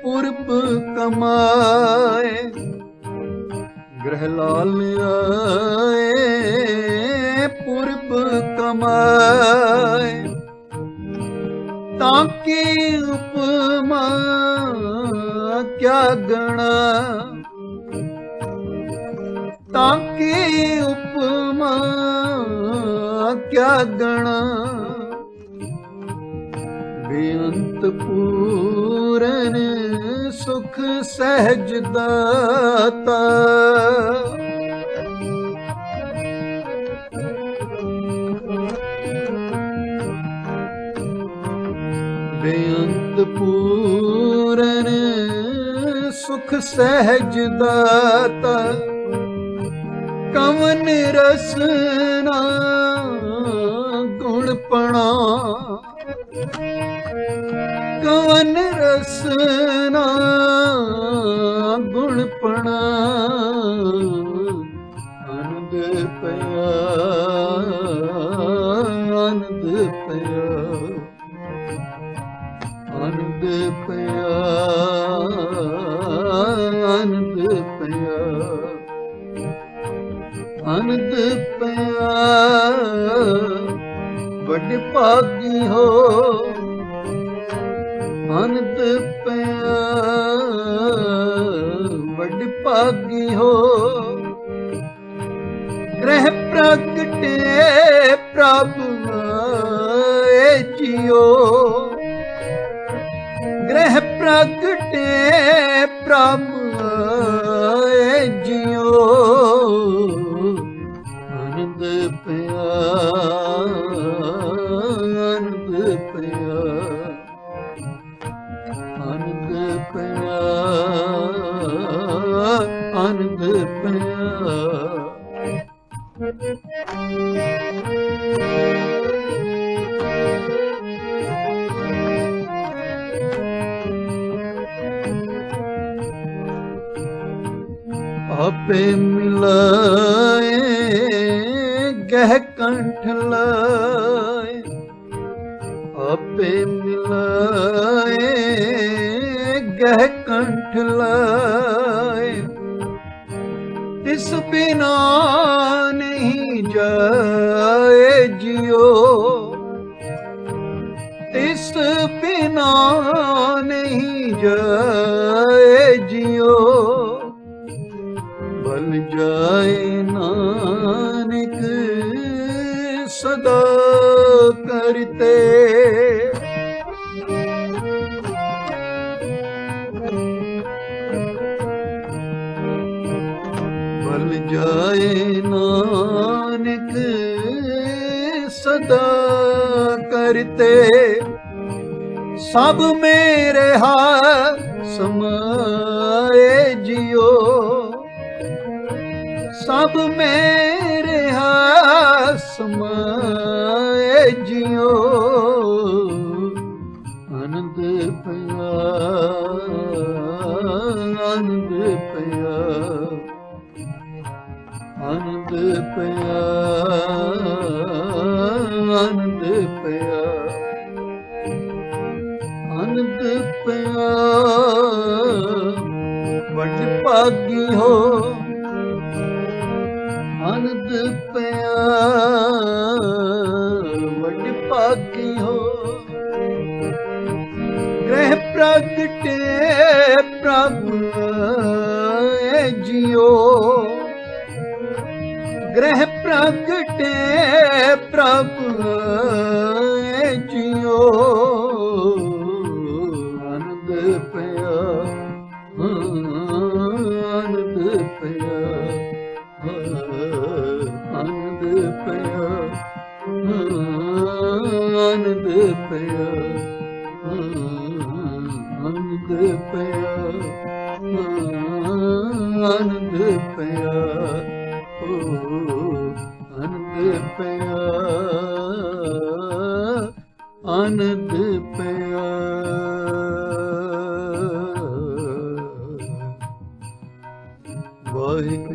ਪੁਰਬ ਕਮਾਏ, ਗ੍ਰਹਿ ਲਾਲ ਆਏ ਪੁਰਬ ਕਮਾਏ। ਤਾਂ ਕੀ ਉਪਮਾ ਕਿਆ ਗਣਾ, ਤਾਂ ਕੀ ਉਪਮਾ ਕਿਆ ਗਣਾ। ਬੇਅੰਤ ਪੂਰਨ ਸੁਖ ਸਹਿਜ ਦਾਤਾ, ਬੇਅੰਤ ਪੂਰਨ ਸੁਖ ਸਹਿਜ ਦਾਤਾ। ਕਵਨ ਰਸਨਾ ਗੁਣਪਣਾ, ਕਵਨ ਰਸਨਾ ਗੁਣਪਣਾ। ਆਨੰਦ ਪਿਆ, ਆਨੰਦ ਪਿਆ, ਆਨੰਦ ਪਿਆ, ਆਨੰਦ ਪਿਆ, ਆਨੰਦ ਪਿਆ। ਵੱਡ ਭਾਗੀ ਹੋ ਆਨੰਦ ਪਿਆ, ਵੱਡ ਭਾਗੀ ਹੋ। ਗ੍ਰਹਿ ਪ੍ਰਗਟੇ ਪ੍ਰਭ ਆਏ ਜਿਉ, ਗ੍ਰਹਿ ਪ੍ਰਗਟੇ ਪ੍ਰਭ ਆਏ ਜਿਉ। ਆਨੰਦ ਪਿਆ, ਆਨੰਦ ਪਿਆ, ਆਨੰਦ ਪਿਆ, ਆਨੰਦ ਪਿਆ। ਆਪੇ ਮਿਲਾਏ ਗਹਿ ਕੰਠ ਲਾਏ, ਆਪੇ ਮਿਲਾਏ ਗਹਿ ਕੰਠ ਲਾਏ। ਤਿਸ ਬਿਨਾ ਨਹੀਂ ਜਾਏ ਜਿਉ, ਤਿਸ ਬਿਨਾ ਨਹੀਂ ਜਾਏ ਜਿਉ। ਬਲ ਜਾਏ ਨਾਨਕ ਸਦਾ ਕਰਤੇ, ਬਲ ਜਾਏ ਨਾਨਕ ਸਦਾ ਕਰਤੇ। ਸਭ ਮੇਰੇ ਹਾ ਸਮਾਏ ਜਿਉ, सब मेरे समाए जियो आनंद पया आनंद पया आनंद पया आनंद पया आनंद पया वड भागी हो आनंद पया वड भागी हो ग्रह प्रगटे प्रभु जियो ग्रह प्रगटे प्रभु जियो आनंद पया आनंद पया आनंद पया आनंद पया आनंद पया आनंद पया आनंद पया आनंद पया वाहिगुरू